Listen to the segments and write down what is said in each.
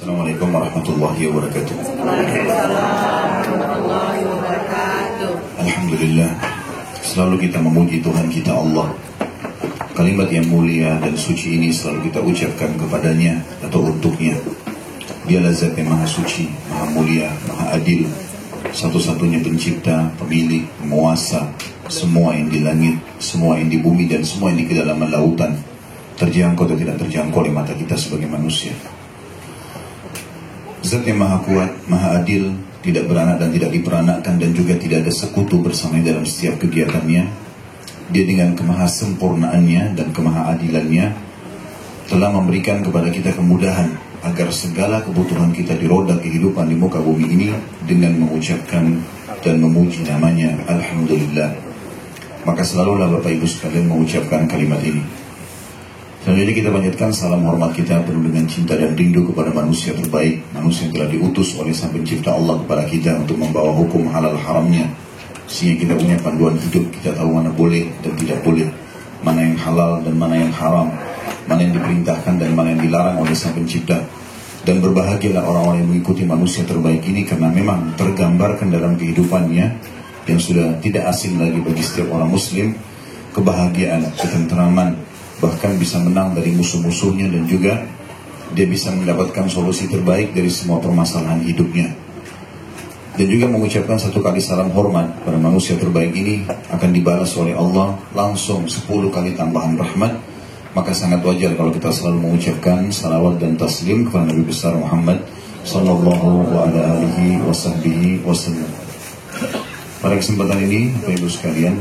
Assalamualaikum warahmatullahi wabarakatuh. Alhamdulillah, selalu kita memuji Tuhan kita Allah. Kalimat yang mulia dan suci ini selalu kita ucapkan kepadanya atau untuknya. Dialah zat yang maha suci, maha mulia, maha adil, satu-satunya pencipta, pemilik, penguasa semua yang di langit, semua yang di bumi, dan semua yang di kedalaman lautan, terjangkau atau tidak terjangkau oleh mata kita sebagai manusia. Zat yang maha kuat, maha adil, tidak beranak dan tidak diperanakkan, dan juga tidak ada sekutu bersamanya dalam setiap kegiatannya. Dia dengan kemahasempurnaannya dan kemahaadilannya telah memberikan kepada kita kemudahan agar segala kebutuhan kita di roda kehidupan di muka bumi ini dengan mengucapkan dan memuji namanya Alhamdulillah. Maka selalulah Bapak Ibu sekalian mengucapkan kalimat ini. Selanjutnya kita panjatkan salam hormat kita penuh dengan cinta dan rindu kepada manusia terbaik, manusia yang telah diutus oleh Sang Pencipta Allah kepada kita untuk membawa hukum halal haramnya, sehingga kita punya panduan hidup. Kita tahu mana boleh dan tidak boleh, mana yang halal dan mana yang haram, mana yang diperintahkan dan mana yang dilarang oleh Sang Pencipta. Dan berbahagialah orang-orang yang mengikuti manusia terbaik ini, karena memang tergambarkan dalam kehidupannya yang sudah tidak asing lagi bagi setiap orang muslim, kebahagiaan, ketentraman, bahkan bisa menang dari musuh-musuhnya, dan juga dia bisa mendapatkan solusi terbaik dari semua permasalahan hidupnya. Dan juga mengucapkan satu kali salam hormat pada manusia terbaik ini akan dibalas oleh Allah langsung 10 kali tambahan rahmat. Maka sangat wajar kalau kita selalu mengucapkan salawat dan taslim kepada Nabi besar Muhammad sallallahu alaihi wasallam. Pada kesempatan ini, Bapak Ibu sekalian,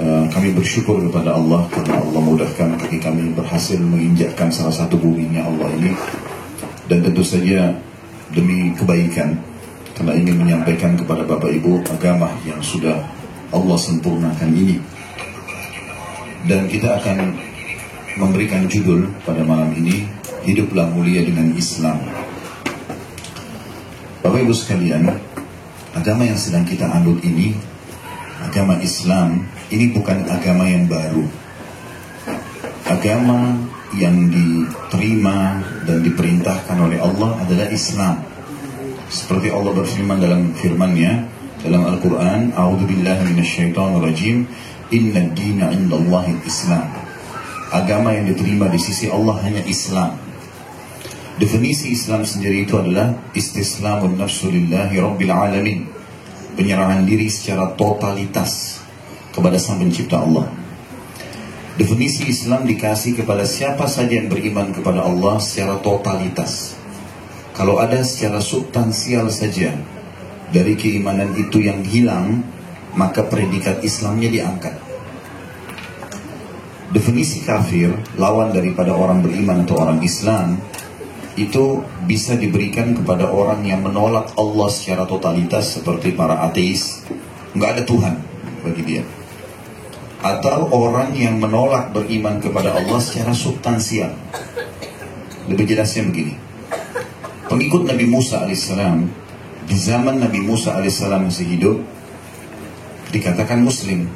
kami bersyukur kepada Allah karena Allah mudahkan kaki kami berhasil menginjakkan salah satu buminya Allah ini, dan tentu saja demi kebaikan, karena ingin menyampaikan kepada Bapak Ibu agama yang sudah Allah sempurnakan ini. Dan kita akan memberikan judul pada malam ini, Hiduplah Mulia dengan Islam. Bapak Ibu sekalian, agama yang sedang kita anut ini, agama Islam, ini bukan agama yang baru. Agama yang diterima dan diperintahkan oleh Allah adalah Islam. Seperti Allah berfirman dalam firman-Nya dalam Al-Quran, A'udzubillahi minasyaitonirrajim, Inna ad-dina 'indallahi Islam. Agama yang diterima di sisi Allah hanya Islam. Definisi Islam sendiri itu adalah istislamun nafsu lillahi rabbil alamin, penyerahan diri secara totalitas kepada Sang Pencipta Allah. Definisi Islam dikasih kepada siapa saja yang beriman kepada Allah secara totalitas. Kalau ada secara substansial saja dari keimanan itu yang hilang, maka predikat Islamnya diangkat. Definisi kafir, lawan daripada orang beriman atau orang Islam, itu bisa diberikan kepada orang yang menolak Allah secara totalitas, seperti para ateis, nggak ada Tuhan bagi dia. Atau orang yang menolak beriman kepada Allah secara substansial. Lebih jelasnya begini, pengikut Nabi Musa alaihissalam di zaman Nabi Musa alaihissalam masih hidup dikatakan Muslim,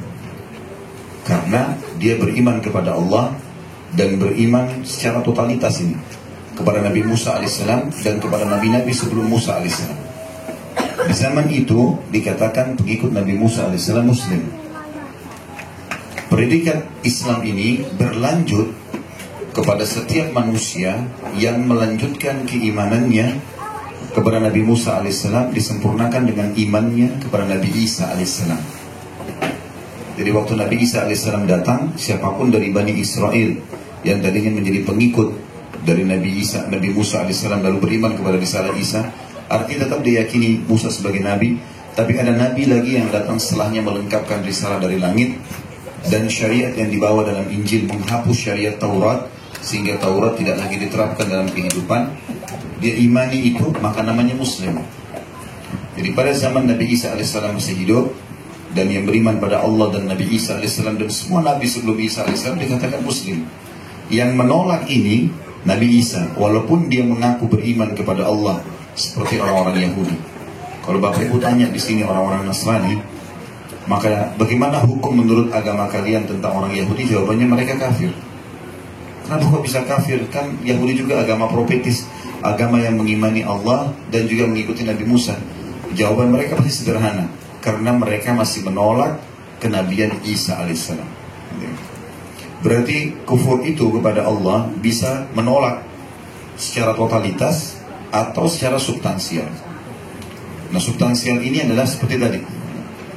karena dia beriman kepada Allah dan beriman secara totalitas ini kepada Nabi Musa alaihissalam dan kepada nabi-nabi sebelum Musa alaihissalam. Di zaman itu dikatakan pengikut Nabi Musa alaihissalam Muslim. Predikat Islam ini berlanjut kepada setiap manusia yang melanjutkan keimanannya kepada Nabi Musa alaihissalam, disempurnakan dengan imannya kepada Nabi Isa alaihissalam. Jadi waktu Nabi Isa alaihissalam datang, siapapun dari Bani Israel yang tadinya menjadi pengikut dari Nabi Musa alaihissalam lalu beriman kepada risalah Isa, artinya tetap diyakini Musa sebagai nabi, tapi ada nabi lagi yang datang setelahnya melengkapkan risalah dari langit, dan syariat yang dibawa dalam Injil menghapus syariat Taurat sehingga Taurat tidak lagi diterapkan dalam kehidupan. Dia imani itu, maka namanya Muslim. Jadi pada zaman Nabi Isa alaihissalam masih hidup, dan yang beriman pada Allah dan Nabi Isa alaihissalam dan semua nabi sebelum Isa alaihissalam dikatakan Muslim. Yang menolak ini Nabi Isa, walaupun dia mengaku beriman kepada Allah seperti orang-orang Yahudi. Kalau Bapak Ibu tanya di sini orang-orang Nasrani, maka bagaimana hukum menurut agama kalian tentang orang Yahudi? Jawabannya mereka kafir. Kenapa kok bisa kafir? Kan Yahudi juga agama profetis. agama yang mengimani Allah dan juga mengikuti Nabi Musa? Jawaban mereka pasti sederhana, karena mereka masih menolak kenabian Isa alaihissalam. Berarti kufur itu kepada Allah bisa menolak secara totalitas atau secara substansial. Nah, substansial ini adalah seperti tadi,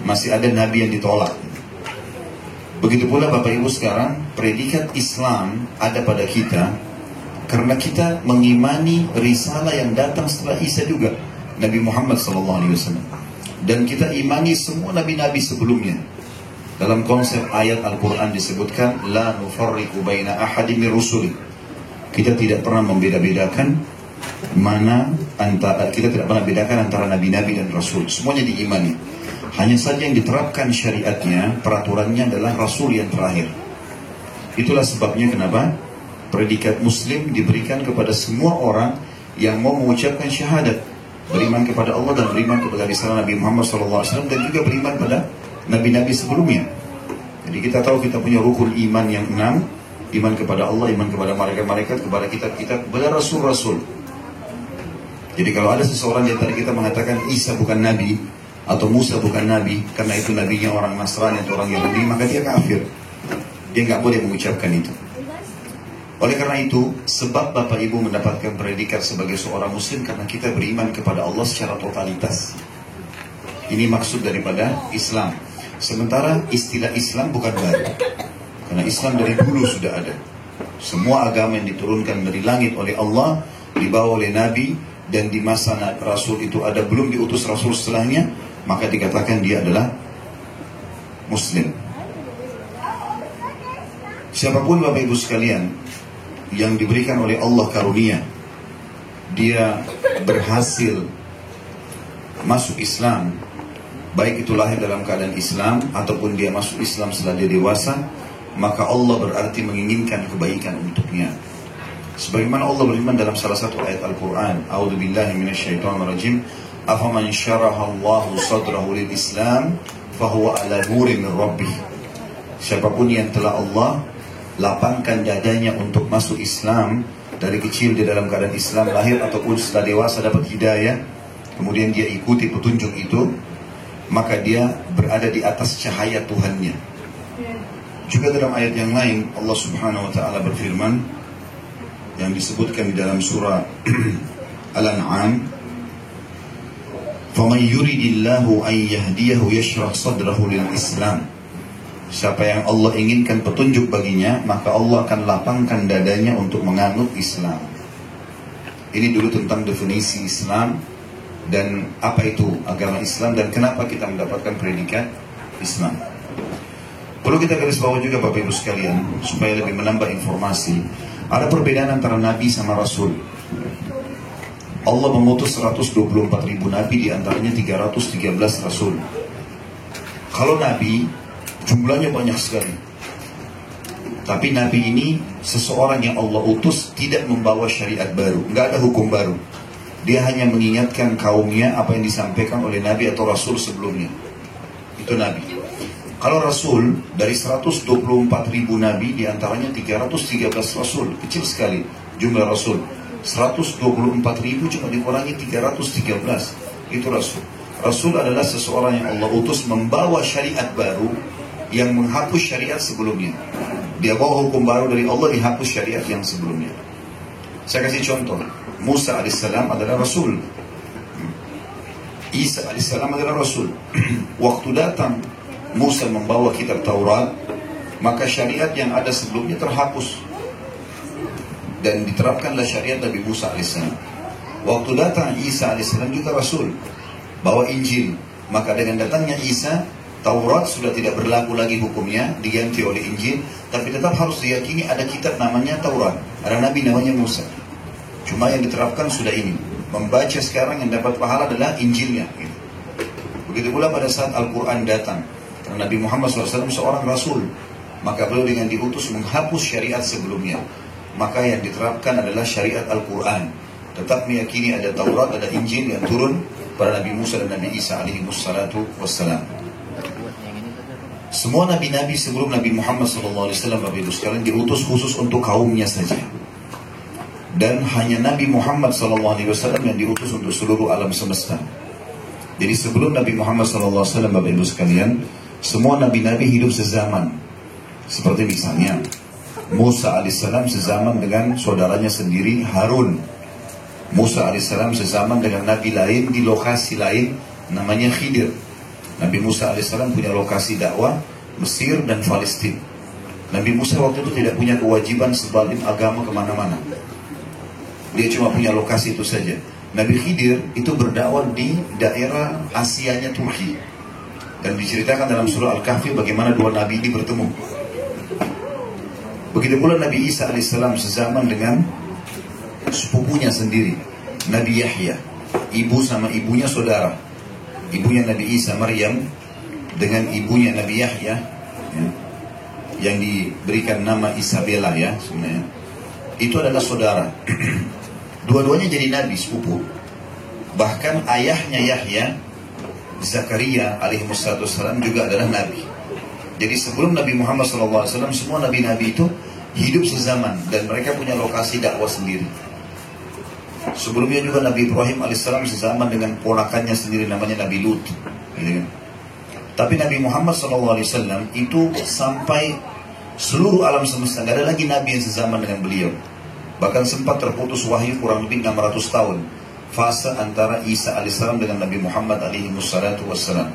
masih ada nabi yang ditolak. Begitu pula Bapak Ibu sekarang, predikat Islam ada pada kita karena kita mengimani risalah yang datang setelah Isa juga, Nabi Muhammad SAW. Dan kita imani semua nabi-nabi sebelumnya. Dalam konsep ayat Al-Quran disebutkan, La nufarriqu baina ahadi min rusuli. Kita tidak pernah membeda-bedakan kita tidak pernah bedakan antara nabi-nabi dan rasul. Semuanya diimani. Hanya saja yang diterapkan syariatnya, peraturannya adalah rasul yang terakhir. Itulah sebabnya kenapa predikat muslim diberikan kepada semua orang yang mau mengucapkan syahadat, beriman kepada Allah dan beriman kepada risalah Nabi Muhammad SAW, dan juga beriman pada nabi-nabi sebelumnya. Jadi kita tahu kita punya rukun iman yang 6, iman kepada Allah, iman kepada malaikat-malaikat, kepada kitab-kitab, kepada rasul-rasul. Jadi kalau ada seseorang di antara kita mengatakan Isa bukan nabi atau Musa bukan nabi karena itu nabinya orang Nasrani atau orang Yahudi, maka dia kafir. Dia nggak boleh mengucapkan itu. Oleh karena itu, sebab Bapak Ibu mendapatkan predikat sebagai seorang muslim karena kita beriman kepada Allah secara totalitas. Ini maksud daripada Islam. Sementara istilah Islam bukan baru, karena Islam dari dulu sudah ada. Semua agama yang diturunkan dari langit oleh Allah, dibawa oleh Nabi, dan di masa Rasul itu ada, belum diutus Rasul setelahnya, maka dikatakan dia adalah Muslim. Siapapun Bapak Ibu sekalian yang diberikan oleh Allah karunia, dia berhasil masuk Islam, baik itu lahir dalam keadaan Islam ataupun dia masuk Islam setelah dia dewasa, maka Allah berarti menginginkan kebaikan untuknya. Sebagaimana Allah berfirman dalam salah satu ayat Al-Quran, A'udzubillahi minasyaitonirrajim, afaman syaraha Allahu sadrahu lil Islam fahuwa ala nurin min rabbih. Siapapun yang telah Allah lapangkan dadanya untuk masuk Islam, dari kecil dia dalam keadaan Islam, lahir ataupun setelah dewasa dapat hidayah, kemudian dia ikuti petunjuk itu, maka dia berada di atas cahaya Tuhannya. Juga dalam ayat yang lain Allah Subhanahu wa taala berfirman yang disebutkan di dalam surah Al-An'am, "Faman yuridillahu an yahdiyahu yashrah sadrahu lil Islam." Siapa yang Allah inginkan petunjuk baginya, maka Allah akan lapangkan dadanya untuk menganut Islam. Ini dulu tentang definisi Islam dan apa itu agama Islam dan kenapa kita mendapatkan predikat Islam. Perlu kita garis bawah juga Bapak Ibu sekalian, supaya lebih menambah informasi. Ada perbedaan antara Nabi sama Rasul. Allah mengutus 124.000 Nabi, diantaranya 313 Rasul. Kalau Nabi, jumlahnya banyak sekali. Tapi Nabi ini seseorang yang Allah utus tidak membawa syariat baru, nggak ada hukum baru. Dia hanya mengingatkan kaumnya apa yang disampaikan oleh Nabi atau Rasul sebelumnya. Itu Nabi. Kalau Rasul, dari 124.000 Nabi, diantaranya 313 Rasul. Kecil sekali jumlah Rasul. 124.000 cuma dikurangi 313. Itu Rasul. Rasul adalah seseorang yang Allah utus membawa syariat baru yang menghapus syariat sebelumnya. Dia bawa hukum baru dari Allah, dihapus syariat yang sebelumnya. Saya kasih contoh. Musa alaihissalam adalah Rasul. Isa alaihissalam adalah Rasul. Waktu datang Musa membawa kitab Taurat, maka syariat yang ada sebelumnya terhapus dan diterapkanlah syariat Nabi Musa alaihissalam. Waktu datang Isa alaihissalam juga Rasul, bawa Injil, maka dengan datangnya Isa, Taurat sudah tidak berlaku lagi hukumnya, diganti oleh Injil, tapi tetap harus diyakini ada kitab namanya Taurat, ada Nabi namanya Musa. Cuma yang diterapkan sudah ini. Membaca sekarang yang dapat pahala adalah Injilnya. Begitu pula pada saat Al-Quran datang. Karena Nabi Muhammad SAW seorang Rasul, maka beliau dengan diutus menghapus syariat sebelumnya. Maka yang diterapkan adalah syariat Al-Quran. Tetap meyakini ada Taurat, ada Injil yang turun pada Nabi Musa dan Nabi Isa alaihi wassalatu wassalam. Semua nabi-nabi sebelum Nabi Muhammad SAW Bapak Ibu sekalian diutus khusus untuk kaumnya saja. Dan hanya Nabi Muhammad SAW yang diutus untuk seluruh alam semesta. Jadi sebelum Nabi Muhammad SAW, Bapak Ibu sekalian, semua nabi-nabi hidup sezaman. Seperti misalnya Musa alaihissalam sezaman dengan saudaranya sendiri Harun. Musa alaihissalam sezaman dengan nabi lain di lokasi lain namanya Khidir. Nabi Musa alaihissalam punya lokasi dakwah Mesir dan Palestina. Nabi Musa waktu itu tidak punya kewajiban sebalim agama kemana-mana. Dia cuma punya lokasi itu saja. Nabi Khidir itu berdakwah di daerah Asianya Turki. Dan diceritakan dalam surah Al-Kahfi bagaimana dua nabi ini bertemu. Begitu pula Nabi Isa alaihissalam sezaman dengan sepupunya sendiri, Nabi Yahya. Ibu sama ibunya saudara. Ibunya Nabi Isa, Maryam, dengan ibunya Nabi Yahya, ya, yang diberikan nama Isabella, ya sebenarnya. Itu adalah saudara. Dua-duanya jadi nabi sepupu. Bahkan ayahnya Yahya, Zakaria alaihissalam juga adalah nabi. Jadi sebelum Nabi Muhammad SAW, semua nabi-nabi itu hidup sezaman dan mereka punya lokasi dakwah sendiri. Sebelumnya juga Nabi Ibrahim alaihissalam sezaman dengan ponakannya sendiri namanya Nabi Lut. Gitu kan? Tapi Nabi Muhammad SAW itu sampai seluruh alam semesta, tidak ada lagi nabi yang sezaman dengan beliau. Bahkan sempat terputus wahyu kurang lebih 600 tahun. Fase antara Isa alaihissalam dengan Nabi Muhammad alaihissalam.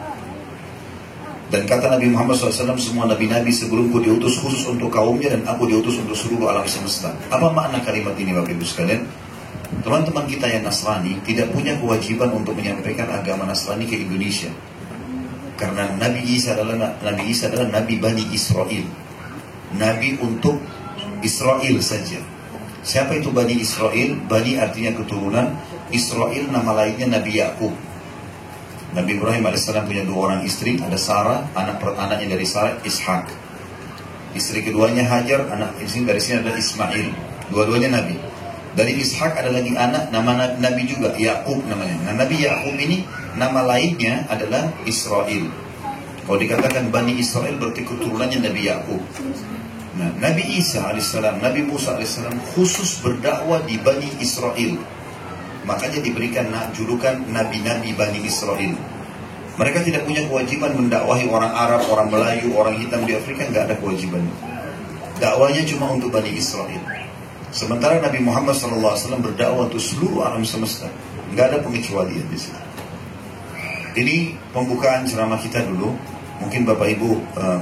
Dan kata Nabi Muhammad SAW, semua nabi-nabi sebelumku diutus khusus untuk kaumnya dan aku diutus untuk seluruh alam semesta. Apa makna kalimat ini Bapak Ibu sekalian? Teman-teman kita yang Nasrani tidak punya kewajiban untuk menyampaikan agama Nasrani ke Indonesia. Karena Nabi Isa adalah Nabi Bani Israel. Nabi untuk Israel saja. Siapa itu Bani Israel? Bani artinya keturunan. Israel nama lainnya Nabi Yakub. Nabi Ibrahim alaihissalam punya dua orang istri. Ada Sarah, anaknya dari Sarah, Ishak. Istri keduanya Hajar, anak istri dari sini adalah Ismail. Dua-duanya Nabi. Dari Ishak ada lagi anak, nama Nabi juga, Yakub namanya. Nah Nabi Yakub ini, nama lainnya adalah Israel. Kalau dikatakan Bani Israel berarti keturunannya Nabi Yakub. Nah, Nabi Isa alaihissalam, Nabi Musa alaihissalam khusus berdakwah di Bani Israel. Makanya diberikan julukan Nabi-Nabi Bani Israel. Mereka tidak punya kewajiban mendakwahi orang Arab, orang Melayu, orang hitam di Afrika, nggak ada kewajiban. Dakwanya cuma untuk Bani Israel. Sementara Nabi Muhammad SAW berdakwah untuk seluruh alam semesta. Nggak ada pengecualian di sini. Ini pembukaan ceramah kita dulu. Mungkin Bapak Ibu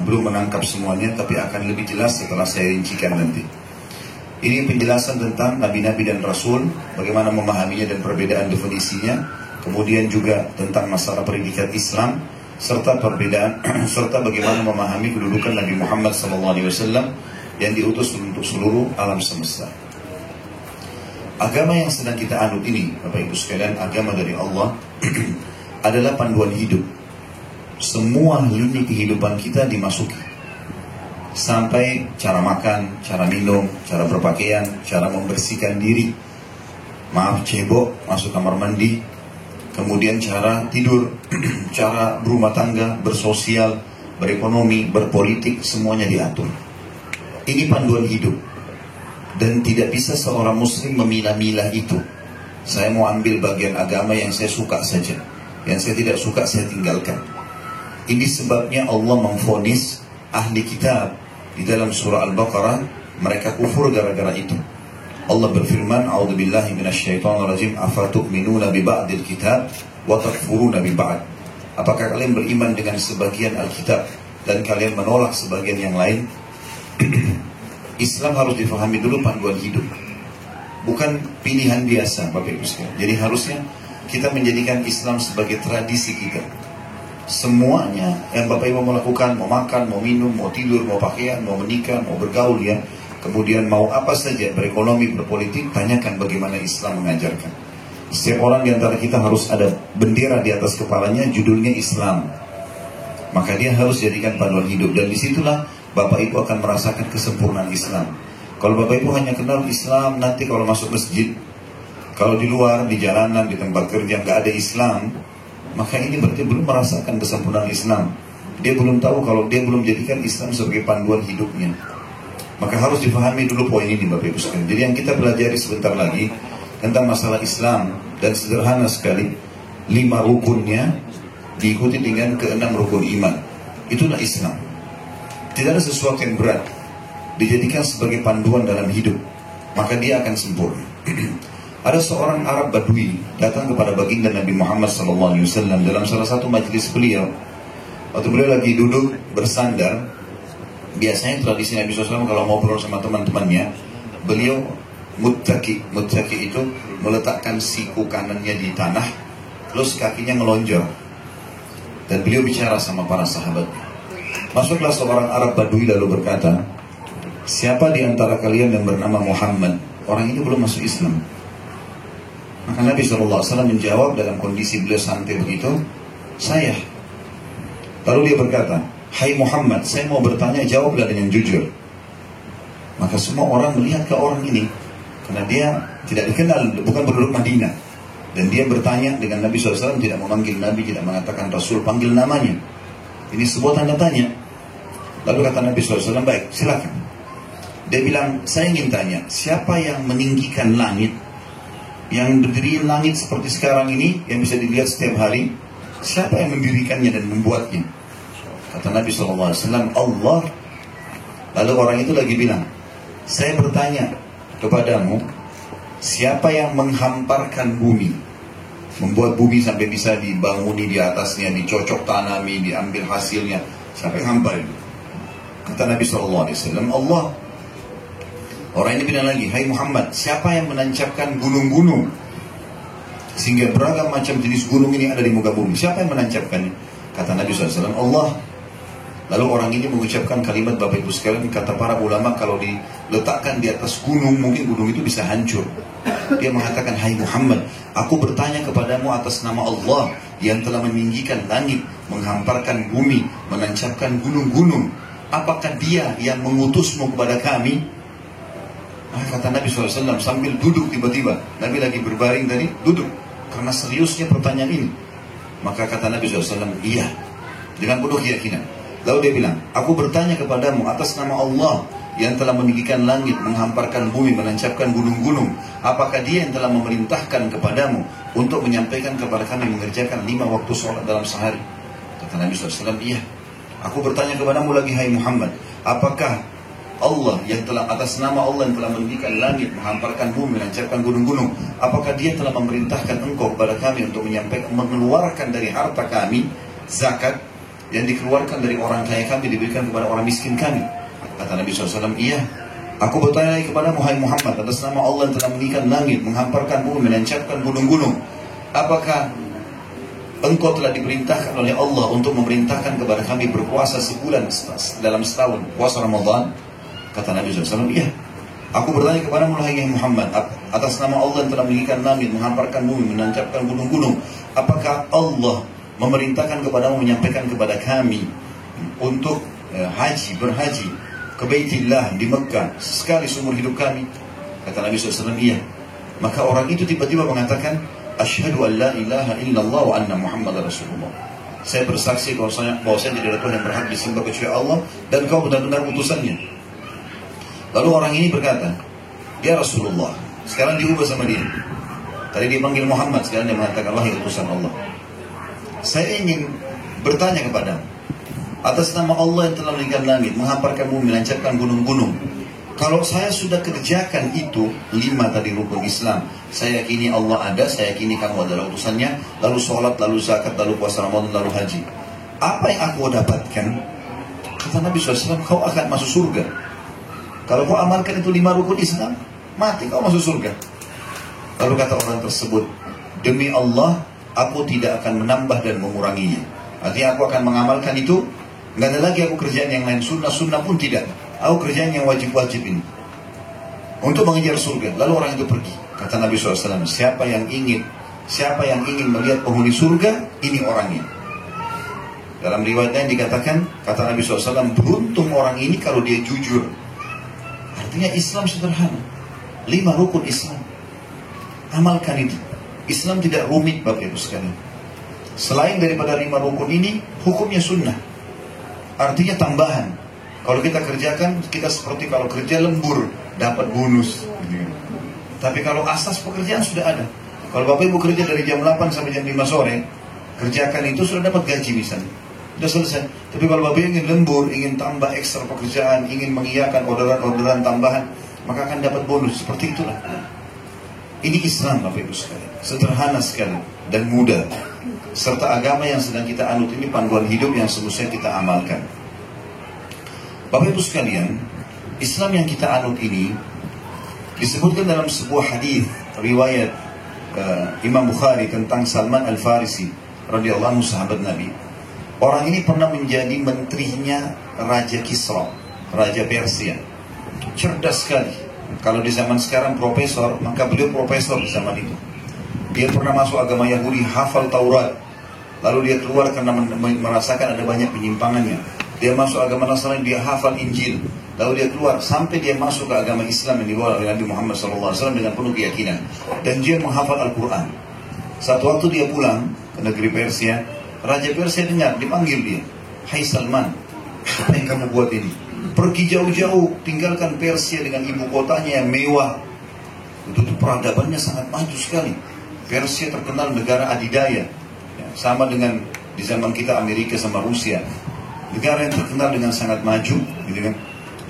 belum menangkap semuanya, tapi akan lebih jelas setelah saya rincikan nanti. Ini penjelasan tentang Nabi-Nabi dan Rasul, bagaimana memahaminya dan perbedaan definisinya. Kemudian juga tentang masalah predikat Islam, serta perbedaan, serta bagaimana memahami kedudukan Nabi Muhammad SAW yang diutus untuk seluruh alam semesta. Agama yang sedang kita anut ini, Bapak Ibu sekalian, agama dari Allah adalah panduan hidup. Semua lini kehidupan kita dimasuki. Sampai cara makan, cara minum, cara berpakaian, cara membersihkan diri. Maaf cebok, masuk kamar mandi. Kemudian cara tidur, cara berumah tangga, bersosial, berekonomi, berpolitik, semuanya diatur. Ini panduan hidup. Dan tidak bisa seorang muslim memilah-milah itu. Saya mau ambil bagian agama yang saya suka saja. Yang saya tidak suka saya tinggalkan. Ini sebabnya Allah memvonis ahli kitab di dalam surah Al-Baqarah, mereka kufur gara-gara itu. Allah berfirman, "A'udzubillahi minasyaitonirrajim, afatu'minuna bi ba'dil kitab wa takfuruna bi ba'd." Apakah kalian beriman dengan sebagian Alkitab dan kalian menolak sebagian yang lain? Islam harus difahami dulu panduan hidup. Bukan pilihan biasa, Bapak Ibu sekalian. Jadi harusnya kita menjadikan Islam sebagai tradisi kita. Semuanya yang Bapak Ibu mau lakukan, mau makan, mau minum, mau tidur, mau pakaian, mau menikah, mau bergaul ya, kemudian mau apa saja, berekonomi, berpolitik, tanyakan bagaimana Islam mengajarkan. Setiap orang di antara kita harus ada bendera di atas kepalanya, judulnya Islam. Maka dia harus jadikan panduan hidup. Dan disitulah Bapak Ibu akan merasakan kesempurnaan Islam. Kalau Bapak Ibu hanya kenal Islam, nanti kalau masuk masjid, kalau di luar, di jalanan, di tempat kerja nggak ada Islam, maka ini berarti belum merasakan kesempurnaan Islam. Dia belum tahu, kalau dia belum jadikan Islam sebagai panduan hidupnya. Maka harus difahami dulu poin ini Bapak Ibu sekalian. Jadi yang kita pelajari sebentar lagi tentang masalah Islam, dan sederhana sekali, 5 rukunnya diikuti dengan ke-6 rukun iman. Itulah Islam. Tidak ada sesuatu yang berat, dijadikan sebagai panduan dalam hidup, maka dia akan sempurna. Ada seorang Arab Badui datang kepada baginda Nabi Muhammad SAW dalam salah satu majlis beliau. Waktu beliau lagi duduk bersandar, biasanya tradisi Nabi SAW kalau mau ngobrol sama teman-temannya, beliau muttaki. Muttaki itu meletakkan siku kanannya di tanah, terus kakinya ngelonjor, dan beliau bicara sama para sahabatnya. Masuklah seorang Arab Badui lalu berkata, siapa di antara kalian yang bernama Muhammad? Orang ini belum masuk Islam. Maka Nabi SAW menjawab dalam kondisi beliau santai begitu, saya. Lalu dia berkata, hai Muhammad, saya mau bertanya, jawablah dengan jujur. Maka semua orang melihat ke orang ini, karena dia tidak dikenal, bukan penduduk Madinah. Dan dia bertanya dengan Nabi SAW, tidak memanggil Nabi, tidak mengatakan Rasul, panggil namanya. Ini sebuah tanda tanya. Lalu kata Nabi SAW, baik, silakan. Dia bilang, saya ingin tanya, siapa yang meninggikan langit, yang berdiri langit seperti sekarang ini, yang bisa dilihat setiap hari? Siapa yang mendirikannya dan membuatnya? Kata Nabi SAW, Allah. Lalu orang itu lagi bilang, saya bertanya kepadamu, siapa yang menghamparkan bumi, membuat bumi sampai bisa dibanguni di atasnya, dicocok tanami, diambil hasilnya? Siapa yang hampar itu? Kata Nabi SAW, Allah. Orang ini bilang lagi, hai Muhammad, siapa yang menancapkan gunung-gunung sehingga beragam macam jenis gunung ini ada di muka bumi? Siapa yang menancapkannya? Kata Nabi SAW, Allah. Lalu orang ini mengucapkan kalimat, Bapak Ibu sekalian, kata para ulama, kalau diletakkan di atas gunung, mungkin gunung itu bisa hancur. Dia mengatakan, hai Muhammad, aku bertanya kepadamu atas nama Allah yang telah meninggikan langit, menghamparkan bumi, menancapkan gunung-gunung. Apakah dia yang mengutusmu kepada kami? Kata Nabi SAW sambil duduk, tiba-tiba Nabi lagi berbaring tadi, duduk karena seriusnya pertanyaan ini. Maka kata Nabi SAW, iya, dengan penuh keyakinan. Lalu dia bilang, aku bertanya kepadamu atas nama Allah yang telah meninggikan langit, menghamparkan bumi, menancapkan gunung-gunung. Apakah dia yang telah memerintahkan kepadamu untuk menyampaikan kepada kami mengerjakan 5 waktu sholat dalam sehari? Kata Nabi SAW, iya. Aku bertanya kepadamu lagi, hai Muhammad, apakah Allah yang telah, atas nama Allah yang telah meninggikan langit, menghamparkan bumi, menancapkan gunung-gunung, apakah dia telah memerintahkan engkau kepada kami untuk menyampaikan, mengeluarkan dari harta kami zakat yang dikeluarkan dari orang kaya kami, diberikan kepada orang miskin kami? Kata Nabi SAW, iya. Aku bertanya lagi kepada Muhammad, atas nama Allah yang telah meninggikan langit, menghamparkan bumi, menancapkan gunung-gunung, apakah engkau telah diperintahkan oleh Allah untuk memerintahkan kepada kami berpuasa sebulan dalam setahun, puasa Ramadan? Kata Nabi SAW, iya. Aku bertanya kepadamu, hai Muhammad, atas nama Allah yang telah meninggikan langit, menghamparkan bumi, menancapkan gunung-gunung, apakah Allah memerintahkan kepadamu menyampaikan kepada kami untuk berhaji ke Baitillah di Mekah sekali seumur hidup kami? Kata Nabi SAW, iya. Maka orang itu tiba-tiba mengatakan, asyhadu an la ilaha illallah wa anna Muhammad Rasulullah. Saya bersaksi bahwa saya tidak ada Tuhan yang berhak disembah kecuali Allah, dan kau benar-benar utusannya. Lalu orang ini berkata, ya Rasulullah. Sekarang diubah sama dia. Tadi dia panggil Muhammad, sekarang dia mengatakan, wahai utusan Allah, saya ingin bertanya kepadamu atas nama Allah yang telah meninggikan langit, menghamparkan bumi, menancapkan gunung-gunung. Kalau saya sudah kerjakan itu 5 tadi rukun Islam, saya yakini Allah ada, saya yakini kamu adalah utusannya, lalu sholat, lalu zakat, lalu puasa Ramadan, lalu haji, apa yang aku dapatkan? Kata Nabi SAW, kau akan masuk surga. Kalau kau amalkan itu 5 rukun Islam, mati kau masuk surga. Lalu kata orang tersebut, demi Allah, aku tidak akan menambah dan menguranginya. Artinya aku akan mengamalkan itu, nggak ada lagi aku kerjaan yang lain, sunnah-sunnah pun tidak. Aku kerjaan yang wajib-wajib ini untuk mengejar surga. Lalu orang itu pergi. Kata Nabi SAW, siapa yang ingin melihat penghuni surga, ini orangnya. Dalam riwayat lain dikatakan, kata Nabi SAW, beruntung orang ini kalau dia jujur. Artinya Islam sederhana, 5 rukun Islam, amalkan itu. Islam tidak rumit Bapak Ibu sekalian. Selain daripada 5 rukun ini, hukumnya sunnah, artinya tambahan. Kalau kita kerjakan, kita seperti kalau kerja lembur, dapat bonus. Tapi kalau asas pekerjaan sudah ada. Kalau Bapak Ibu kerja dari jam 8 sampai jam 5 sore, kerjakan itu sudah dapat gaji misalnya. Sudah selesai. Tapi kalau Bapak ingin lembur, ingin tambah ekstra pekerjaan, ingin mengiyakan orderan-orderan tambahan, maka akan dapat bonus. Seperti itulah. Ini Islam Bapak Ibu sekalian. Sederhana sekali dan mudah. Serta agama yang sedang kita anut ini panduan hidup yang semestinya kita amalkan. Bapak Ibu sekalian, Islam yang kita anut ini disebutkan dalam sebuah hadis riwayat Imam Bukhari tentang Salman Al-Farisi radhiyallahu anhu, sahabat Nabi. Orang ini pernah menjadi menterinya Raja Kisra, Raja Persia. Cerdas sekali. Kalau di zaman sekarang profesor, maka beliau profesor di zaman itu. Dia pernah masuk agama Yahudi, hafal Taurat. Lalu dia keluar karena merasakan ada banyak penyimpangannya. Dia masuk agama Nasrani, dia hafal Injil. Lalu dia keluar sampai dia masuk ke agama Islam yang dibawa oleh Nabi Muhammad SAW dengan penuh keyakinan. Dan dia menghafal Al-Quran. Satu waktu dia pulang ke negeri Persia, Raja Persia dengar, dipanggil dia. Hai Salman, apa yang kamu buat ini? Pergi jauh-jauh, tinggalkan Persia dengan ibu kotanya yang mewah. Itu peradabannya sangat maju sekali. Persia terkenal negara adidaya. Ya, sama dengan di zaman kita Amerika sama Rusia. Negara yang terkenal dengan sangat maju, gitu kan?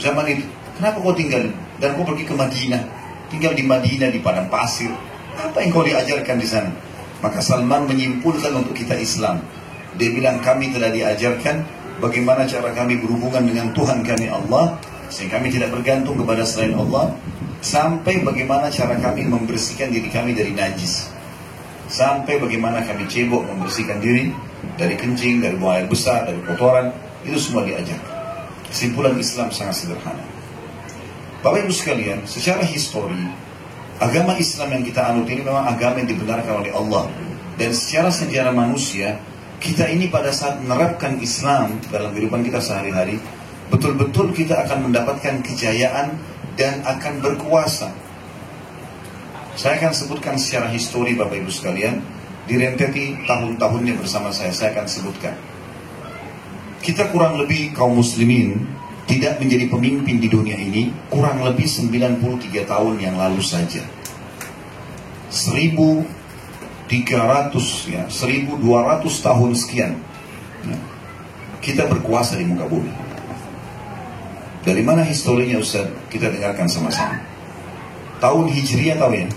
Zaman itu, kenapa kau tinggal dan kau pergi ke Madinah? Tinggal di Madinah di padang pasir. Apa yang kau diajarkan di sana? Maka Salman menyimpulkan untuk kita Islam. Dia bilang kami telah diajarkan bagaimana cara kami berhubungan dengan Tuhan kami Allah, sehingga kami tidak bergantung kepada selain Allah, sampai bagaimana cara kami membersihkan diri kami dari najis, sampai bagaimana kami cebok membersihkan diri dari kencing, dari buang air besar, dari kotoran. Itu semua diajarkan. Kesimpulan Islam sangat sederhana. Bapak Ibu sekalian, secara histori, agama Islam yang kita anut ini memang agama yang dibenarkan oleh Allah. Dan secara sejarah manusia, kita ini pada saat menerapkan Islam dalam kehidupan kita sehari-hari, betul-betul kita akan mendapatkan kejayaan dan akan berkuasa. Saya akan sebutkan secara histori Bapak Ibu sekalian, direnteti tahun-tahunnya bersama saya akan sebutkan. Kita kurang lebih kaum muslimin tidak menjadi pemimpin di dunia ini kurang lebih 93 tahun yang lalu saja. 1200 tahun sekian ya, kita berkuasa di muka bumi. Dari mana historinya Ustaz? Kita dengarkan sama-sama. Tahun Hijriah tahu ya?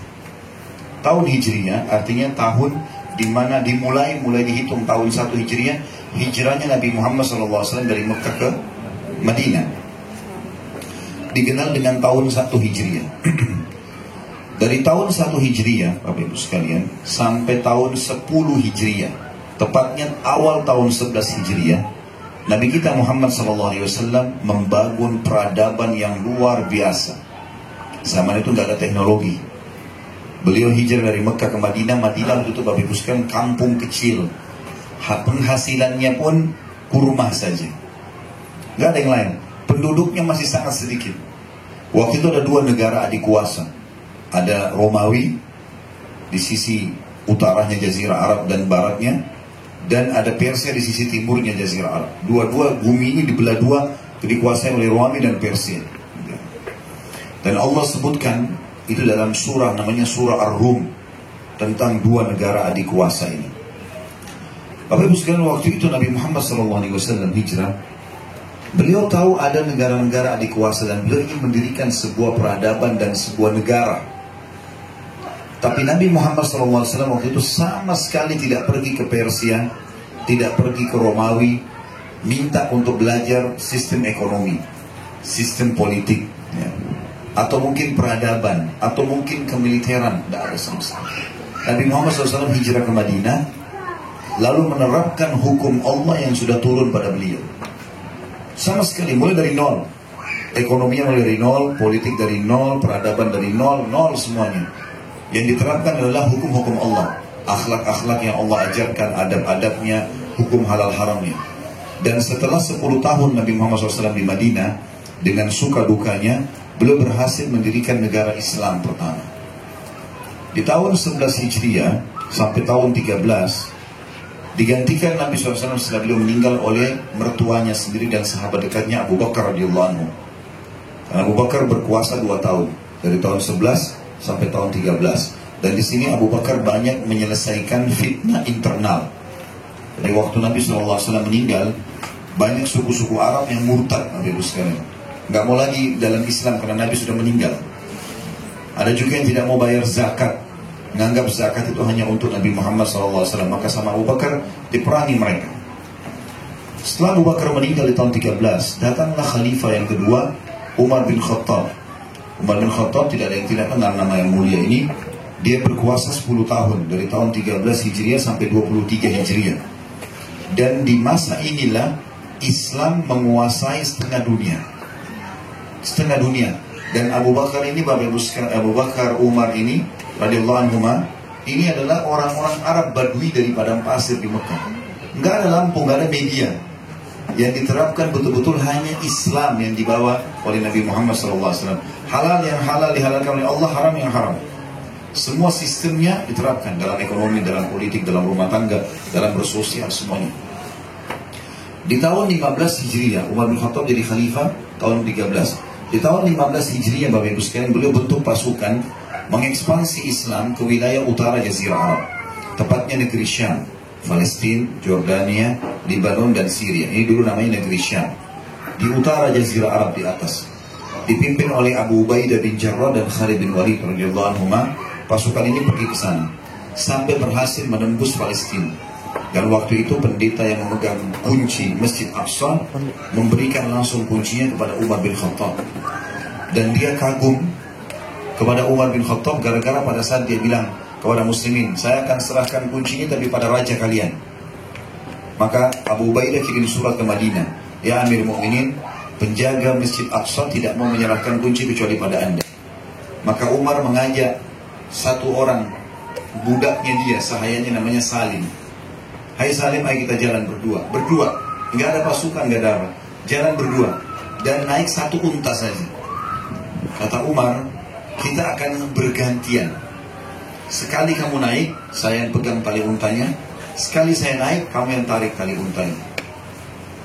Tahun Hijriah artinya tahun di mana mulai dihitung tahun 1 Hijriah, hijrahnya Nabi Muhammad SAW dari Mekah ke Madinah. Dikenal dengan tahun 1 Hijriah. Dari tahun 1 Hijriah, Bapak Ibu sekalian, sampai tahun 10 Hijriah, tepatnya awal tahun 11 Hijriah, Nabi kita Muhammad SAW membangun peradaban yang luar biasa. Zaman itu nggak ada teknologi. Beliau hijrah dari Mekah ke Madinah. Madinah itu Bapak Ibu sekalian kampung kecil. Penghasilannya pun kurma saja. Nggak ada yang lain. Penduduknya masih sangat sedikit. Waktu itu ada 2 negara adik kuasa. Ada Romawi di sisi utaranya Jazirah Arab dan baratnya, dan ada Persia di sisi timurnya Jazirah Arab. Dua-dua bumi ini dibelah 2, dikuasai oleh Romawi dan Persia. Dan Allah sebutkan itu dalam surah namanya surah Ar-Rum tentang 2 negara adik kuasa ini. Bapak Ibu sekalian, waktu itu Nabi Muhammad SAW hijrah. Beliau tahu ada negara-negara adik kuasa dan beliau ingin mendirikan sebuah peradaban dan sebuah negara. Tapi Nabi Muhammad SAW waktu itu sama sekali tidak pergi ke Persia, tidak pergi ke Romawi, minta untuk belajar sistem ekonomi, sistem politik, ya, atau mungkin peradaban, atau mungkin kemiliteran. Tidak ada sama sekali. Nabi Muhammad SAW hijrah ke Madinah, lalu menerapkan hukum Allah yang sudah turun pada beliau. Sama sekali, mulai dari nol. Ekonominya mulai dari nol, politik dari nol, peradaban dari nol, nol semuanya. Yang diterapkan adalah hukum-hukum Allah, akhlak-akhlak yang Allah ajarkan, adab-adabnya, hukum halal haramnya. Dan setelah 10 tahun Nabi Muhammad SAW di Madinah, dengan suka dukanya, beliau berhasil mendirikan negara Islam pertama. Di tahun 11 Hijriah sampai tahun 13, Digantikan Nabi SAW setelah beliau meninggal oleh mertuanya sendiri dan sahabat dekatnya Abu Bakar radhiyallahu anhu. Karena Abu Bakar berkuasa 2 tahun, dari tahun 11 sampai tahun 13. Dan di sini Abu Bakar banyak menyelesaikan fitnah internal. Jadi waktu Nabi SAW meninggal, banyak suku-suku Arab yang murtad, Nabi sekalian. Nggak mau lagi dalam Islam karena Nabi sudah meninggal. Ada juga yang tidak mau bayar zakat, menganggap zakat itu hanya untuk Nabi Muhammad SAW. Maka sama Abu Bakar diperangi mereka. Setelah Abu Bakar meninggal di tahun 13, datanglah khalifah yang kedua, Umar bin Khattab. Umar bin Khattab tidak ada yang tidak kenal nama yang mulia ini. Dia berkuasa 10 tahun, dari tahun 13 Hijriah sampai 23 Hijriah. Dan di masa inilah Islam menguasai setengah dunia. Setengah dunia. Dan Abu Bakar ini, Abu Bakar Umar ini radhiyallahu anhuma, ini adalah orang-orang Arab Badui dari padang pasir di Mekah. Nggak ada lampu, nggak ada media. Yang diterapkan betul-betul hanya Islam yang dibawa oleh Nabi Muhammad SAW. Halal yang halal dihalalkan oleh Allah, haram yang haram. Semua sistemnya diterapkan dalam ekonomi, dalam politik, dalam rumah tangga, dalam bersosial, semuanya. Di tahun 15 Hijriah, Umar bin Khattab jadi khalifah tahun 13. Di tahun 15 Hijriah, Bapak Ibu sekalian, beliau bentuk pasukan mengekspansi Islam ke wilayah utara Jazirah Arab, tepatnya negeri Syam, Palestina, Jordania, Lebanon dan Syria. Ini dulu namanya negeri Syam. Di utara Jazirah Arab di atas, dipimpin oleh Abu Ubaidah bin Jarrah dan Khalid bin Walid radhiyallahu anhuma. Pasukan ini pergi ke sana sampai berhasil menembus Palestina. Dan waktu itu pendeta yang memegang kunci Masjid Aqsa memberikan langsung kuncinya kepada Umar bin Khattab. Dan dia kagum kepada Umar bin Khattab gara-gara pada saat dia bilang kepada muslimin, saya akan serahkan kuncinya tapi pada raja kalian. Maka Abu Ubaidah kirim surat ke Madinah, ya Amir Mu'minin, penjaga Masjid Aqsa tidak mau menyerahkan kunci kecuali pada anda. Maka Umar mengajak satu orang budaknya dia, sahayanya namanya Salim. Hai Salim, ayo kita jalan berdua. Berdua, nggak ada pasukan, nggak ada apa. Jalan berdua dan naik satu unta saja. Kata Umar, kita akan bergantian. Sekali kamu naik, saya yang pegang tali untanya. Sekali saya naik, kamu yang tarik tali untanya.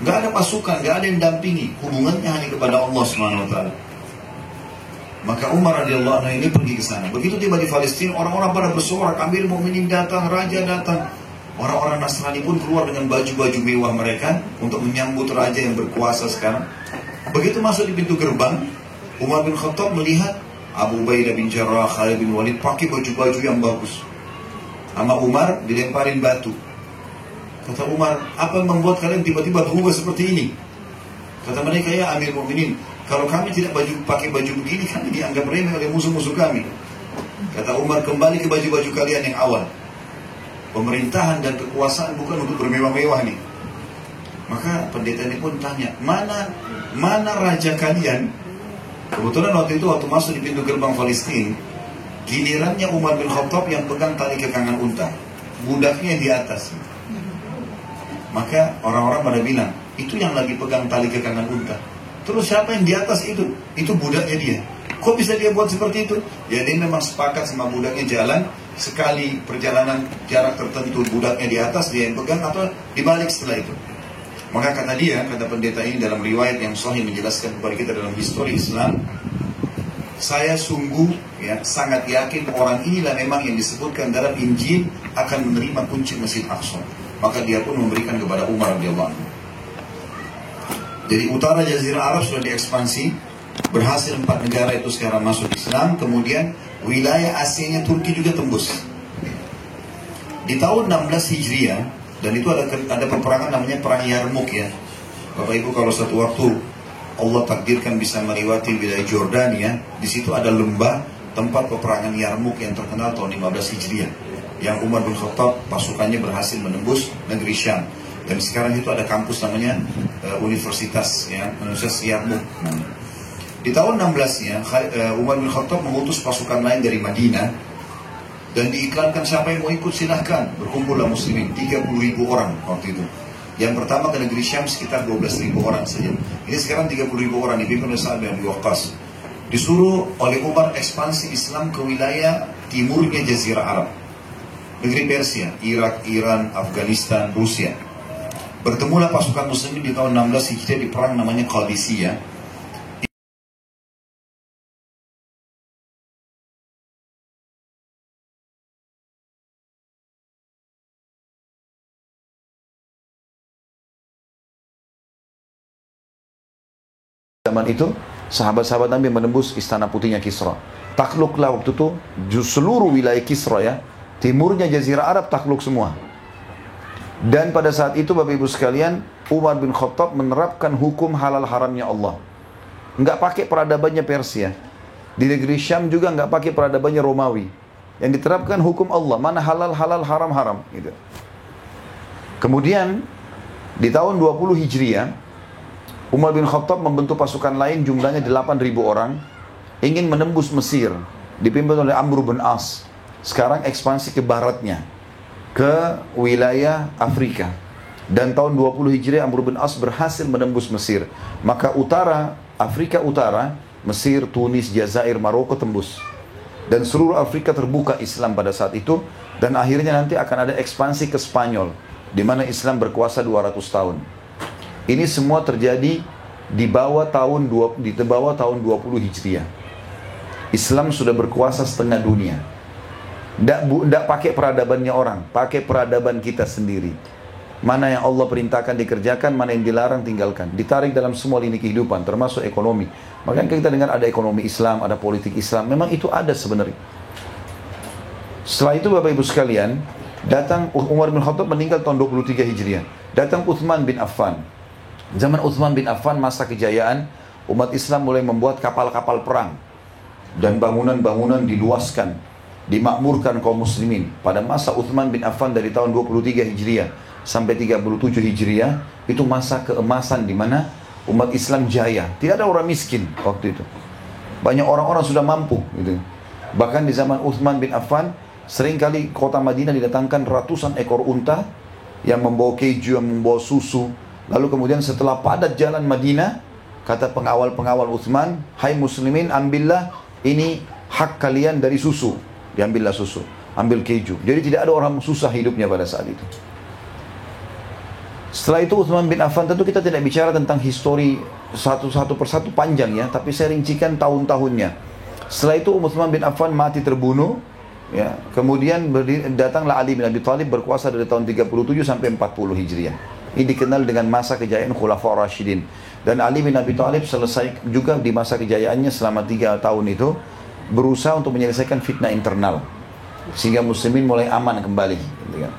Nggak ada pasukan, nggak ada yang dampingi. Hubungannya hanya kepada Allah SWT. Maka Umar radhiyallahu anhu ini pergi ke sana. Begitu tiba di Palestina, orang-orang pada bersorak, Amir Mu'minin datang, raja datang. Orang-orang Nasrani pun keluar dengan baju-baju mewah mereka untuk menyambut raja yang berkuasa sekarang. Begitu masuk di pintu gerbang, Umar bin Khattab melihat Abu Ubaidah bin Jarrah, Khalid bin Walid pakai baju-baju yang bagus. Sama Umar dilemparin batu. Kata Umar, apa yang membuat kalian tiba-tiba berubah seperti ini? Kata mereka, ya Amir Mu'minin, kalau kami tidak pakai baju begini, kami dianggap remeh oleh musuh-musuh kami. Kata Umar, kembali ke baju-baju kalian yang awal. Pemerintahan dan kekuasaan bukan untuk bermewah-mewah nih. Maka pendeta ini pun tanya, mana raja kalian? Kebetulan waktu itu, waktu masuk di pintu gerbang Palestina, gilirannya Umar bin Khattab yang pegang tali kekangan unta, budaknya di atas. Maka orang-orang pada bilang, itu yang lagi pegang tali kekangan unta. Terus siapa yang di atas itu? Itu budaknya dia. Kok bisa dia buat seperti itu? Ya dia memang sepakat sama budaknya jalan. Sekali perjalanan jarak tertentu, budaknya di atas, dia yang pegang, atau dibalik setelah itu. Maka kata dia, kata pendeta ini dalam riwayat yang sahih menjelaskan kepada kita dalam histori Islam, saya sungguh sangat yakin orang inilah memang yang disebutkan dalam Injil akan menerima kunci Masjid Aqsa. Maka dia pun memberikan kepada Umar radhiyallahu anhu. Jadi utara Jazirah Arab sudah diekspansi, berhasil 4 negara itu sekarang masuk Islam. Kemudian wilayah Asianya Turki juga tembus. Di tahun 16 Hijriah, dan itu ada peperangan namanya Perang Yarmuk ya. Bapak Ibu, kalau satu waktu Allah takdirkan bisa melewati wilayah Jordania, di situ ada lembah tempat peperangan Yarmuk yang terkenal tahun 15 Hijriah, yang Umar bin Khattab pasukannya berhasil menembus negeri Syam. Dan sekarang itu ada kampus namanya Universitas Yarmuk. Di tahun 16-nya Umar bin Khattab mengutus pasukan lain dari Madinah dan diiklankan siapa yang mau ikut silahkan. Berkumpullah muslimin, 30.000 orang waktu itu. Yang pertama ke negeri Syam sekitar 12.000 orang saja. Ini sekarang 30.000 orang dipimpin oleh Sa'ad bin Abi Waqqas. Disuruh oleh Umar ekspansi Islam ke wilayah timurnya Jazirah Arab. negeri Persia, Irak, Iran, Afghanistan, Rusia. Bertemulah pasukan muslimin di tahun 16 Hijriah di perang namanya Qadisiyah. Zaman itu sahabat-sahabat Nabi menembus istana putihnya Kisra. Takluklah waktu itu seluruh wilayah Kisra ya. Timurnya Jazirah Arab takluk semua. Dan pada saat itu Bapak Ibu sekalian, Umar bin Khattab menerapkan hukum halal haramnya Allah. Enggak pakai peradabannya Persia. Di negeri Syam juga enggak pakai peradabannya Romawi. Yang diterapkan hukum Allah, mana halal halal, haram haram gitu. Kemudian di tahun 20 Hijriah Umar bin Khattab membentuk pasukan lain jumlahnya 8.000 orang ingin menembus Mesir dipimpin oleh Amr bin As. Sekarang ekspansi ke baratnya ke wilayah Afrika. Dan tahun 20 Hijriah Amr bin As berhasil menembus Mesir. Maka utara, Afrika Utara, Mesir, Tunis, Jazair, Maroko tembus. Dan seluruh Afrika terbuka Islam pada saat itu. Dan akhirnya nanti akan ada ekspansi ke Spanyol, di mana Islam berkuasa 200 tahun. Ini semua terjadi di bawah tahun 20 Hijriah. Islam sudah berkuasa setengah dunia. Tidak pakai peradabannya orang, pakai peradaban kita sendiri. Mana yang Allah perintahkan dikerjakan, mana yang dilarang tinggalkan. Ditarik dalam semua lini kehidupan, termasuk ekonomi. Makanya kita dengar ada ekonomi Islam, ada politik Islam. Memang itu ada sebenarnya. Setelah itu Bapak Ibu sekalian, datang Umar bin Khattab meninggal tahun 23 Hijriah. Datang Uthman bin Affan. Zaman Uthman bin Affan masa kejayaan, umat Islam mulai membuat kapal-kapal perang. Dan bangunan-bangunan diluaskan, dimakmurkan kaum muslimin. Pada masa Uthman bin Affan dari tahun 23 Hijriah sampai 37 Hijriah, itu masa keemasan di mana umat Islam jaya. Tidak ada orang miskin waktu itu. Banyak orang-orang sudah mampu gitu. Bahkan di zaman Uthman bin Affan, seringkali kota Madinah didatangkan ratusan ekor unta yang membawa keju, yang membawa susu. Lalu kemudian setelah padat jalan Madinah, kata pengawal-pengawal Uthman, hai muslimin, ambillah ini hak kalian dari susu. Diambillah susu, ambil keju. Jadi tidak ada orang susah hidupnya pada saat itu. Setelah itu Uthman bin Affan, tentu kita tidak bicara tentang histori satu persatu panjang ya, tapi saya rincikan tahun-tahunnya. Setelah itu Uthman bin Affan mati terbunuh. Ya, kemudian datanglah Ali bin Abi Thalib berkuasa dari tahun 37 sampai 40 Hijriah. Ini dikenal dengan masa kejayaan Khulafaur Rasyidin. Dan Ali bin Abi Thalib selesai juga di masa kejayaannya selama 3 tahun itu berusaha untuk menyelesaikan fitnah internal sehingga muslimin mulai aman kembali gitu kan.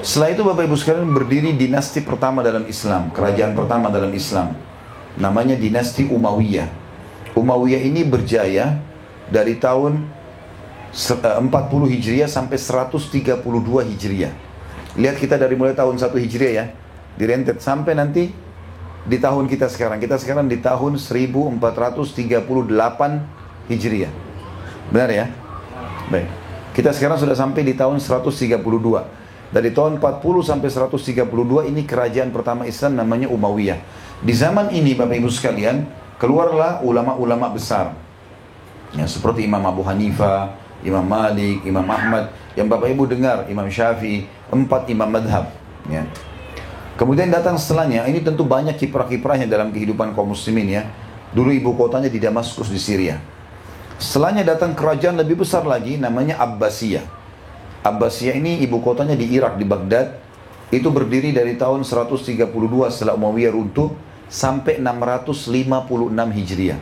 Setelah itu Bapak Ibu sekalian berdiri dinasti pertama dalam Islam, kerajaan pertama dalam Islam. Namanya dinasti Umayyah. Umayyah ini berjaya dari tahun 40 Hijriah sampai 132 Hijriah. Lihat kita dari mulai tahun 1 Hijriah ya, direntet sampai nanti di tahun kita sekarang. Kita sekarang di tahun 1438 Hijriah. Benar ya? Baik. Kita sekarang sudah sampai di tahun 132. Dari tahun 40 sampai 132 ini kerajaan pertama Islam namanya Umayyah. Di zaman ini Bapak Ibu sekalian, keluarlah ulama-ulama besar. Ya, seperti Imam Abu Hanifah, Imam Malik, Imam Ahmad, yang Bapak Ibu dengar, Imam Syafi'i, 4 imam madhab. Ya. Kemudian datang setelahnya, ini tentu banyak kiprah-kiprahnya dalam kehidupan kaum muslimin ya. Dulu ibu kotanya di Damaskus di Syria. Setelahnya datang kerajaan lebih besar lagi, namanya Abbasiyah. Abbasiyah ini ibu kotanya di Irak, di Baghdad. Itu berdiri dari tahun 132 setelah Umayyah runtuh sampai 656 Hijriah.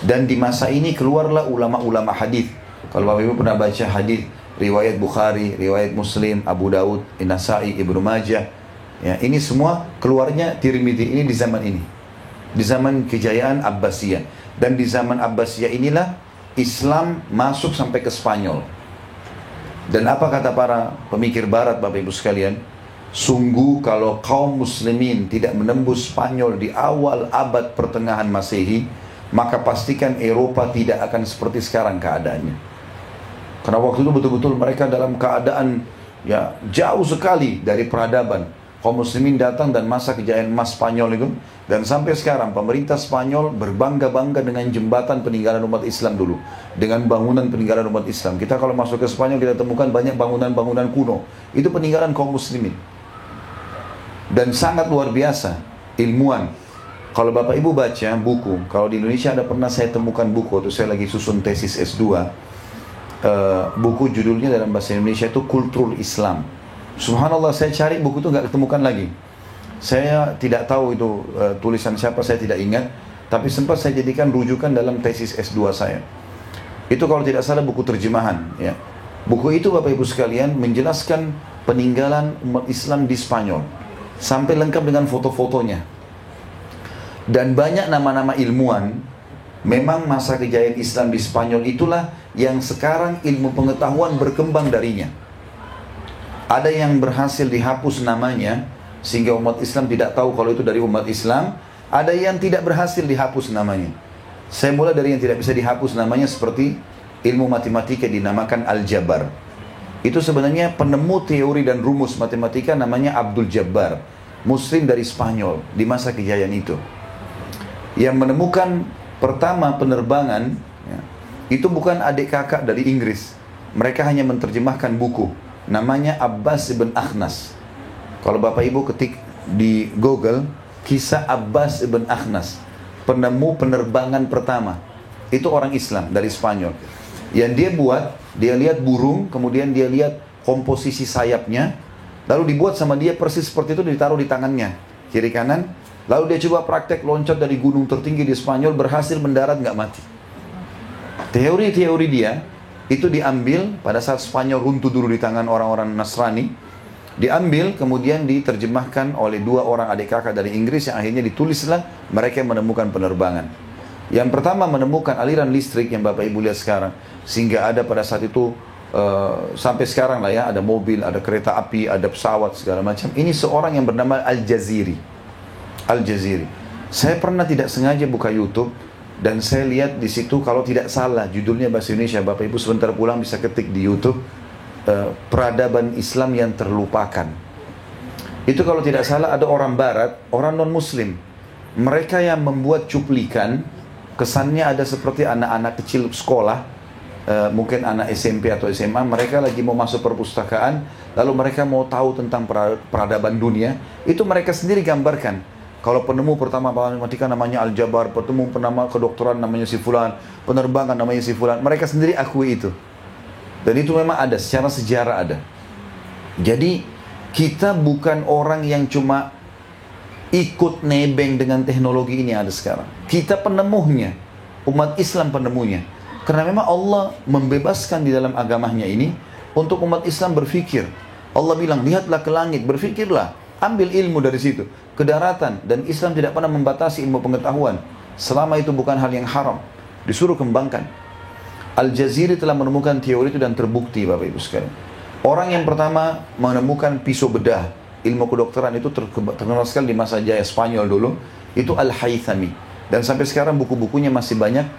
Dan di masa ini keluarlah ulama-ulama hadis. Kalau Bapak Ibu pernah baca hadis riwayat Bukhari, riwayat Muslim, Abu Daud, An-Nasai, Ibnu Majah, ya, ini semua keluarnya Tirmidzi ini di zaman ini. Di zaman kejayaan Abbasiyah. Dan di zaman Abbasiyah inilah Islam masuk sampai ke Spanyol. Dan apa kata para pemikir barat Bapak Ibu sekalian? Sungguh kalau kaum muslimin tidak menembus Spanyol di awal abad pertengahan Masehi, maka pastikan Eropa tidak akan seperti sekarang keadaannya. Karena waktu itu betul-betul mereka dalam keadaan ya jauh sekali dari peradaban. kaum muslimin datang dan masa kejayaan emas Spanyol itu. Dan sampai sekarang pemerintah Spanyol berbangga-bangga dengan jembatan peninggalan umat Islam dulu, dengan bangunan peninggalan umat Islam. Kita kalau masuk ke Spanyol kita temukan banyak bangunan-bangunan kuno, itu peninggalan kaum muslimin. Dan sangat luar biasa, ilmuwan. Kalau Bapak Ibu baca buku, kalau di Indonesia ada pernah saya temukan buku, waktu saya lagi susun tesis S2, buku judulnya dalam bahasa Indonesia itu Kultur Islam. Subhanallah, saya cari buku itu nggak ketemukan lagi. Saya tidak tahu itu tulisan siapa, saya tidak ingat. Tapi sempat saya jadikan rujukan dalam tesis S2 saya. Itu kalau tidak salah buku terjemahan. Ya. Buku itu Bapak Ibu sekalian menjelaskan peninggalan umat Islam di Spanyol. Sampai lengkap dengan foto-fotonya. Dan banyak nama-nama ilmuwan. Memang masa kejayaan Islam di Spanyol itulah yang sekarang ilmu pengetahuan berkembang darinya. Ada yang berhasil dihapus namanya, sehingga umat Islam tidak tahu kalau itu dari umat Islam. Ada yang tidak berhasil dihapus namanya. Saya mulai dari yang tidak bisa dihapus namanya, seperti ilmu matematika dinamakan Al-Jabar. Itu sebenarnya penemu teori dan rumus matematika namanya Abdul Jabbar, Muslim dari Spanyol di masa kejayaan itu. Yang menemukan pertama penerbangan, ya, itu bukan adik kakak dari Inggris. Mereka hanya menerjemahkan buku, namanya Abbas ibn Akhnas. Kalau Bapak Ibu ketik di Google, kisah Abbas ibn Akhnas, penemu penerbangan pertama. Itu orang Islam dari Spanyol. Yang dia buat, dia lihat burung, kemudian dia lihat komposisi sayapnya, lalu dibuat sama dia persis seperti itu, ditaruh di tangannya, kiri kanan. Lalu dia coba praktek loncat dari gunung tertinggi di Spanyol, berhasil mendarat, nggak mati. Teori-teori dia, itu diambil pada saat Spanyol runtuh dulu di tangan orang-orang Nasrani. Diambil, kemudian diterjemahkan oleh dua orang adik kakak dari Inggris, yang akhirnya ditulislah mereka yang menemukan penerbangan. Yang pertama menemukan aliran listrik yang Bapak Ibu lihat sekarang, sehingga ada pada saat itu sampai sekarang lah ya, ada mobil, ada kereta api, ada pesawat segala macam. Ini seorang yang bernama Al-Jaziri. Al-Jaziri. Saya pernah tidak sengaja buka YouTube dan saya lihat di situ, kalau tidak salah judulnya bahasa Indonesia, Bapak Ibu sebentar pulang bisa ketik di YouTube, peradaban Islam yang terlupakan. Itu kalau tidak salah ada orang barat, orang non muslim, mereka yang membuat cuplikan, kesannya ada seperti anak-anak kecil sekolah, mungkin anak SMP atau SMA, mereka lagi mau masuk perpustakaan, lalu mereka mau tahu tentang peradaban dunia. Itu mereka sendiri gambarkan. Kalau penemu pertama matematika namanya Al-Jabar, penemu penama kedokteran namanya si fulan, penerbangan namanya si fulan, mereka sendiri akui itu. Dan itu memang ada, secara sejarah ada. Jadi kita bukan orang yang cuma ikut nebeng dengan teknologi ini ada sekarang. Kita penemuhnya, umat Islam penemunya. Karena memang Allah membebaskan di dalam agamanya ini untuk umat Islam berfikir. Allah bilang, lihatlah ke langit, berfikirlah, ambil ilmu dari situ, ke daratan. Dan Islam tidak pernah membatasi ilmu pengetahuan, selama itu bukan hal yang haram. Disuruh kembangkan. Al-Jaziri telah menemukan teori itu dan terbukti Bapak Ibu sekalian. Orang yang pertama menemukan pisau bedah, ilmu kedokteran itu terkenal sekali di masa jaya Spanyol dulu, itu Al-Haythami. Dan sampai sekarang buku-bukunya masih banyak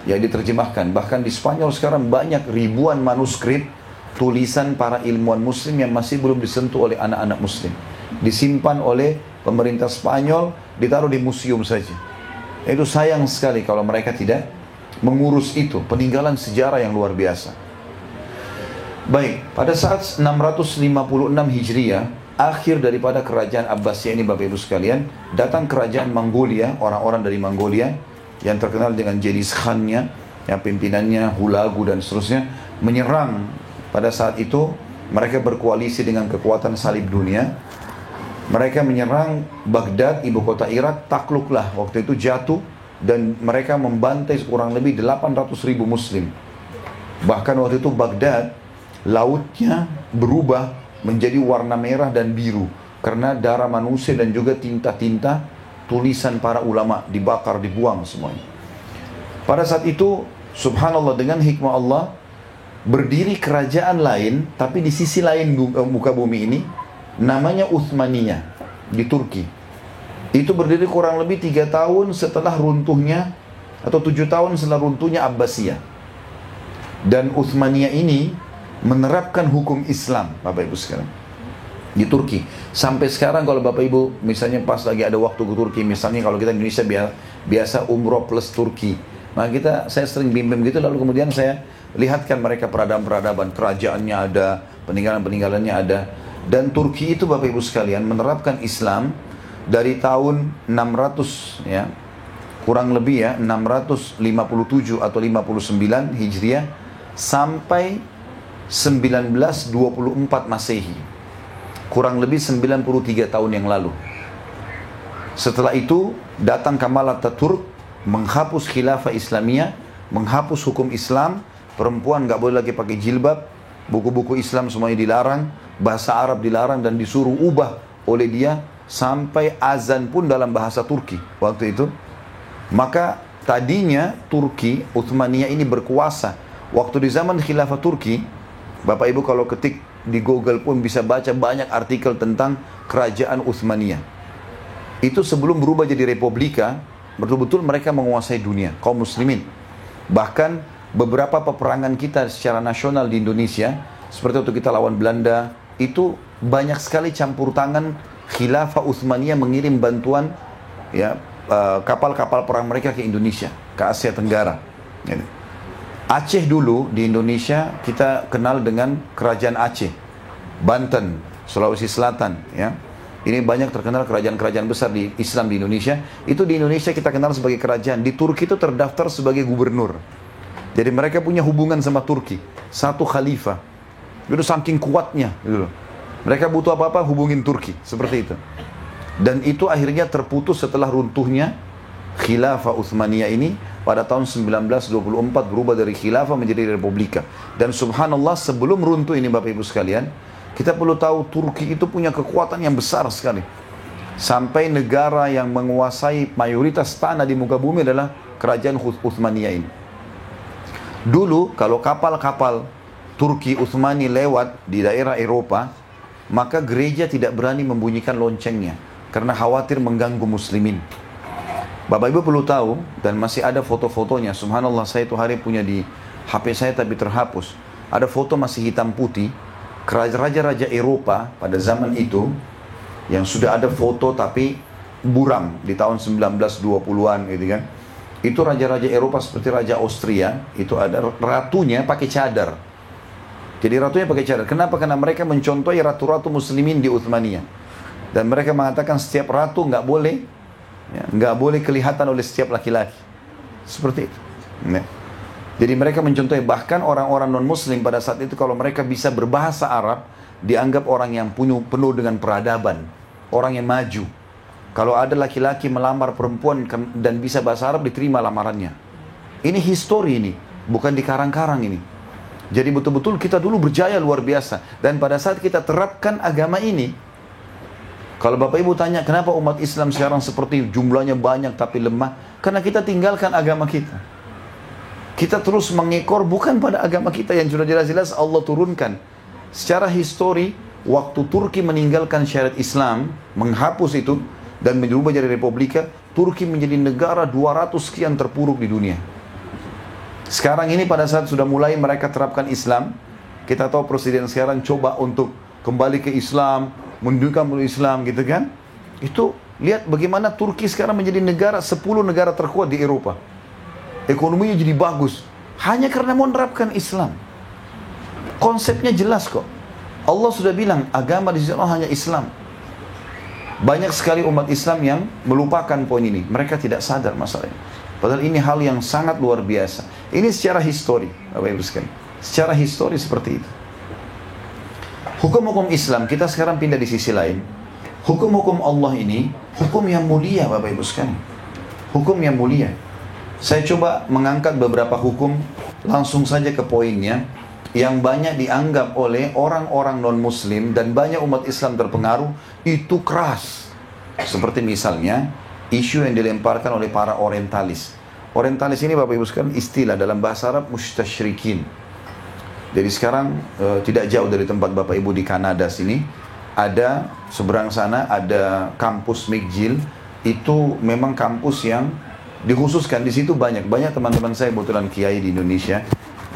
yang diterjemahkan. Bahkan di Spanyol sekarang banyak ribuan manuskrip tulisan para ilmuwan muslim yang masih belum disentuh oleh anak-anak muslim. Disimpan oleh pemerintah Spanyol, ditaruh di museum saja. Itu sayang sekali kalau mereka tidak mengurus itu, peninggalan sejarah yang luar biasa. Baik, pada saat 656 Hijriah, akhir daripada kerajaan Abbasiyah ini Bapak Ibu sekalian, datang kerajaan Mongolia, orang-orang dari Mongolia yang terkenal dengan Genghis Khan-nya, yang pimpinannya Hulagu dan seterusnya, menyerang. Pada saat itu mereka berkoalisi dengan kekuatan salib dunia. Mereka menyerang Baghdad, ibu kota Irak, takluklah waktu itu, jatuh. Dan mereka membantai kurang lebih 800.000 muslim. Bahkan waktu itu Baghdad, lautnya berubah menjadi warna merah dan biru karena darah manusia dan juga tinta-tinta tulisan para ulama dibakar, dibuang semuanya. Pada saat itu, subhanallah, dengan hikmah Allah, berdiri kerajaan lain, tapi di sisi lain muka bumi ini, namanya Uthmaniyah di Turki. Itu berdiri kurang lebih 3 tahun setelah runtuhnya, atau 7 tahun setelah runtuhnya Abbasiyah. Dan Uthmaniyah ini menerapkan hukum Islam, Bapak Ibu sekalian. di Turki. Sampai sekarang kalau Bapak Ibu misalnya pas lagi ada waktu ke Turki, misalnya kalau kita Indonesia biasa umroh plus Turki, nah saya sering bimbing gitu, lalu kemudian saya lihatkan mereka peradaban-peradaban, kerajaannya ada, peninggalan-peninggalannya ada. Dan Turki itu Bapak Ibu sekalian menerapkan Islam dari tahun 600 ya, kurang lebih ya 657 atau 59 Hijriah sampai 1924 Masehi. Kurang lebih 93 tahun yang lalu. Setelah itu datang Kemal Atatürk menghapus khilafah Islamiyah, menghapus hukum Islam, perempuan nggak boleh lagi pakai jilbab, buku-buku Islam semuanya dilarang, bahasa Arab dilarang dan disuruh ubah oleh dia, sampai azan pun dalam bahasa Turki waktu itu. Maka tadinya Turki Utsmaniyah ini berkuasa. Waktu di zaman khilafah Turki, Bapak Ibu kalau ketik di Google pun bisa baca banyak artikel tentang kerajaan Utsmaniyah. Itu sebelum berubah jadi republika, betul-betul mereka menguasai dunia, kaum muslimin. Bahkan beberapa peperangan kita secara nasional di Indonesia, seperti waktu kita lawan Belanda, itu banyak sekali campur tangan khilafah Utsmaniyah mengirim bantuan ya, kapal-kapal perang mereka ke Indonesia, ke Asia Tenggara. Aceh dulu di Indonesia kita kenal dengan kerajaan Aceh, Banten, Sulawesi Selatan. Ya, ini banyak terkenal kerajaan-kerajaan besar di Islam di Indonesia. Itu di Indonesia kita kenal sebagai kerajaan. Di Turki itu terdaftar sebagai gubernur. Jadi mereka punya hubungan sama Turki, satu khalifah. Itu saking kuatnya. Gitu. Mereka butuh apa-apa hubungin Turki, seperti itu. Dan itu akhirnya terputus setelah runtuhnya khilafah Utsmaniyah ini pada tahun 1924, berubah dari khilafah menjadi republika. Dan subhanallah sebelum runtuh ini Bapak Ibu sekalian, kita perlu tahu Turki itu punya kekuatan yang besar sekali. Sampai negara yang menguasai mayoritas tanah di muka bumi adalah kerajaan Utsmaniyah ini. Dulu kalau kapal-kapal Turki Utsmani lewat di daerah Eropa, maka gereja tidak berani membunyikan loncengnya karena khawatir mengganggu muslimin. Bapak Ibu perlu tahu, dan masih ada foto-fotonya. Subhanallah, saya itu hari punya di HP saya tapi terhapus. Ada foto masih hitam putih, raja-raja Eropa pada zaman itu, yang sudah ada foto tapi buram di tahun 1920-an gitu kan. Itu raja-raja Eropa seperti Raja Austria, itu ada ratunya pakai cadar. Jadi ratunya pakai cadar. Kenapa? Karena mereka mencontohi ratu-ratu muslimin di Utsmaniyah. Dan mereka mengatakan setiap ratu nggak boleh kelihatan oleh setiap laki-laki. Seperti itu. Jadi mereka mencontohi, bahkan orang-orang non-muslim pada saat itu kalau mereka bisa berbahasa Arab, dianggap orang yang penuh dengan peradaban, orang yang maju. Kalau ada laki-laki melamar perempuan dan bisa bahasa Arab, diterima lamarannya. Ini histori ini, bukan dikarang-karang ini. Jadi betul-betul kita dulu berjaya luar biasa. Dan pada saat kita terapkan agama ini, kalau Bapak Ibu tanya kenapa umat Islam sekarang seperti jumlahnya banyak tapi lemah, karena kita tinggalkan agama kita. Kita terus mengekor bukan pada agama kita yang sudah jelas-jelas Allah turunkan. Secara histori, waktu Turki meninggalkan syariat Islam, menghapus itu dan berubah jadi republika, Turki menjadi negara 200 sekian terpuruk di dunia. Sekarang ini pada saat sudah mulai mereka terapkan Islam, kita tahu presiden sekarang coba untuk kembali ke Islam, menunjukkan Islam gitu kan. Itu lihat bagaimana Turki sekarang menjadi 10 negara terkuat di Eropa. Ekonominya jadi bagus hanya karena mau menerapkan Islam. Konsepnya jelas kok. Allah sudah bilang agama di sisi Allah hanya Islam. Banyak sekali umat Islam yang melupakan poin ini. Mereka tidak sadar masalahnya. Padahal ini hal yang sangat luar biasa. Ini secara histori, Bapak Ibu sekalian. Secara histori seperti itu. Hukum-hukum Islam, kita sekarang pindah di sisi lain. Hukum-hukum Allah ini, hukum yang mulia Bapak Ibu sekalian. Hukum yang mulia. Saya coba mengangkat beberapa hukum, langsung saja ke poinnya, yang banyak dianggap oleh orang-orang non-muslim dan banyak umat Islam terpengaruh, itu keras. Seperti misalnya, isu yang dilemparkan oleh para orientalis. Orientalis ini Bapak Ibu sekalian istilah dalam bahasa Arab mustasyrikin. Jadi sekarang tidak jauh dari tempat Bapak Ibu di Kanada sini, ada seberang sana ada kampus McGill. Itu memang kampus yang dikhususkan. Di situ banyak teman-teman saya kebetulan kiai di Indonesia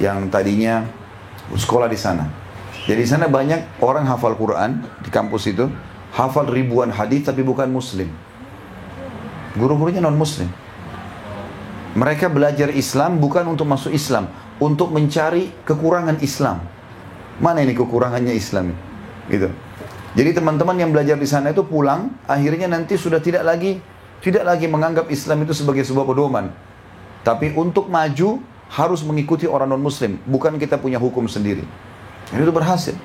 yang tadinya sekolah di sana. Jadi di sana banyak orang hafal Quran di kampus itu, hafal ribuan hadis tapi bukan muslim. Guru-gurunya non muslim. Mereka belajar Islam bukan untuk masuk Islam, untuk mencari kekurangan Islam. Mana ini kekurangannya Islam? Gitu. Jadi teman-teman yang belajar di sana itu pulang, akhirnya nanti sudah tidak lagi menganggap Islam itu sebagai sebuah pedoman. Tapi untuk maju harus mengikuti orang non muslim, bukan kita punya hukum sendiri. Itu berhasil.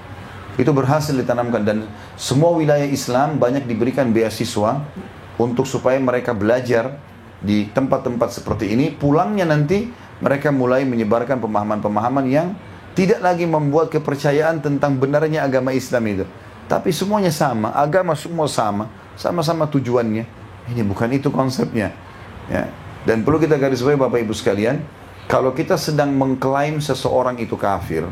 Itu berhasil ditanamkan, dan semua wilayah Islam banyak diberikan beasiswa untuk supaya mereka belajar di tempat-tempat seperti ini. Pulangnya nanti mereka mulai menyebarkan pemahaman-pemahaman yang tidak lagi membuat kepercayaan tentang benarnya agama Islam itu. Tapi semuanya sama, agama semua sama, sama-sama tujuannya. Ini bukan itu konsepnya. Ya. Dan perlu kita garis bawahi Bapak Ibu sekalian, kalau kita sedang mengklaim seseorang itu kafir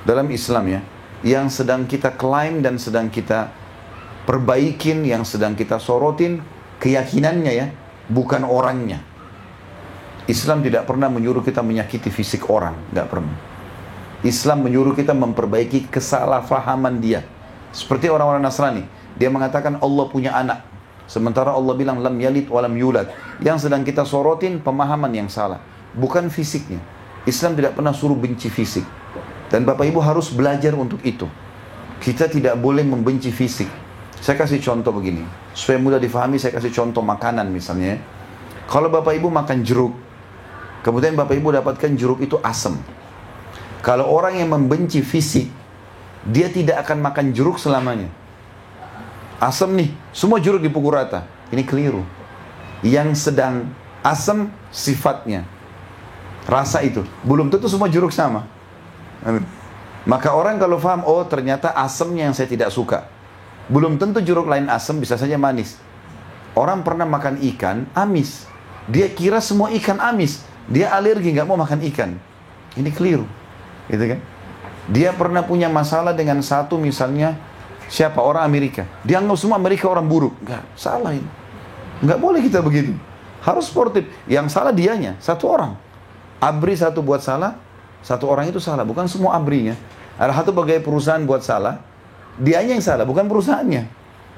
dalam Islam ya, yang sedang kita klaim dan sedang kita perbaikin, yang sedang kita sorotin keyakinannya ya, bukan orangnya. Islam tidak pernah menyuruh kita menyakiti fisik orang, tidak pernah. Islam menyuruh kita memperbaiki kesalahpahaman dia. Seperti orang-orang Nasrani, dia mengatakan Allah punya anak, sementara Allah bilang lam yalid walam yulad. Yang sedang kita sorotin pemahaman yang salah, bukan fisiknya. Islam tidak pernah suruh benci fisik. Dan Bapak Ibu harus belajar untuk itu. Kita tidak boleh membenci fisik. Saya kasih contoh begini, supaya mudah difahami. Saya kasih contoh makanan misalnya. Kalau Bapak Ibu makan jeruk, kemudian Bapak Ibu dapatkan jeruk itu asam. Kalau orang yang membenci fisik, dia tidak akan makan jeruk selamanya. Asam nih, semua jeruk dipukul rata. Ini keliru. Yang sedang asam sifatnya, rasa itu, belum tentu semua jeruk sama. Maka orang kalau paham, oh ternyata asamnya yang saya tidak suka, belum tentu jeruk lain asam, bisa saja manis. Orang pernah makan ikan amis, dia kira semua ikan amis, dia alergi, nggak mau makan ikan. Ini keliru, gitu kan? Dia pernah punya masalah dengan satu misalnya siapa, orang Amerika, dia anggap semua Amerika orang buruk. Nggak, salah ini, nggak boleh kita begitu. Harus sportif. Yang salah dianya, satu orang. ABRI satu buat salah, satu orang itu salah, bukan semua ABRI-nya. Ada satu pegawai perusahaan buat salah, dianya yang salah, bukan perusahaannya.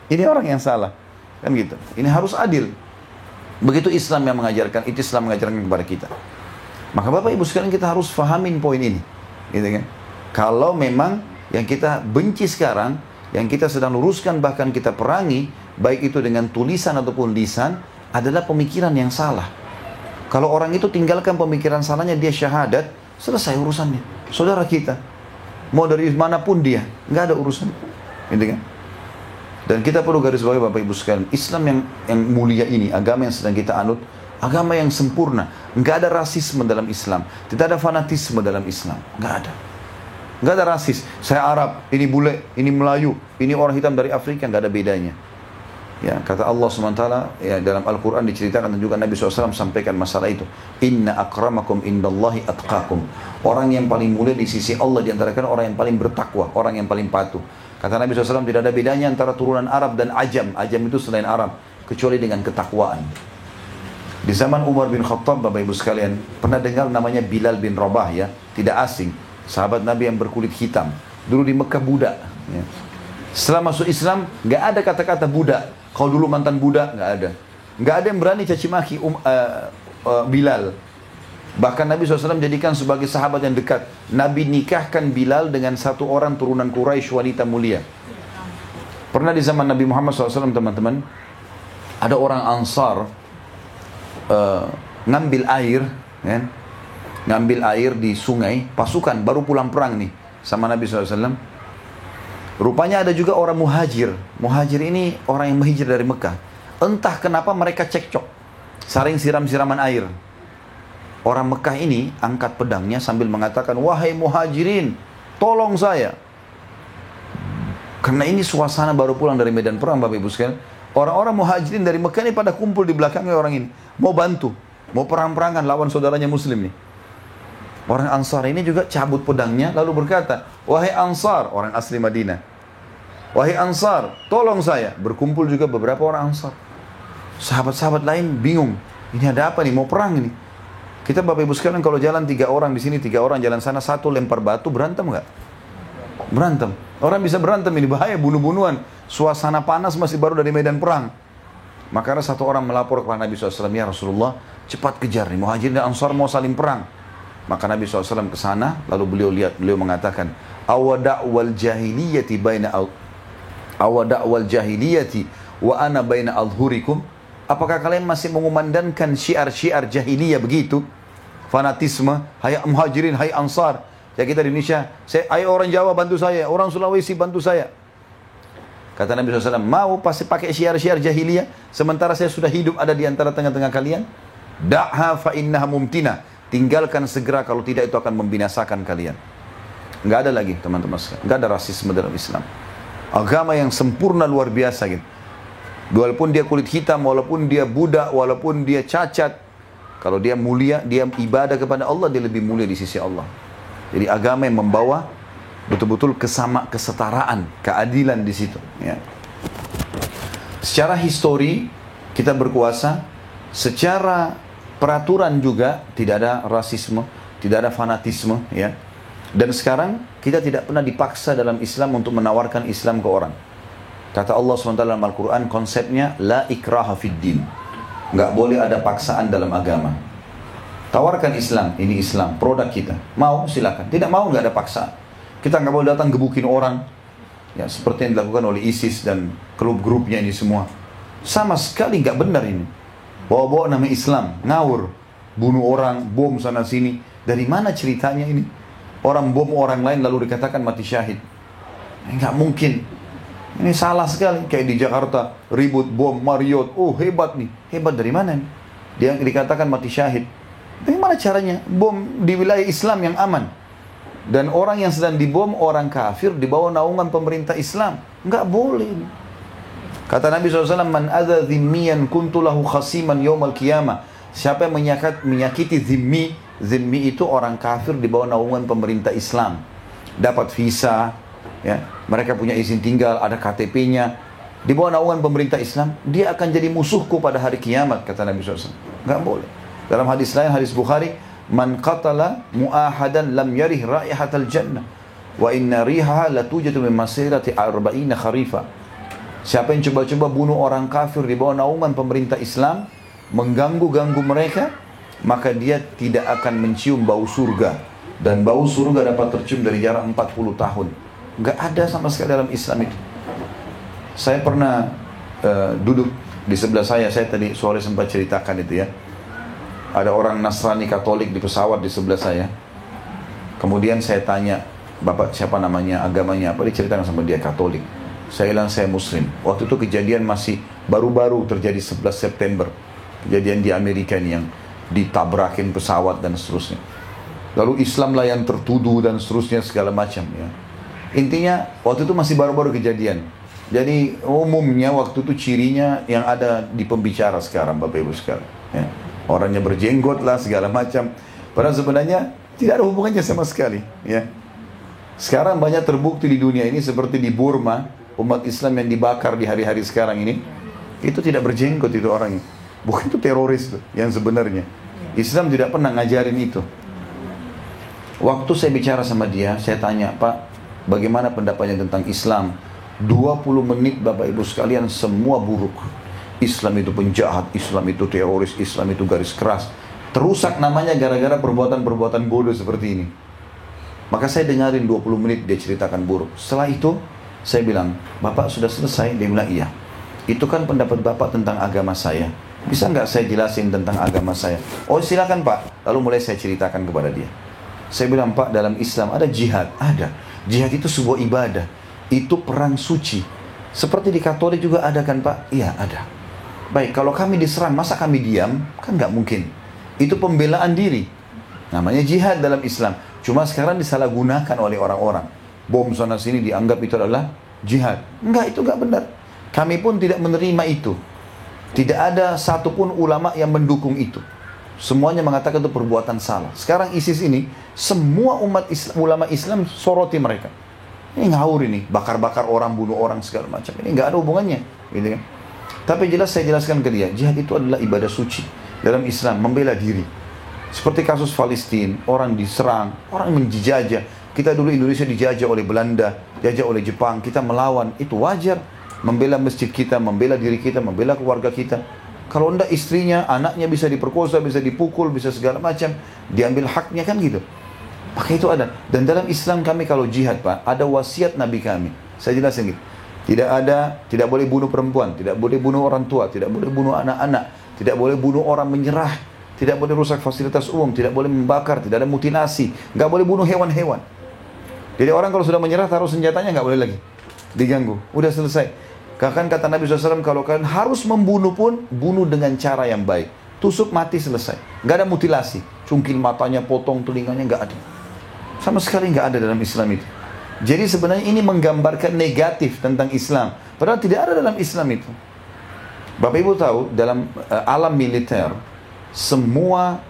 Ini orang yang salah, kan gitu. Ini harus adil. Begitu Islam yang mengajarkan, itu Islam mengajarkan kepada kita. Maka Bapak Ibu sekalian, kita harus fahamin poin ini, gitu kan? Kalau memang yang kita benci sekarang, yang kita sedang luruskan, bahkan kita perangi, baik itu dengan tulisan ataupun lisan, adalah pemikiran yang salah. Kalau orang itu tinggalkan pemikiran salahnya, dia syahadat, selesai urusannya. Saudara kita, mau dari manapun dia, nggak ada urusan, gitu kan? Dan kita perlu garis bawahi Bapak Ibu sekalian, Islam yang mulia ini, agama yang sedang kita anut, agama yang sempurna. Nggak ada rasisme dalam Islam, tidak ada fanatisme dalam Islam, nggak ada. Nggak ada rasis. Saya Arab, ini bule, ini Melayu, ini orang hitam dari Afrika, nggak ada bedanya. Ya, kata Allah SWT ya, dalam Al-Quran diceritakan, dan juga Nabi SAW sampaikan masalah itu. Inna akramakum indallahi atqakum. Orang yang paling mulia di sisi Allah diantara kalian orang yang paling bertakwa, orang yang paling patuh. Kata Nabi SAW, tidak ada bedanya antara turunan Arab dan Ajam. Ajam itu selain Arab, kecuali dengan ketakwaan. Di zaman Umar bin Khattab, Bapak Ibu sekalian, pernah dengar namanya Bilal bin Rabah ya, tidak asing. Sahabat Nabi yang berkulit hitam, dulu di Mekah budak ya. Setelah masuk Islam, nggak ada kata-kata budak. Kalau dulu mantan budak, nggak ada. Nggak ada yang berani caci maki Bilal. Bahkan Nabi SAW jadikan sebagai sahabat yang dekat. Nabi nikahkan Bilal dengan satu orang turunan Quraisy, wanita mulia. Pernah di zaman Nabi Muhammad SAW, teman-teman, ada orang Ansar ngambil air, kan? Ngambil air di sungai, pasukan baru pulang perang nih sama Nabi SAW. Rupanya ada juga orang muhajir. Muhajir ini orang yang menghijrah dari Mekah. Entah kenapa mereka cekcok, saling siram-siraman air. Orang Mekah ini angkat pedangnya sambil mengatakan, wahai muhajirin, tolong saya. Karena ini suasana baru pulang dari medan perang, Bapak Ibu sekalian. Orang-orang muhajirin dari Mekah ini pada kumpul di belakangnya orang ini, mau bantu, mau perang-perangan lawan saudaranya muslim nih. Orang Ansar ini juga cabut pedangnya lalu berkata, wahai Ansar, orang asli Madinah, wahai Ansar, tolong saya. Berkumpul juga beberapa orang Ansar. Sahabat-sahabat lain bingung, ini ada apa nih, mau perang ini. Kita Bapak Ibu sekalian, kalau jalan 3 orang di sini, 3 orang jalan sana, satu lempar batu, berantem nggak? Berantem. Orang bisa berantem, ini bahaya, bunuh-bunuhan. Suasana panas masih baru dari medan perang. Maka ada satu orang melapor kepada Nabi SAW, ya Rasulullah, cepat kejar nih, Muhajirin dan Ansar mau saling perang. Maka Nabi SAW ke sana, lalu beliau mengatakan, awada'wal jahiliyati wa ana baina adhurikum. Apakah kalian masih mengumandangkan syiar-syiar jahiliyah begitu? Fanatisme, hai Muhajirin, hai Ansar. Ya kita di Indonesia, ayo orang Jawa bantu saya, orang Sulawesi bantu saya. Kata Nabi SAW, mau pasti pakai syiar-syiar jahiliyah, sementara saya sudah hidup ada di antara tengah-tengah kalian? Da'ha fa innaha mumtina. Tinggalkan segera, kalau tidak itu akan membinasakan kalian. Enggak ada lagi teman-teman sekalian, enggak ada rasisme dalam Islam. Agama yang sempurna luar biasa gitu. Walaupun dia kulit hitam, walaupun dia budak, walaupun dia cacat, kalau dia mulia, dia ibadah kepada Allah, dia lebih mulia di sisi Allah. Jadi agama yang membawa betul-betul kesetaraan, keadilan di situ. Ya. Secara histori kita berkuasa, secara peraturan juga tidak ada rasisme, tidak ada fanatisme. Ya. Dan sekarang kita tidak pernah dipaksa dalam Islam untuk menawarkan Islam ke orang. Kata Allah SWT dalam Al-Quran, konsepnya la ikraha fid din. Nggak boleh ada paksaan dalam agama. Tawarkan Islam, ini Islam, produk kita. Mau silakan, tidak mau nggak ada paksaan. Kita nggak boleh datang gebukin orang, ya seperti yang dilakukan oleh ISIS dan grup-grupnya ini semua. Sama sekali nggak benar ini. Bawa-bawa nama Islam, ngawur, bunuh orang, bom sana sini. Dari mana ceritanya ini? Orang bom orang lain lalu dikatakan mati syahid. Nggak mungkin. Ini salah sekali. Kayak di Jakarta ribut bom Marriott. Oh hebat nih. Hebat dari mana nih? Dia dikatakan mati syahid. Bagaimana caranya? Bom di wilayah Islam yang aman. Dan orang yang sedang dibom orang kafir di bawah naungan pemerintah Islam. Enggak boleh. Kata Nabi SAW, man adza dhimmiyan kuntu lahu khasiman yawmal qiyamah. Siapa yang menyakiti zimmi, zimmi itu orang kafir di bawah naungan pemerintah Islam. Dapat visa, ya, mereka punya izin tinggal, ada KTP-nya. Di bawah naungan pemerintah Islam, dia akan jadi musuhku pada hari kiamat, kata Nabi SAW. Enggak boleh. Dalam hadis lain, hadis Bukhari, man qatala mu'ahadan lam yarih raihatal jannah wa inna rihaha latujadu min masirati 40 kharifa. Siapa yang coba-coba bunuh orang kafir di bawah naungan pemerintah Islam, mengganggu-ganggu mereka, maka dia tidak akan mencium bau surga. Dan bau surga dapat tercium dari jarak 40 tahun. Enggak ada sama sekali dalam Islam itu. Saya pernah duduk di sebelah saya tadi sore sempat ceritakan itu ya. Ada orang Nasrani Katolik di pesawat di sebelah saya. Kemudian saya tanya, Bapak siapa namanya, agamanya apa? Diceritakan sama dia Katolik. Saya bilang saya Muslim. Waktu itu kejadian masih baru-baru terjadi 11 September. Kejadian di Amerika ini yang ditabrakin pesawat dan seterusnya. Lalu Islamlah yang tertuduh dan seterusnya segala macam ya. Intinya waktu itu masih baru-baru kejadian. Jadi umumnya waktu itu cirinya yang ada di pembicara sekarang Bapak Ibu sekalian ya. Orangnya berjenggot lah segala macam. Padahal sebenarnya tidak ada hubungannya sama sekali. Ya. Sekarang banyak terbukti di dunia ini seperti di Burma, umat Islam yang dibakar di hari-hari sekarang ini, itu tidak berjenggot itu orangnya. Bukan itu teroris itu yang sebenarnya. Islam tidak pernah ngajarin itu. Waktu saya bicara sama dia, saya tanya, Pak, bagaimana pendapatnya tentang Islam? 20 menit Bapak Ibu sekalian semua buruk. Islam itu penjahat, Islam itu teroris, Islam itu garis keras. Terusak namanya gara-gara perbuatan-perbuatan bodoh seperti ini. Maka saya dengarin 20 menit dia ceritakan buruk. Setelah itu saya bilang, Bapak sudah selesai? Dia bilang iya. Itu kan pendapat Bapak tentang agama saya. Bisa nggak saya jelasin tentang agama saya? Oh silakan Pak. Lalu mulai saya ceritakan kepada dia. Saya bilang, Pak, dalam Islam ada jihad. Ada. Jihad itu sebuah ibadah. Itu perang suci. Seperti di Katolik juga ada kan Pak? Iya ada. Baik, kalau kami diserang, masa kami diam? Kan nggak mungkin. Itu pembelaan diri. Namanya jihad dalam Islam. Cuma sekarang disalahgunakan oleh orang-orang. Bom sana sini dianggap itu adalah jihad. Enggak, itu nggak benar. Kami pun tidak menerima itu. Tidak ada satupun ulama yang mendukung itu. Semuanya mengatakan itu perbuatan salah. Sekarang ISIS ini, semua umat Islam, ulama Islam soroti mereka. Ini ngawur ini, bakar-bakar orang, bunuh orang segala macam. Ini nggak ada hubungannya, gitu kan? Tapi jelas saya jelaskan ke dia, jihad itu adalah ibadah suci dalam Islam, membela diri. Seperti kasus Palestina, orang diserang, orang menjajah, Kita dulu Indonesia dijajah oleh Belanda, dijajah oleh Jepang, kita melawan, itu wajar. Membela masjid kita, membela diri kita, membela keluarga kita. Kalau enggak istrinya, anaknya bisa diperkosa, bisa dipukul, bisa segala macam, diambil haknya kan gitu. Maka itu ada. Dan dalam Islam kami kalau jihad Pak, ada wasiat Nabi kami. Saya jelasin gitu. Tidak boleh bunuh perempuan, tidak boleh bunuh orang tua, tidak boleh bunuh anak-anak, tidak boleh bunuh orang menyerah, tidak boleh rusak fasilitas umum, tidak boleh membakar, tidak ada mutilasi, nggak boleh bunuh hewan-hewan. Jadi orang kalau sudah menyerah taruh senjatanya nggak boleh lagi diganggu. Udah selesai. Bahkan kata Nabi SAW, kalau kalian harus membunuh pun bunuh dengan cara yang baik. Tusuk mati selesai. Nggak ada mutilasi. Cungkil matanya, potong telinganya, nggak ada. Sama sekali nggak ada dalam Islam itu. Jadi sebenarnya ini menggambarkan negatif tentang Islam. Padahal tidak ada dalam Islam itu. Bapak Ibu tahu dalam alam militer semua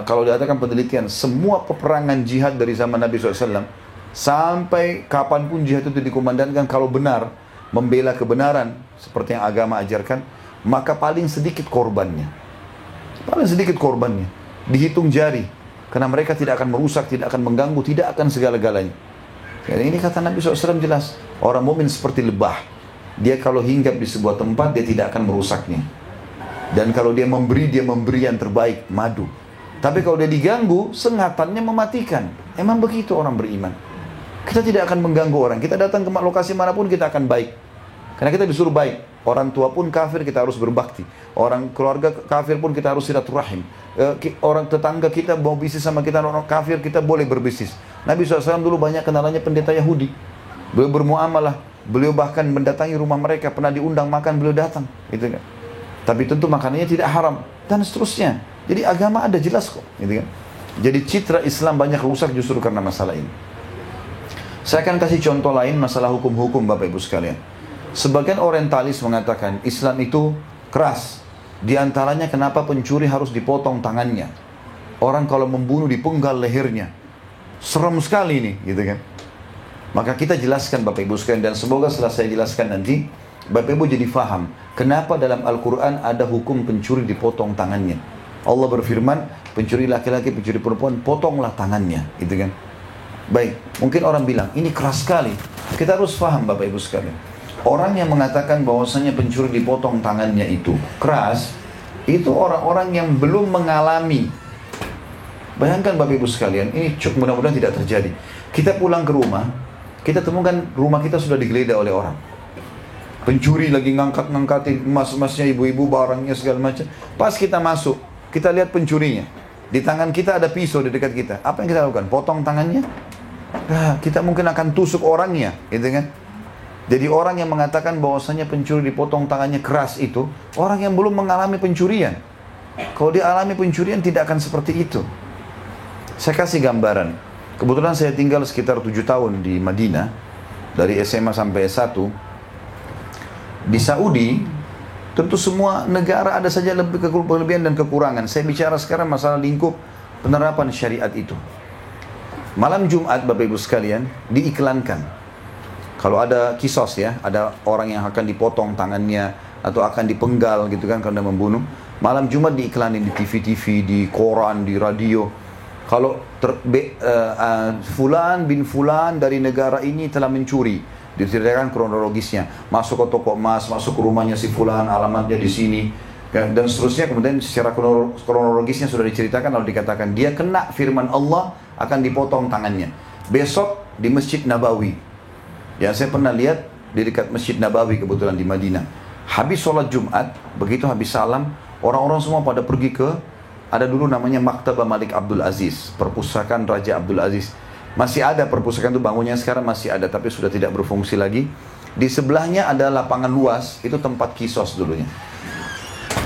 kalau dikatakan penelitian semua peperangan jihad dari zaman Nabi SAW sampai kapanpun jihad itu dikumandangkan kalau benar membela kebenaran seperti yang agama ajarkan, maka paling sedikit korbannya. Paling sedikit korbannya. Dihitung jari. Karena mereka tidak akan merusak, tidak akan mengganggu, tidak akan segala-galanya. Dan ini kata Nabi SAW jelas. Orang mukmin seperti lebah. Dia kalau hinggap di sebuah tempat, dia tidak akan merusaknya. Dan kalau dia memberi yang terbaik, madu. Tapi kalau dia diganggu, sengatannya mematikan. Emang begitu orang beriman. Kita tidak akan mengganggu orang. Kita datang ke lokasi manapun kita akan baik. Karena kita disuruh baik. Orang tua pun kafir kita harus berbakti. Orang keluarga kafir pun kita harus silaturahim. Orang tetangga kita mau bisnis sama kita, orang kafir kita boleh berbisnis. Nabi SAW dulu banyak kenalannya pendeta Yahudi. Beliau bermuamalah. Beliau bahkan mendatangi rumah mereka. Pernah diundang makan, beliau datang. Gitu kan. Tapi tentu makanannya tidak haram. Dan seterusnya. Jadi agama ada jelas kok. Gitu kan. Jadi citra Islam banyak rusak justru karena masalah ini. Saya akan kasih contoh lain masalah hukum-hukum Bapak Ibu sekalian. Sebagian orientalis mengatakan Islam itu keras. Di antaranya kenapa pencuri harus dipotong tangannya. Orang kalau membunuh dipenggal lehernya. Serem sekali ini, gitu kan. Maka kita jelaskan Bapak Ibu sekalian, dan semoga setelah saya jelaskan nanti Bapak Ibu jadi faham kenapa dalam Al-Quran ada hukum pencuri dipotong tangannya. Allah berfirman, pencuri laki-laki, pencuri perempuan, potonglah tangannya, gitu kan. Baik, mungkin orang bilang, ini keras sekali. Kita harus faham Bapak Ibu sekalian. Orang yang mengatakan bahwasanya pencuri dipotong tangannya itu keras, itu orang-orang yang belum mengalami. Bayangkan Bapak Ibu sekalian, ini mudah-mudahan tidak terjadi. Kita pulang ke rumah, kita temukan rumah kita sudah digeledah oleh orang. Pencuri lagi ngangkat-ngangkatin emas-emasnya, ibu-ibu, barangnya segala macam. Pas kita masuk, kita lihat pencurinya. Di tangan kita ada pisau di dekat kita. Apa yang kita lakukan? Potong tangannya? Nah, kita mungkin akan tusuk orangnya, gitu kan? Jadi orang yang mengatakan bahwasanya pencuri dipotong tangannya keras itu, orang yang belum mengalami pencurian. Kalau dia alami pencurian tidak akan seperti itu. Saya kasih gambaran. Kebetulan saya tinggal sekitar 7 tahun di Madinah, dari SMA sampai S1. Di Saudi, tentu semua negara ada saja kelebihan dan kekurangan. Saya bicara sekarang masalah lingkup penerapan syariat itu. Malam Jumat Bapak Ibu sekalian diiklankan. Kalau ada kisos ya, ada orang yang akan dipotong tangannya atau akan dipenggal gitu kan karena membunuh. Malam Jumat diiklanin di TV-TV, di koran, di radio. Kalau Fulan bin Fulan dari negara ini telah mencuri, diceritakan kronologisnya, masuk ke toko emas, masuk ke rumahnya si Fulan, alamatnya di sini, dan seterusnya. Kemudian secara kronologisnya sudah diceritakan, lalu dikatakan dia kena firman Allah akan dipotong tangannya. Besok di Masjid Nabawi, yang saya pernah lihat di dekat Masjid Nabawi kebetulan di Madinah, habis sholat Jumat, begitu habis salam, orang-orang semua pada pergi ke, ada dulu namanya Maktabah Malik Abdul Aziz, perpustakaan Raja Abdul Aziz. Masih ada perpustakaan itu, bangunnya sekarang masih ada, tapi sudah tidak berfungsi lagi. Di sebelahnya ada lapangan luas, itu tempat kisos dulunya.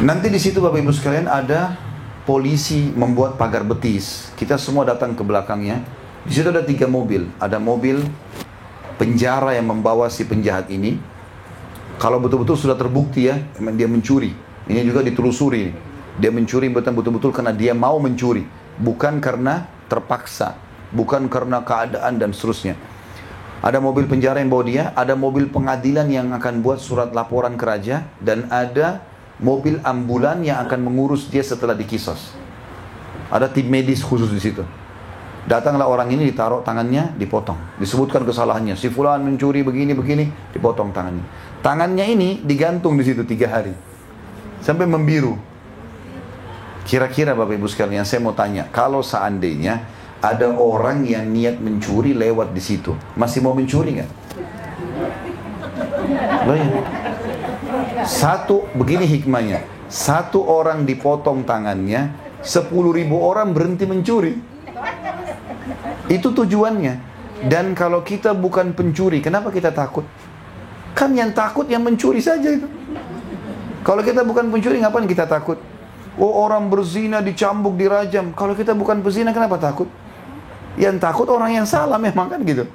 Nanti di situ Bapak Ibu sekalian ada polisi membuat pagar betis. Kita semua datang ke belakangnya. Di situ ada 3 mobil. Ada mobil penjara yang membawa si penjahat ini. Kalau betul-betul sudah terbukti ya, memang dia mencuri. Ini juga ditelusuri. Dia mencuri betul-betul karena dia mau mencuri, bukan karena terpaksa, bukan karena keadaan dan seterusnya. Ada mobil penjara yang bawa dia, ada mobil pengadilan yang akan buat surat laporan ke raja, dan ada mobil ambulan yang akan mengurus dia setelah dikisos. Ada tim medis khusus di situ. Datanglah orang ini, ditaruh tangannya, dipotong. Disebutkan kesalahannya. Si fulan mencuri begini, dipotong tangannya. Tangannya ini digantung di situ 3 hari. Sampai membiru. Kira-kira Bapak Ibu sekalian, saya mau tanya, kalau seandainya ada orang yang niat mencuri lewat di situ, masih mau mencuri nggak? Loh ya. Begini hikmahnya. 1 orang dipotong tangannya, 10.000 orang berhenti mencuri. Itu tujuannya. Dan kalau kita bukan pencuri, kenapa kita takut? Kan yang takut yang mencuri saja itu. Kalau kita bukan pencuri, ngapain kita takut? Oh, orang berzina dicambuk, dirajam. Kalau kita bukan pezina, kenapa takut? Yang takut orang yang salah memang, kan gitu.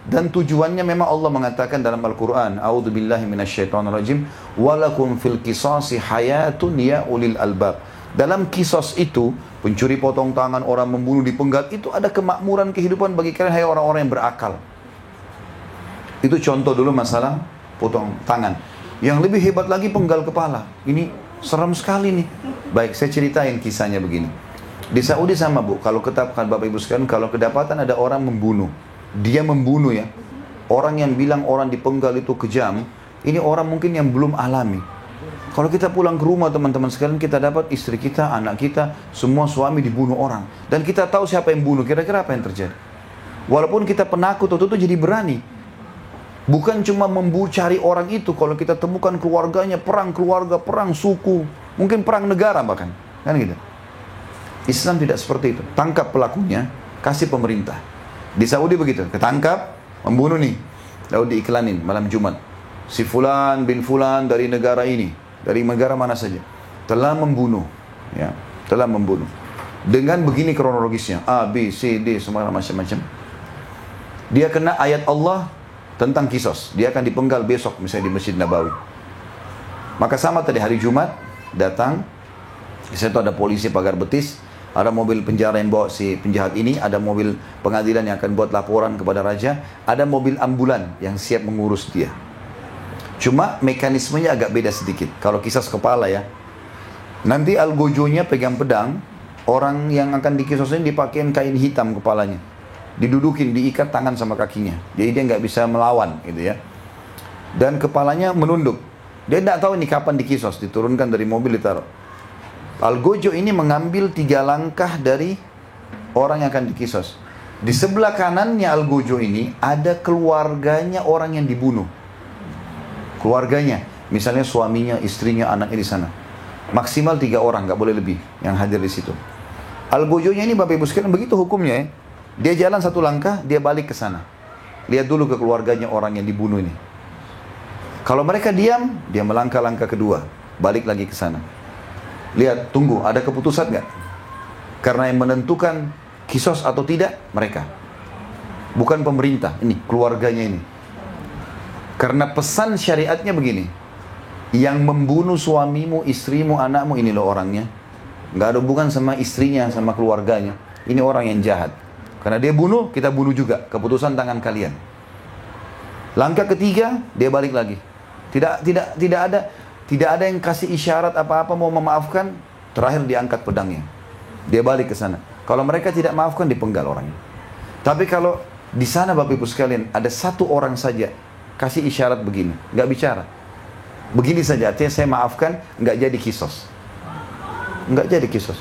Dan tujuannya memang Allah mengatakan dalam Al-Quran, A'udzubillahi minasyaitonirrajim, walakum fil qisasi hayatun ya ulil albab. Dalam kisos itu, pencuri potong tangan, orang membunuh, dipenggal, itu ada kemakmuran kehidupan bagi kalian, hai orang-orang yang berakal. Itu contoh dulu masalah potong tangan. Yang lebih hebat lagi penggal kepala. Ini serem sekali nih. Baik, saya ceritain kisahnya begini. Di Saudi sama Bu, kalau ketapkan Bapak Ibu sekalian, kalau kedapatan ada orang membunuh, dia membunuh ya. Orang yang bilang orang dipenggal itu kejam, ini orang mungkin yang belum alami. Kalau kita pulang ke rumah teman-teman sekalian, kita dapat istri kita, anak kita, semua suami dibunuh orang. Dan kita tahu siapa yang bunuh, kira-kira apa yang terjadi? Walaupun kita penakut, itu jadi berani. Bukan cuma cari orang itu, kalau kita temukan keluarganya, perang keluarga, perang suku, mungkin perang negara bahkan. Kan gitu. Islam tidak seperti itu. Tangkap pelakunya, kasih pemerintah. Di Saudi begitu, ketangkap, membunuh nih. Lalu diiklanin malam Jumat. Si fulan bin fulan dari negara ini, dari negara mana saja, telah membunuh, ya, telah membunuh. Dengan begini kronologisnya, A, B, C, D, semua macam-macam. Dia kena ayat Allah tentang kisos. Dia akan dipenggal besok, misalnya di Masjid Nabawi. Maka sama tadi hari Jumat, datang, di situ ada polisi pagar betis, ada mobil penjara yang bawa si penjahat ini, ada mobil pengadilan yang akan buat laporan kepada raja, ada mobil ambulan yang siap mengurus dia. Cuma mekanismenya agak beda sedikit. Kalau kisos kepala ya, nanti algojonya pegang pedang, orang yang akan dikisos ini dipakein kain hitam kepalanya, didudukin, diikat tangan sama kakinya, jadi dia nggak bisa melawan gitu ya. Dan kepalanya menunduk, dia tidak tahu ini kapan dikisos, diturunkan dari mobil, ditaruh. Algojo ini mengambil 3 langkah dari orang yang akan dikisos. Di sebelah kanannya algojo ini ada keluarganya orang yang dibunuh. Keluarganya, misalnya suaminya, istrinya, anaknya di sana. Maksimal 3 orang, nggak boleh lebih yang hadir di situ. Algojonya ini Bapak Ibu sekalian begitu hukumnya ya. Dia jalan 1 langkah, dia balik ke sana. Lihat dulu ke keluarganya orang yang dibunuh ini. Kalau mereka diam, dia melangkah langkah kedua, balik lagi ke sana. Lihat, tunggu, ada keputusan nggak? Karena yang menentukan kisos atau tidak, mereka. Bukan pemerintah, ini keluarganya ini. Karena pesan syariatnya begini, yang membunuh suamimu, istrimu, anakmu, ini loh orangnya. Nggak ada hubungan sama istrinya, sama keluarganya. Ini orang yang jahat. Karena dia bunuh, kita bunuh juga. Keputusan tangan kalian. Langkah ketiga, dia balik lagi. Tidak ada yang kasih isyarat apa-apa mau memaafkan. Terakhir diangkat pedangnya. Dia balik ke sana. Kalau mereka tidak maafkan, dipenggal orangnya. Tapi kalau di sana Bapak Ibu sekalian ada 1 orang saja kasih isyarat begini, nggak bicara, begini saja, artinya saya maafkan, nggak jadi kisos, nggak jadi kisos.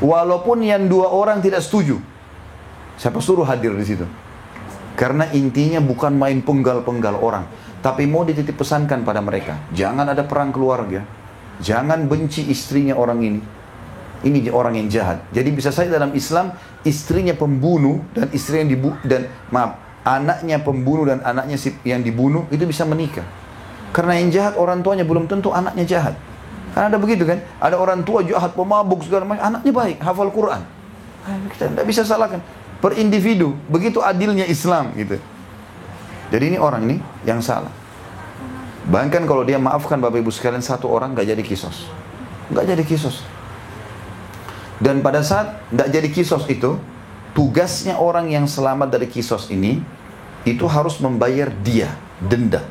Walaupun yang 2 orang tidak setuju, siapa suruh hadir di situ? Karena intinya bukan main penggal-penggal orang, tapi mau dititip pesankan pada mereka, jangan ada perang keluarga, jangan benci istrinya orang ini. Ini orang yang jahat. Jadi bisa saja dalam Islam istrinya pembunuh dan istri yang anaknya pembunuh dan anaknya yang dibunuh itu bisa menikah. Karena yang jahat orang tuanya belum tentu anaknya jahat. Kan ada begitu kan? Ada orang tua jahat, pemabuk segala macam, anaknya baik, hafal Quran. Kita tidak bisa salahkan. Per individu, begitu adilnya Islam gitu. Jadi ini orang ini yang salah. Bahkan kalau dia maafkan Bapak Ibu sekalian 1 orang, nggak jadi kisos, nggak jadi kisos. Dan pada saat tidak jadi kisos itu, tugasnya orang yang selamat dari kisos ini, itu harus membayar dia, denda.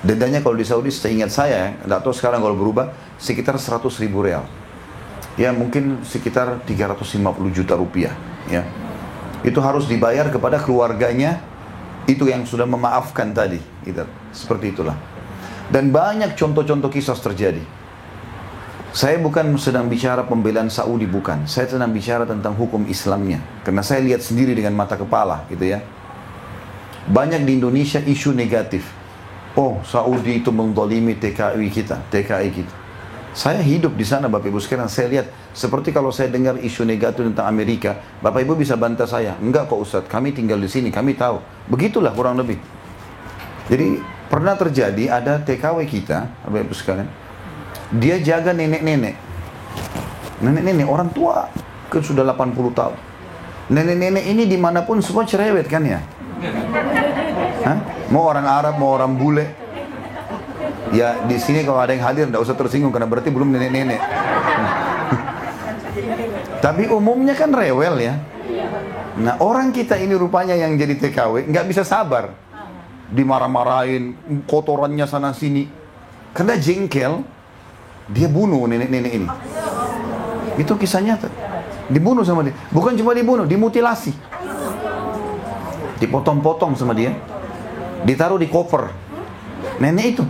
Dendanya kalau di Saudi, seingat saya, tidak tahu sekarang kalau berubah, sekitar 100.000 real. Ya mungkin sekitar 350 juta rupiah. Ya. Itu harus dibayar kepada keluarganya, itu yang sudah memaafkan tadi. Gitu. Seperti itulah. Dan banyak contoh-contoh kisah terjadi. Saya bukan sedang bicara pembelaan Saudi, bukan. Saya sedang bicara tentang hukum Islamnya. Karena saya lihat sendiri dengan mata kepala, gitu ya. Banyak di Indonesia isu negatif. Oh, Saudi itu menzalimi TKI kita. Saya hidup di sana, Bapak Ibu sekalian. Saya lihat, seperti kalau saya dengar isu negatif tentang Amerika, Bapak Ibu bisa bantah saya. Enggak kok Ustadz, kami tinggal di sini, kami tahu. Begitulah kurang lebih. Jadi, pernah terjadi ada TKW kita, Bapak Ibu sekalian. Dia jaga nenek-nenek. Nenek-nenek, orang tua. Kan sudah 80 tahun. Nenek-nenek ini dimanapun semua cerewet kan ya? Hah? Mau orang Arab, mau orang bule. Ya di sini kalau ada yang hadir tidak usah tersinggung karena berarti belum nenek-nenek. Tapi umumnya kan rewel ya. Nah orang kita ini rupanya yang jadi TKW nggak bisa sabar. Dimarah-marahin, kotorannya sana sini. Karena jengkel, dia bunuh nenek-nenek ini. Itu kisah nyata. Dibunuh sama dia. Bukan cuma dibunuh, dimutilasi. Dipotong-potong sama dia. Ditaruh di koper. Nenek itu.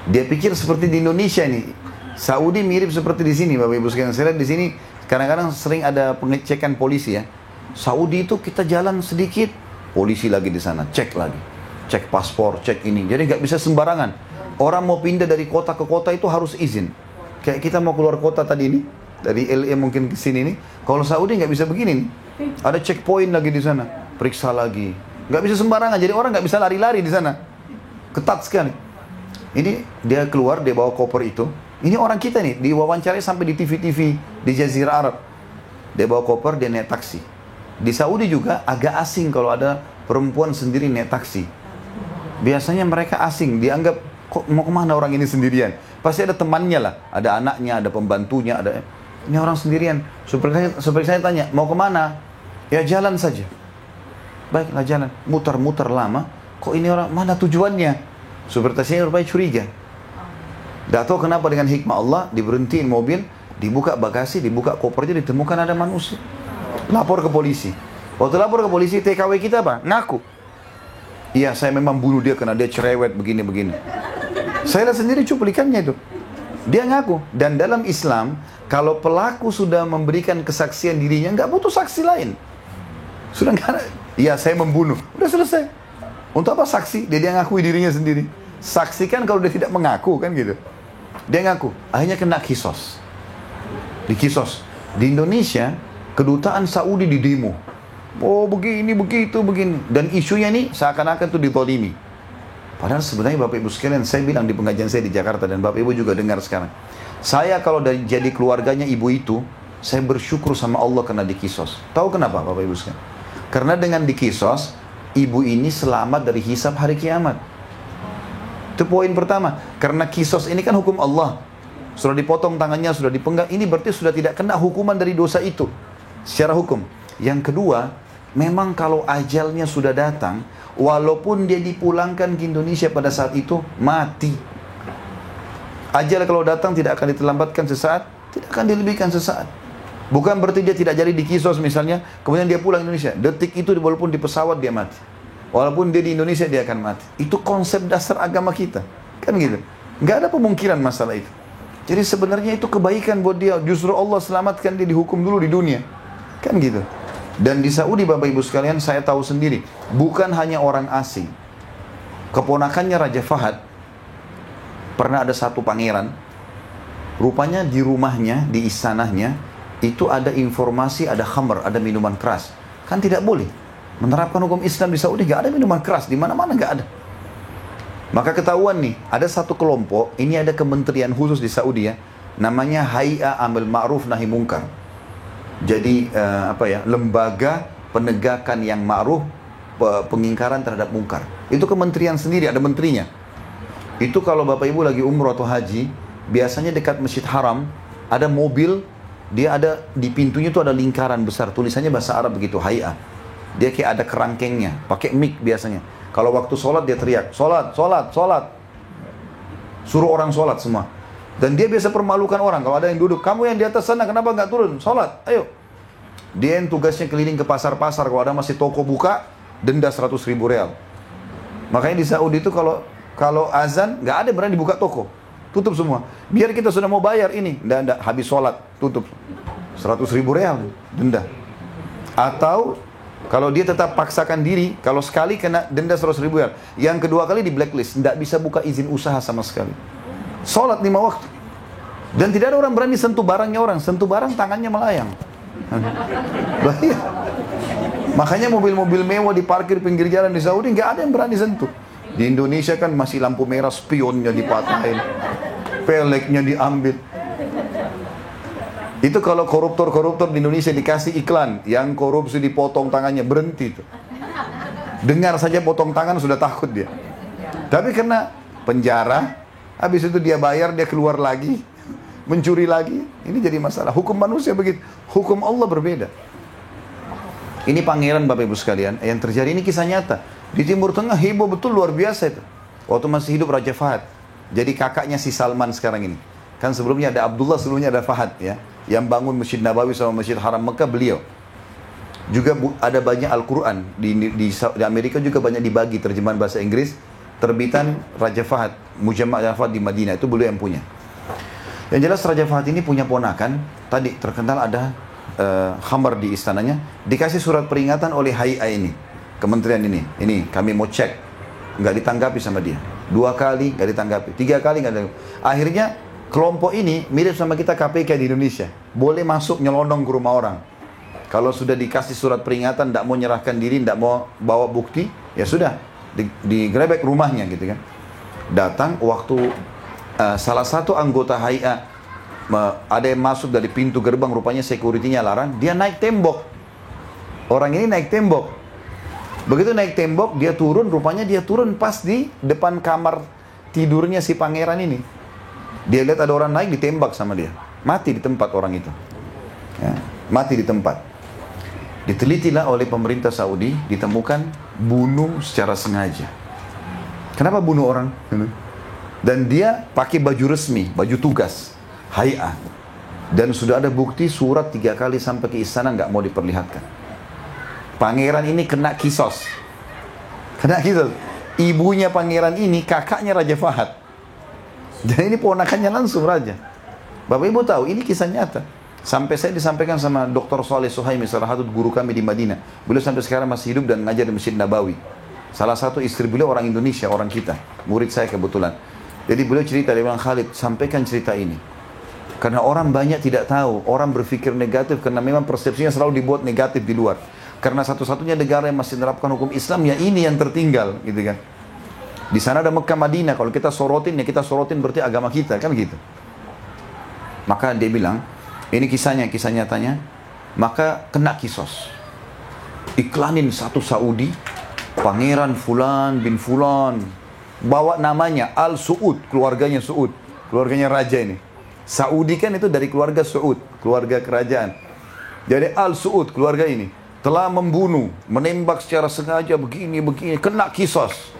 Dia pikir seperti di Indonesia ini. Saudi mirip seperti di sini, Bapak Ibu sekalian. Saya lihat di sini kadang-kadang sering ada pengecekan polisi ya. Saudi itu kita jalan sedikit, polisi lagi di sana, cek lagi. Cek paspor, cek ini. Jadi nggak bisa sembarangan. Orang mau pindah dari kota ke kota itu harus izin. Kayak kita mau keluar kota tadi ini, dari LA mungkin ke sini nih. Kalau Saudi nggak bisa begini nih. Ada checkpoint lagi di sana, periksa lagi. Nggak bisa sembarangan, jadi orang nggak bisa lari-lari di sana. Ketat sekali. Ini dia keluar, dia bawa koper itu. Ini orang kita nih, diwawancarai sampai di TV-TV di Jazirah Arab. Dia bawa koper, dia naik taksi. Di Saudi juga agak asing kalau ada perempuan sendiri naik taksi. Biasanya mereka asing, dianggap kok mau kemana orang ini sendirian? Pasti ada temannya lah, ada anaknya, ada pembantunya, ada ini orang sendirian. Seperti saya tanya, mau kemana? Ya jalan saja. Baiklah jalan, muter-muter lama. Kok ini orang mana tujuannya? Seperti saya rupanya curiga. Tidak tahu kenapa dengan hikmah Allah diberhentiin mobil, dibuka bagasi, dibuka kopernya, ditemukan ada manusia. Lapor ke polisi. Waktu lapor ke polisi, TKW kita apa? Ngaku. Iya, saya memang bunuh dia karena dia cerewet begini-begini. Saya lihat sendiri cuplikannya itu. Dia ngaku. Dan dalam Islam, kalau pelaku sudah memberikan kesaksian dirinya, nggak butuh saksi lain. Sudah nggak ada. Iya, saya membunuh. Udah selesai. Untuk apa saksi? Dia ngakui dirinya sendiri. Saksikan kalau dia tidak mengaku, kan gitu. Dia ngaku. Akhirnya kena kisos. Di kisos. Di Indonesia, kedutaan Saudi di demo. Oh begini, begitu, begini. Dan isunya nih seakan-akan itu ditolimi. Padahal sebenarnya Bapak Ibu sekalian, saya bilang di pengajian saya di Jakarta dan Bapak Ibu juga dengar sekarang. Saya kalau jadi keluarganya ibu itu, saya bersyukur sama Allah karena dikisos. Tahu kenapa Bapak Ibu sekalian? Karena dengan dikisos, ibu ini selamat dari hisab hari kiamat. Itu poin pertama. Karena kisos ini kan hukum Allah. Sudah dipotong tangannya, sudah dipenggal. Ini berarti sudah tidak kena hukuman dari dosa itu. Secara hukum. Yang kedua, memang kalau ajalnya sudah datang, walaupun dia dipulangkan ke Indonesia pada saat itu, mati. Ajal kalau datang tidak akan diterlambatkan sesaat, tidak akan dilebihkan sesaat. Bukan berarti dia tidak jadi dikisos misalnya, kemudian dia pulang Indonesia. Detik itu walaupun di pesawat dia mati. Walaupun dia di Indonesia dia akan mati. Itu konsep dasar agama kita. Kan gitu. Nggak ada pemungkiran masalah itu. Jadi sebenarnya itu kebaikan buat dia. Justru Allah selamatkan dia dihukum dulu di dunia. Kan gitu. Dan di Saudi Bapak Ibu sekalian saya tahu sendiri. Bukan hanya orang asing. Keponakannya Raja Fahad. Pernah ada satu pangeran. Rupanya di rumahnya, di istanahnya. Itu ada informasi, ada khamr, ada minuman keras. Kan tidak boleh. Menerapkan hukum Islam di Saudi gak ada minuman keras, di mana-mana gak ada. Maka ketahuan nih, ada satu kelompok, ini ada kementerian khusus di Saudi ya, namanya Hay'a Amil Ma'ruf Nahi Munkar. Jadi lembaga penegakan yang ma'ruf, pengingkaran terhadap mungkar. Itu kementerian sendiri, ada menterinya. Itu kalau Bapak Ibu lagi umroh atau haji, biasanya dekat Masjid Haram ada mobil, dia ada di pintunya itu ada lingkaran besar, tulisannya bahasa Arab begitu, Hay'a. Dia kayak ada kerangkengnya, pakai mic biasanya. Kalau waktu sholat dia teriak, sholat, sholat, sholat. Suruh orang sholat semua. Dan dia biasa permalukan orang. Kalau ada yang duduk, kamu yang di atas sana kenapa nggak turun? Sholat, ayo. Dia yang tugasnya keliling ke pasar-pasar, kalau ada masih toko buka, denda 100.000 real. Makanya di Saudi itu kalau azan, nggak ada berani dibuka toko. Tutup semua. Biar kita sudah mau bayar ini, nggak, habis sholat, tutup. 100.000 real, denda. Atau kalau dia tetap paksakan diri, kalau sekali kena denda 100.000 real. Yang kedua kali di blacklist, nggak bisa buka izin usaha sama sekali. Sholat 5 waktu. Dan tidak ada orang berani sentuh barangnya orang. Sentuh barang tangannya melayang. Bahaya. Makanya mobil-mobil mewah diparkir pinggir jalan di Saudi nggak ada yang berani sentuh. Di Indonesia kan masih lampu merah, spionnya dipatahin, peleknya diambil. Itu kalau koruptor-koruptor di Indonesia dikasih iklan, yang korupsi dipotong tangannya, berhenti itu. Dengar saja potong tangan sudah takut dia. Tapi karena penjara, habis itu dia bayar, dia keluar lagi, mencuri lagi, ini jadi masalah. Hukum manusia begitu, hukum Allah berbeda. Ini pangeran Bapak Ibu sekalian, yang terjadi ini kisah nyata. Di Timur Tengah heboh betul, luar biasa itu. Waktu masih hidup Raja Fahad, jadi kakaknya si Salman sekarang ini. Kan sebelumnya ada Abdullah, sebelumnya ada Fahad ya, yang bangun Masjid Nabawi sama Masjid Haram Mekah, beliau. Juga ada banyak Al-Quran, di Amerika juga banyak dibagi terjemahan bahasa Inggris, terbitan Raja Fahad, Mujamma' Raja Fahad di Madinah, itu beliau yang punya. Yang jelas Raja Fahad ini punya ponakan, tadi terkenal ada khamar di istananya, dikasih surat peringatan oleh HIA ini, kementerian ini kami mau cek, nggak ditanggapi sama dia. 2 kali nggak ditanggapi, 3 kali nggak ditanggapi. Akhirnya kelompok ini mirip sama kita KPK di Indonesia, boleh masuk nyelonong ke rumah orang. Kalau sudah dikasih surat peringatan, tidak mau nyerahkan diri, tidak mau bawa bukti, ya sudah, digrebek rumahnya gitu kan. Datang waktu salah satu anggota HIA ada yang masuk dari pintu gerbang, rupanya security-nya larang, dia naik tembok. Orang ini naik tembok. Begitu naik tembok, dia turun, rupanya dia turun pas di depan kamar tidurnya si pangeran ini. Dia lihat ada orang naik, ditembak sama dia. Mati di tempat orang itu. Ya, mati di tempat. Ditelitilah oleh pemerintah Saudi, ditemukan bunuh secara sengaja. Kenapa bunuh orang? Dan dia pakai baju resmi, baju tugas, HIA. Dan sudah ada bukti surat 3 kali sampai ke istana nggak mau diperlihatkan. Pangeran ini kena kisos. Kena kisos. Ibunya pangeran ini kakaknya Raja Fahad. Dan ini ponakannya langsung raja. Bapak Ibu tahu, ini kisah nyata. Sampai saya disampaikan sama Dr. Saleh Suhaimi, salah satu guru kami di Madinah. Beliau sampai sekarang masih hidup dan ngajar di Masjid Nabawi. Salah satu istri beliau orang Indonesia, orang kita. Murid saya kebetulan. Jadi beliau cerita, dia bilang, Khalid, sampaikan cerita ini. Karena orang banyak tidak tahu, orang berpikir negatif karena memang persepsinya selalu dibuat negatif di luar. Karena satu-satunya negara yang masih menerapkan hukum Islam, ya ini yang tertinggal, gitu kan. Di sana ada Mekah, Madinah, kalau kita sorotin, ya kita sorotin berarti agama kita, kan gitu. Maka dia bilang, ini kisahnya, kisah nyatanya, maka kena kisos. Iklanin satu Saudi, Pangeran Fulan bin Fulan, bawa namanya Al-Su'ud, keluarganya Su'ud, keluarganya raja ini. Saudi kan itu dari keluarga Su'ud, keluarga kerajaan. Jadi Al-Su'ud, keluarga ini, telah membunuh, menembak secara sengaja, begini, kena kisos.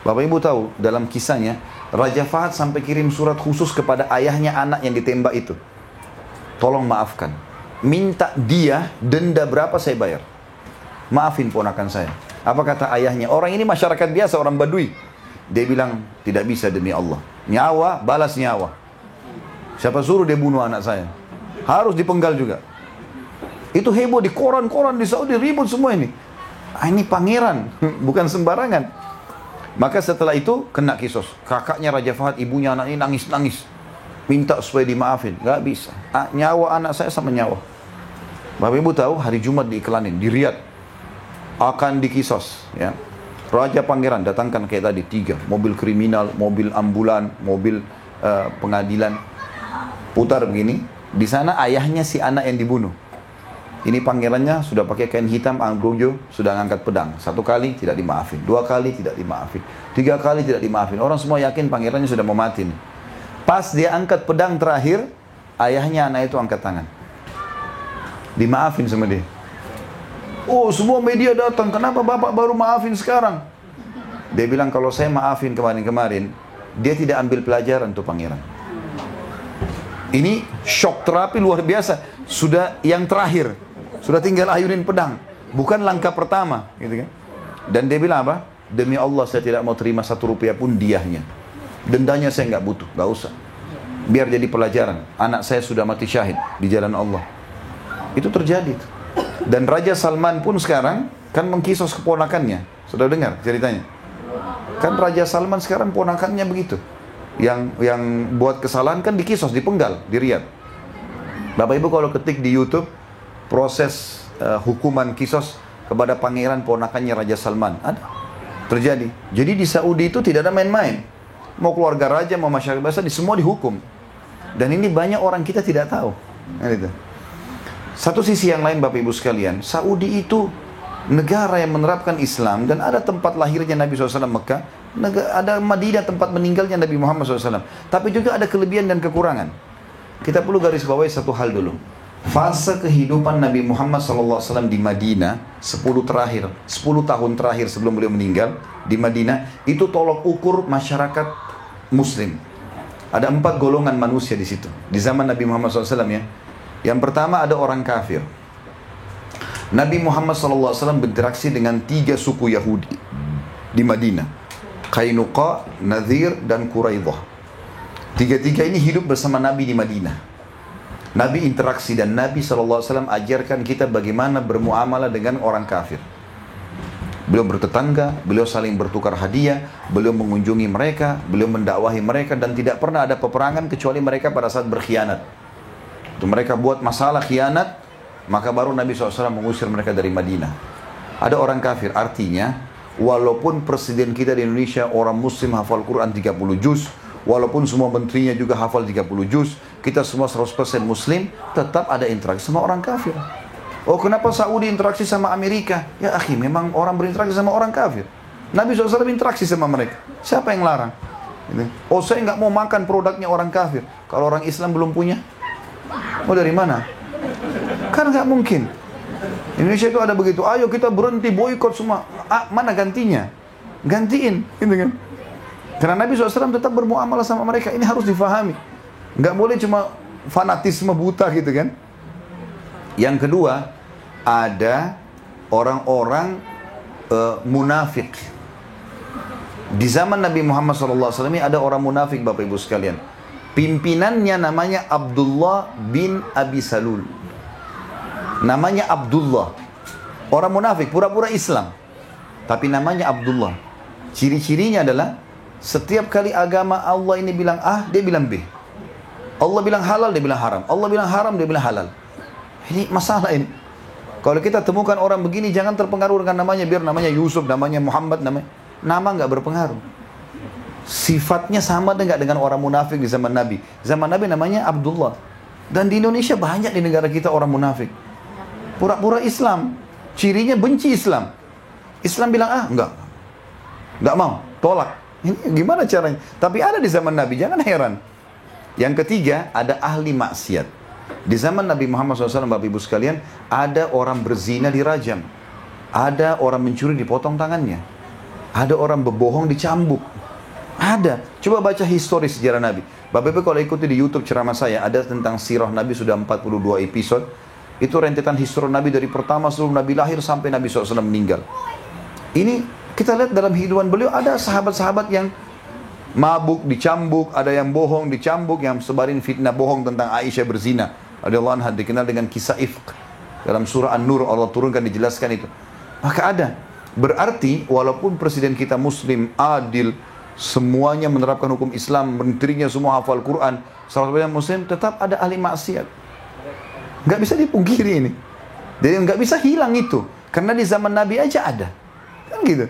Bapak Ibu tahu, dalam kisahnya, Raja Fahad sampai kirim surat khusus kepada ayahnya anak yang ditembak itu. Tolong maafkan. Minta dia denda berapa saya bayar. Maafin ponakan saya. Apa kata ayahnya? Orang ini masyarakat biasa, orang Badui. Dia bilang, tidak bisa demi Allah. Nyawa, balas nyawa. Siapa suruh dia bunuh anak saya? Harus dipenggal juga. Itu heboh di koran-koran di Saudi, ribut semua ini. Ini pangeran, bukan sembarangan. Maka setelah itu kena kisos. Kakaknya Raja Fahad, ibunya anak ini nangis-nangis. Minta supaya dimaafin. Gak bisa. Nyawa anak saya sama nyawa. Bapak Ibu tahu, hari Jumat diiklanin di Riyadh. Akan dikisos. Ya. Raja Pangeran datangkan kayak tadi 3. Mobil kriminal, mobil ambulan, mobil pengadilan. Putar begini. Di sana ayahnya si anak yang dibunuh. Ini pangerannya sudah pakai kain hitam, anggojo, sudah ngangkat pedang. 1 kali tidak dimaafin, 2 kali tidak dimaafin, 3 kali tidak dimaafin. Orang semua yakin pangerannya sudah mau mati nih. Pas dia angkat pedang terakhir, ayahnya anak itu angkat tangan. Dimaafin sama dia. Oh, semua media datang, kenapa bapak baru maafin sekarang? Dia bilang, kalau saya maafin kemarin-kemarin, dia tidak ambil pelajaran tuh pangeran. Ini shock terapi luar biasa. Sudah yang terakhir. Sudah tinggal ayunin pedang. Bukan langkah pertama, gitu kan. Dan dia bilang apa? Demi Allah saya tidak mau terima 1 rupiah pun diahnya. Dendanya saya nggak butuh, nggak usah. Biar jadi pelajaran. Anak saya sudah mati syahid di jalan Allah. Itu terjadi. Dan Raja Salman pun sekarang kan mengkisos keponakannya. Sudah dengar ceritanya? Kan Raja Salman sekarang ponakannya begitu. Yang buat kesalahan kan dikisos, dipenggal di Riyadh. Bapak Ibu kalau ketik di YouTube proses hukuman kisos kepada pangeran ponakannya Raja Salman, ada terjadi. Jadi di Saudi itu tidak ada main-main. Mau keluarga raja, mau masyarakat biasa, semua dihukum. Dan ini banyak orang kita tidak tahu. Gitu. Satu sisi yang lain Bapak Ibu sekalian, Saudi itu negara yang menerapkan Islam dan ada tempat lahirnya Nabi SAW Mekah, ada Madinah tempat meninggalnya Nabi Muhammad SAW. Tapi juga ada kelebihan dan kekurangan. Kita perlu garis bawahi satu hal dulu. Fase kehidupan Nabi Muhammad SAW di Madinah 10 tahun terakhir sebelum beliau meninggal di Madinah, itu tolok ukur masyarakat Muslim. Ada 4 golongan manusia di situ di zaman Nabi Muhammad SAW ya. Yang pertama ada orang kafir. Nabi Muhammad SAW berinteraksi dengan 3 suku Yahudi di Madinah, Qainuqa, Nadhir, dan Quraidah. 3 ini hidup bersama Nabi di Madinah. Nabi interaksi dan Nabi SAW ajarkan kita bagaimana bermuamalah dengan orang kafir. Beliau bertetangga, beliau saling bertukar hadiah, beliau mengunjungi mereka, beliau mendakwahi mereka, dan tidak pernah ada peperangan kecuali mereka pada saat berkhianat. Itu mereka buat masalah khianat, maka baru Nabi SAW mengusir mereka dari Madinah. Ada orang kafir, artinya walaupun presiden kita di Indonesia orang Muslim hafal Quran 30 juz, walaupun semua menterinya juga hafal 30 juz, kita semua 100% Muslim, tetap ada interaksi sama orang kafir. Oh, kenapa Saudi interaksi sama Amerika? Ya akhi, memang orang berinteraksi sama orang kafir. Nabi SAW interaksi sama mereka. Siapa yang larang? Oh, saya nggak mau makan produknya orang kafir. Kalau orang Islam belum punya? Oh, dari mana? Kan nggak mungkin. Indonesia itu ada begitu. Ayo kita berhenti boikot semua. Mana gantinya? Gantiin, gitu kan? Karena Nabi SAW tetap bermuamalah sama mereka. Ini harus difahami. Nggak boleh cuma fanatisme buta gitu kan. Yang kedua, ada orang-orang munafik. Di zaman Nabi Muhammad SAW ini ada orang munafik Bapak Ibu sekalian. Pimpinannya namanya Abdullah bin Abi Salul. Namanya Abdullah. Orang munafik, pura-pura Islam. Tapi namanya Abdullah. Ciri-cirinya adalah setiap kali agama Allah ini bilang A, dia bilang B. Allah bilang halal, dia bilang haram. Allah bilang haram, dia bilang halal. Ini masalah ini. Kalau kita temukan orang begini, jangan terpengaruh dengan namanya. Biar namanya Yusuf, namanya Muhammad, nama nggak berpengaruh. Sifatnya sama dengan orang munafik di zaman Nabi. Zaman Nabi namanya Abdullah. Dan di Indonesia banyak di negara kita orang munafik. Pura-pura Islam. Cirinya benci Islam. Islam bilang nggak mau, tolak. Ini gimana caranya? Tapi ada di zaman Nabi, jangan heran. Yang ketiga, ada ahli maksiat. Di zaman Nabi Muhammad SAW, Bapak Ibu sekalian, ada orang berzina dirajam. Ada orang mencuri dipotong tangannya. Ada orang berbohong dicambuk. Ada. Coba baca histori sejarah Nabi. Bapak Ibu kalau ikuti di YouTube ceramah saya, ada tentang sirah Nabi, sudah 42 episode. Itu rentetan histori Nabi dari pertama sebelum Nabi lahir sampai Nabi SAW meninggal. Ini kita lihat dalam kehidupan beliau ada sahabat-sahabat yang mabuk, dicambuk, ada yang bohong, dicambuk, yang sebarin fitnah bohong tentang Aisyah berzina. Radhiyallahu anha, dikenal dengan kisah ifk. Dalam surah An-Nur Allah turunkan dijelaskan itu. Maka ada. Berarti walaupun presiden kita Muslim, adil, semuanya menerapkan hukum Islam, menterinya semua hafal Quran, 100% Muslim, tetap ada ahli maksiat. Nggak bisa dipungkiri ini. Jadi nggak bisa hilang itu. Karena di zaman Nabi aja ada. Kan gitu.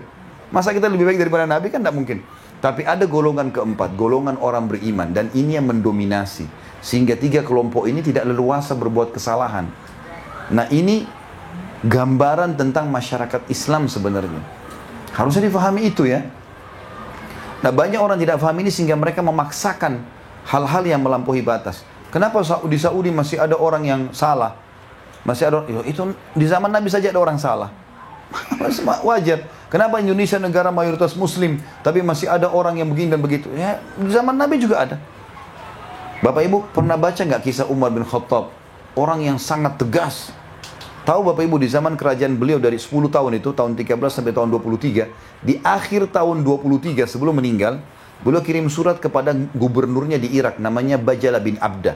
Masa kita lebih baik daripada Nabi? Kan nggak mungkin. Tapi ada golongan keempat, golongan orang beriman. Dan ini yang mendominasi. Sehingga 3 kelompok ini tidak leluasa berbuat kesalahan. Nah ini gambaran tentang masyarakat Islam sebenarnya. Harusnya difahami itu ya. Nah banyak orang tidak paham ini sehingga mereka memaksakan hal-hal yang melampaui batas. Kenapa di Saudi masih ada orang yang salah? Masih ada, itu di zaman Nabi saja ada orang salah. Wajar. Kenapa Indonesia negara mayoritas Muslim, tapi masih ada orang yang begini dan begitu? Ya, di zaman Nabi juga ada. Bapak Ibu pernah baca nggak kisah Umar bin Khattab? Orang yang sangat tegas. Tahu Bapak Ibu, di zaman kerajaan beliau dari 10 tahun itu, tahun 13 sampai tahun 23, di akhir tahun 23 sebelum meninggal, beliau kirim surat kepada gubernurnya di Irak, namanya Bajala bin Abda.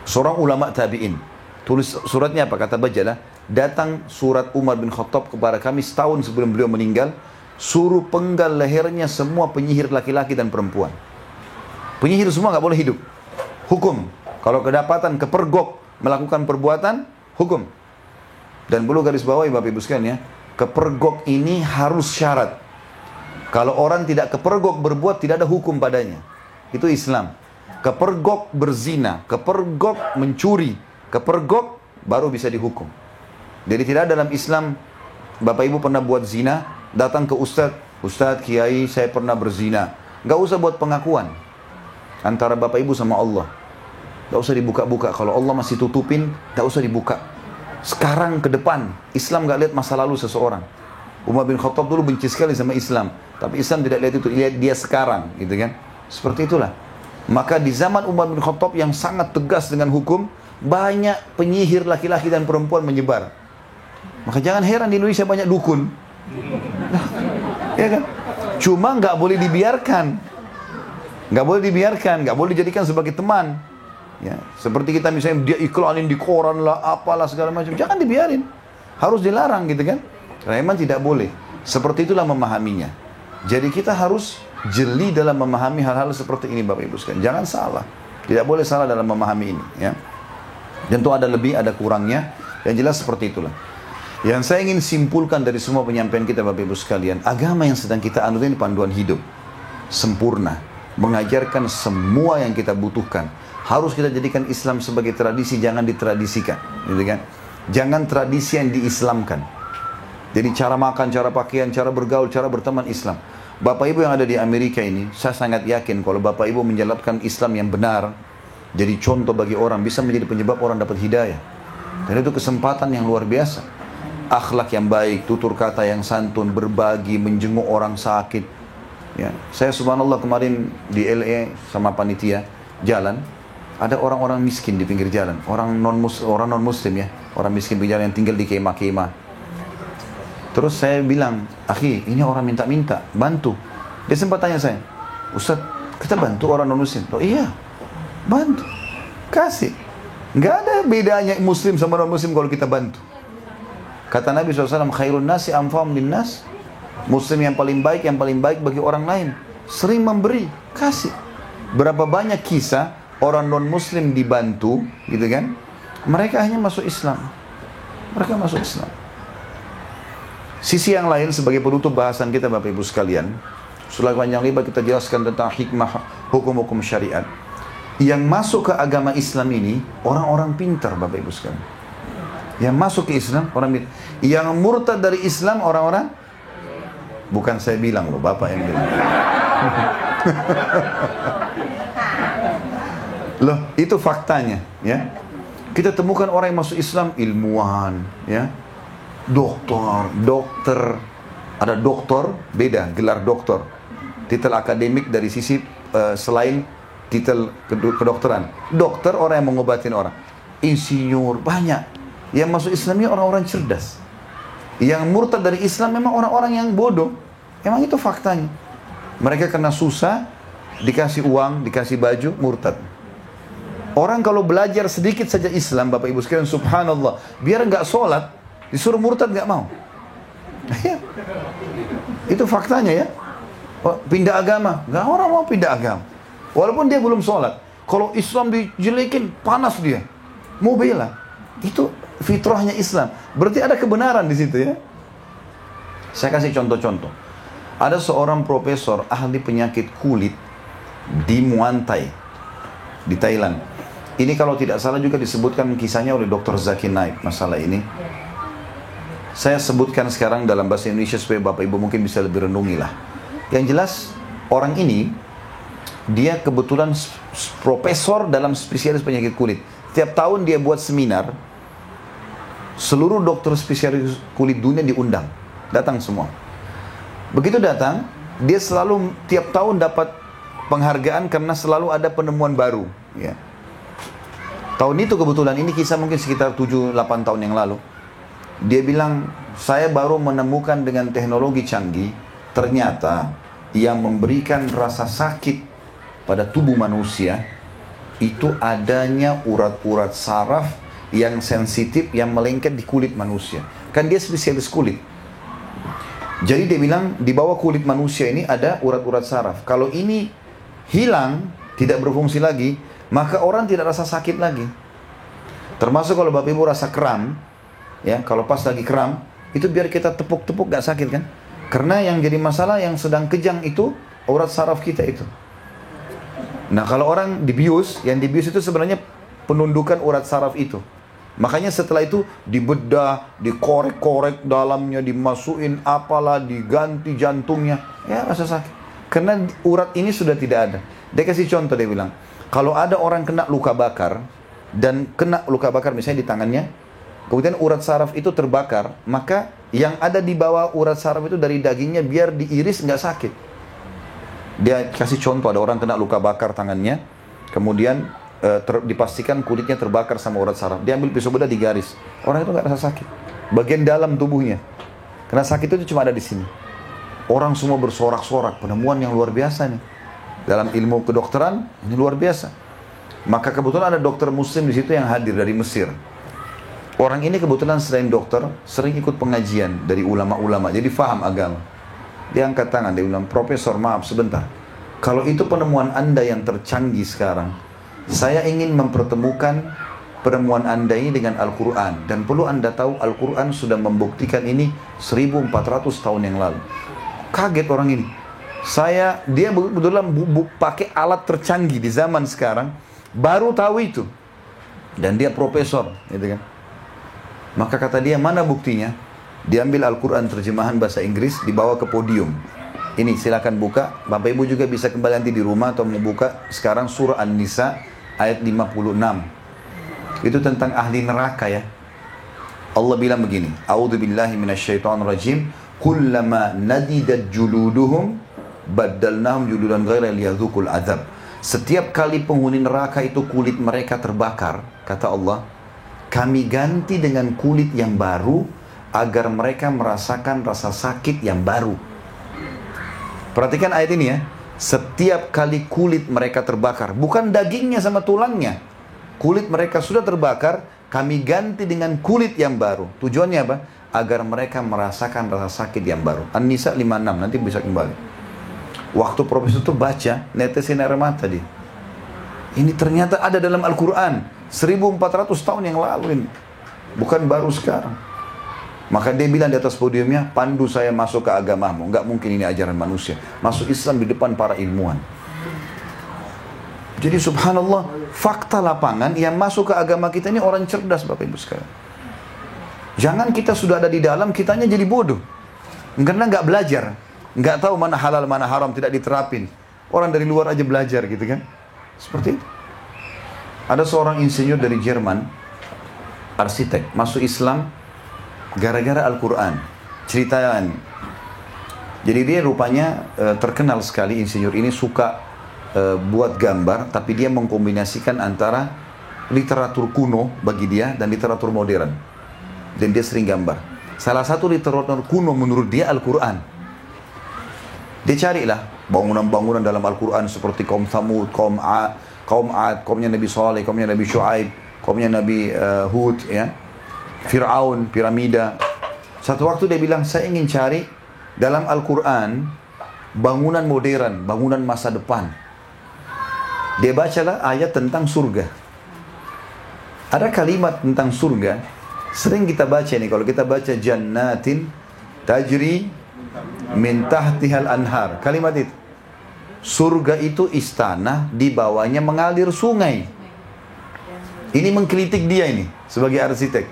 Seorang ulama tabi'in. Tulis suratnya apa? Kata Bajala, datang surat Umar bin Khattab kepada kami setahun sebelum beliau meninggal, suruh penggal lehernya semua penyihir laki-laki dan perempuan. Penyihir semua nggak boleh hidup. Hukum. Kalau kedapatan kepergok melakukan perbuatan, hukum. Dan perlu garis bawahi Bapak Ibu sekalian ya, kepergok ini harus syarat. Kalau orang tidak kepergok berbuat, tidak ada hukum padanya. Itu Islam. Kepergok berzina, kepergok mencuri, kepergok baru bisa dihukum. Jadi tidak dalam Islam, Bapak Ibu pernah buat zina, datang ke Ustadz, Kiai saya pernah berzina. Gak usah buat pengakuan antara Bapak Ibu sama Allah. Gak usah dibuka-buka. Kalau Allah masih tutupin, gak usah dibuka. Sekarang ke depan, Islam gak lihat masa lalu seseorang. Umar bin Khattab dulu benci sekali sama Islam, tapi Islam tidak lihat itu, lihat dia sekarang, gitu kan? Seperti itulah. Maka di zaman Umar bin Khattab yang sangat tegas dengan hukum, banyak penyihir laki-laki dan perempuan menyebar. Maka jangan heran di Indonesia banyak dukun. Ya kan? Cuma nggak boleh dibiarkan. Nggak boleh dibiarkan, nggak boleh dijadikan sebagai teman. Ya, seperti kita misalnya dia iklanin di koran lah, apalah segala macam, jangan dibiarin, harus dilarang gitu kan? Karena memang tidak boleh. Seperti itulah memahaminya. Jadi kita harus jeli dalam memahami hal-hal seperti ini Bapak Ibu sekalian. Jangan salah, tidak boleh salah dalam memahami ini. Ya, tentu ada lebih, ada kurangnya. Yang jelas seperti itulah. Yang saya ingin simpulkan dari semua penyampaian kita Bapak Ibu sekalian, agama yang sedang kita anut ini panduan hidup, sempurna, mengajarkan semua yang kita butuhkan. Harus kita jadikan Islam sebagai tradisi, jangan ditradisikan, gitu kan? Jangan tradisi yang diislamkan. Jadi cara makan, cara pakaian, cara bergaul, cara berteman Islam. Bapak Ibu yang ada di Amerika ini, saya sangat yakin kalau Bapak Ibu menjalankan Islam yang benar, jadi contoh bagi orang, bisa menjadi penyebab orang dapat hidayah. Dan itu kesempatan yang luar biasa. Akhlak yang baik, tutur kata yang santun, berbagi, menjenguk orang sakit. Ya, saya subhanallah kemarin di LA sama panitia jalan, ada orang-orang miskin di pinggir jalan, orang non muslim ya, orang miskin di pinggir jalan yang tinggal di kemah-kemah. Terus saya bilang, akhi, ini orang minta-minta, bantu. Dia sempat tanya saya, Ustaz, kita bantu orang non muslim? Oh iya, bantu, kasih. Nggak ada bedanya muslim sama non muslim kalau kita bantu. Kata Nabi SAW, khairun nasi anfa'um linnas. Muslim yang paling baik bagi orang lain. Sering memberi, kasih. Berapa banyak kisah orang non-muslim dibantu, gitu kan? Mereka hanya masuk Islam. Mereka masuk Islam. Sisi yang lain sebagai penutup bahasan kita Bapak Ibu sekalian, setelah panjang lebar kita jelaskan tentang hikmah hukum-hukum syariat. Yang masuk ke agama Islam ini, orang-orang pintar Bapak Ibu sekalian. Yang masuk ke Islam, orang pintar. Yang murtad dari Islam, orang-orang, bukan saya bilang loh, Bapak yang bilang. Loh, itu faktanya, ya. Kita temukan orang yang masuk Islam, ilmuwan, ya. Dokter. Ada doktor, beda, gelar doktor. Titel akademik dari sisi selain titel kedokteran. Dokter, orang yang mengobatin orang. Insinyur, banyak. Yang masuk Islamnya orang-orang cerdas. Yang murtad dari Islam memang orang-orang yang bodoh. Emang itu faktanya. Mereka kena susah, dikasih uang, dikasih baju, murtad. Orang kalau belajar sedikit saja Islam, Bapak Ibu sekalian, subhanallah, biar nggak sholat, disuruh murtad nggak mau. Ya. Itu faktanya ya. Pindah agama, nggak orang mau pindah agama. Walaupun dia belum sholat. Kalau Islam dijelekin, panas dia. Mau bela. Itu fitrahnya Islam. Berarti ada kebenaran di situ ya. Saya kasih contoh-contoh. Ada seorang profesor ahli penyakit kulit di Muay Thai di Thailand. Ini kalau tidak salah juga disebutkan kisahnya oleh Dr. Zakir Naik masalah ini. Saya sebutkan sekarang dalam bahasa Indonesia supaya Bapak Ibu mungkin bisa lebih renungi lah. Yang jelas orang ini dia kebetulan profesor dalam spesialis penyakit kulit. Tiap tahun dia buat seminar. Seluruh dokter spesialis kulit dunia diundang, datang semua. Begitu datang, dia selalu tiap tahun dapat penghargaan karena selalu ada penemuan baru. Ya. Tahun itu kebetulan, ini kisah mungkin sekitar 7-8 tahun yang lalu. Dia bilang, saya baru menemukan dengan teknologi canggih, ternyata yang memberikan rasa sakit pada tubuh manusia itu adanya urat-urat saraf yang sensitif yang melengket di kulit manusia. Kan dia spesialis kulit. Jadi dia bilang di bawah kulit manusia ini ada urat-urat saraf. Kalau ini hilang, tidak berfungsi lagi, maka orang tidak rasa sakit lagi. Termasuk kalau Bapak Ibu rasa kram, ya, kalau pas lagi kram, itu biar kita tepuk-tepuk gak sakit kan? Karena yang jadi masalah yang sedang kejang itu urat saraf kita itu. Nah kalau orang dibius, yang dibius itu sebenarnya penundukan urat saraf itu. Makanya setelah itu dibedah, dikorek-korek dalamnya, dimasukin apalah, diganti jantungnya, ya rasa sakit. Karena urat ini sudah tidak ada. Dia kasih contoh, dia bilang, kalau ada orang kena luka bakar, dan kena luka bakar misalnya di tangannya, kemudian urat saraf itu terbakar, maka yang ada di bawah urat saraf itu dari dagingnya biar diiris nggak sakit. Dia kasih contoh, ada orang kena luka bakar tangannya, kemudian dipastikan kulitnya terbakar sama urat saraf. Dia ambil pisau bedah digaris, orang itu nggak rasa sakit. Bagian dalam tubuhnya, karena sakit itu cuma ada di sini. Orang semua bersorak-sorak, penemuan yang luar biasa nih dalam ilmu kedokteran, ini luar biasa. Maka kebetulan ada dokter muslim di situ yang hadir dari Mesir. Orang ini kebetulan selain dokter, sering ikut pengajian dari ulama-ulama, jadi faham agama. Dia angkat tangan, dia bilang, Profesor maaf sebentar, kalau itu penemuan Anda yang tercanggih sekarang, saya ingin mempertemukan penemuan Anda ini dengan Al-Quran. Dan perlu Anda tahu, Al-Quran sudah membuktikan ini 1400 tahun yang lalu. Kaget orang ini. Dia kebetulan pakai alat tercanggih di zaman sekarang, baru tahu itu. Dan dia profesor, gitu kan. Maka kata dia, mana buktinya? Diambil Al-Quran terjemahan bahasa Inggris, dibawa ke podium. Ini silakan buka. Bapak Ibu juga bisa kembali nanti di rumah atau membuka sekarang surah An-Nisa ayat 56. Itu tentang ahli neraka ya. Allah bilang begini, A'udzubillahi minasyaitonirrajim, kullama nadidat juluduhum baddalnahum juludan ghaira liyadzuqul adzab. Setiap kali penghuni neraka itu kulit mereka terbakar, kata Allah, kami ganti dengan kulit yang baru agar mereka merasakan rasa sakit yang baru. Perhatikan ayat ini ya. Setiap kali kulit mereka terbakar, bukan dagingnya sama tulangnya, kulit mereka sudah terbakar, kami ganti dengan kulit yang baru. Tujuannya apa? Agar mereka merasakan rasa sakit yang baru. An-Nisa 56, nanti bisa kembali. Waktu profesor itu baca, netesin air mata dia. Ini ternyata ada dalam Al-Quran 1400 tahun yang lalu ini, bukan baru sekarang. Maka dia bilang di atas podiumnya, pandu saya masuk ke agamamu. Enggak mungkin ini ajaran manusia. Masuk Islam di depan para ilmuwan. Jadi subhanallah, fakta lapangan yang masuk ke agama kita ini orang cerdas Bapak Ibu sekalian. Jangan kita sudah ada di dalam, kitanya jadi bodoh. Karena nggak belajar. Nggak tahu mana halal, mana haram, tidak diterapin. Orang dari luar aja belajar gitu kan. Seperti itu. Ada seorang insinyur dari Jerman, arsitek, masuk Islam gara-gara Al-Quran. Ceritanya. Jadi dia rupanya terkenal sekali, insinyur ini suka buat gambar, tapi dia mengkombinasikan antara literatur kuno bagi dia dan literatur modern. Dan dia sering gambar. Salah satu literatur kuno menurut dia Al-Quran. Dia carilah bangunan-bangunan dalam Al-Quran seperti kaum Thamud, kaum Ad, kaumnya Nabi Saleh, kaumnya Nabi Shu'aib, kaumnya Nabi Hud, ya, Fir'aun, piramida. Satu waktu dia bilang, saya ingin cari dalam Al-Quran bangunan modern, bangunan masa depan. Dia bacalah ayat tentang surga. Ada kalimat tentang surga, sering kita baca nih, kalau kita baca jannatin tajri min tahtihal anhar. Kalimat itu, surga itu istana, di bawahnya mengalir sungai. Ini mengkritik dia ini sebagai arsitek.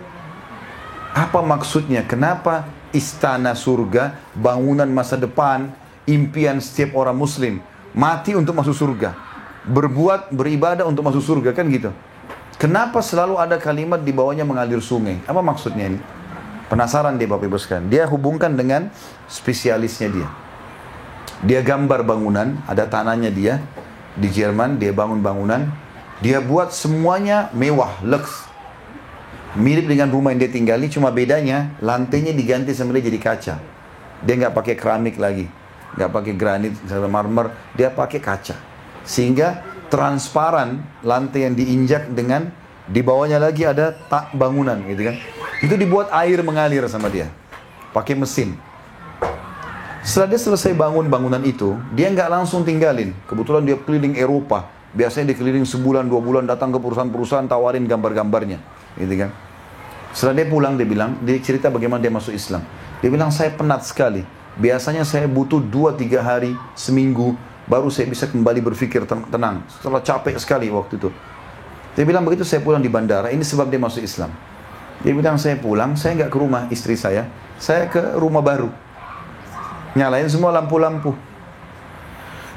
Apa maksudnya? Kenapa istana surga, bangunan masa depan, impian setiap orang muslim, mati untuk masuk surga, berbuat, beribadah untuk masuk surga, kan gitu. Kenapa selalu ada kalimat di bawahnya mengalir sungai? Apa maksudnya ini? Penasaran dia Bapak Ibu sekalian. Dia hubungkan dengan spesialisnya dia. Dia gambar bangunan, ada tanahnya dia di Jerman, dia bangun bangunan, dia buat semuanya mewah, lux. Mirip dengan rumah yang dia tinggali, cuma bedanya lantainya diganti sama dia jadi kaca. Dia nggak pakai keramik lagi, nggak pakai granit, marmer, dia pakai kaca. Sehingga transparan lantai yang diinjak dengan di bawahnya lagi ada tak bangunan gitu kan. Itu dibuat air mengalir sama dia, pakai mesin. Setelah dia selesai bangun bangunan itu, dia nggak langsung tinggalin. Kebetulan dia keliling Eropa. Biasanya dia keliling sebulan, 2 bulan, datang ke perusahaan-perusahaan, tawarin gambar-gambarnya. Gitu kan. Setelah dia pulang, dia cerita bagaimana dia masuk Islam. Dia bilang, saya penat sekali. Biasanya saya butuh 2-3 hari, seminggu, baru saya bisa kembali berpikir tenang. Setelah capek sekali waktu itu. Dia bilang, begitu saya pulang di bandara, ini sebab dia masuk Islam. Dia bilang, saya pulang, saya nggak ke rumah istri saya ke rumah baru. Nyalain semua lampu-lampu.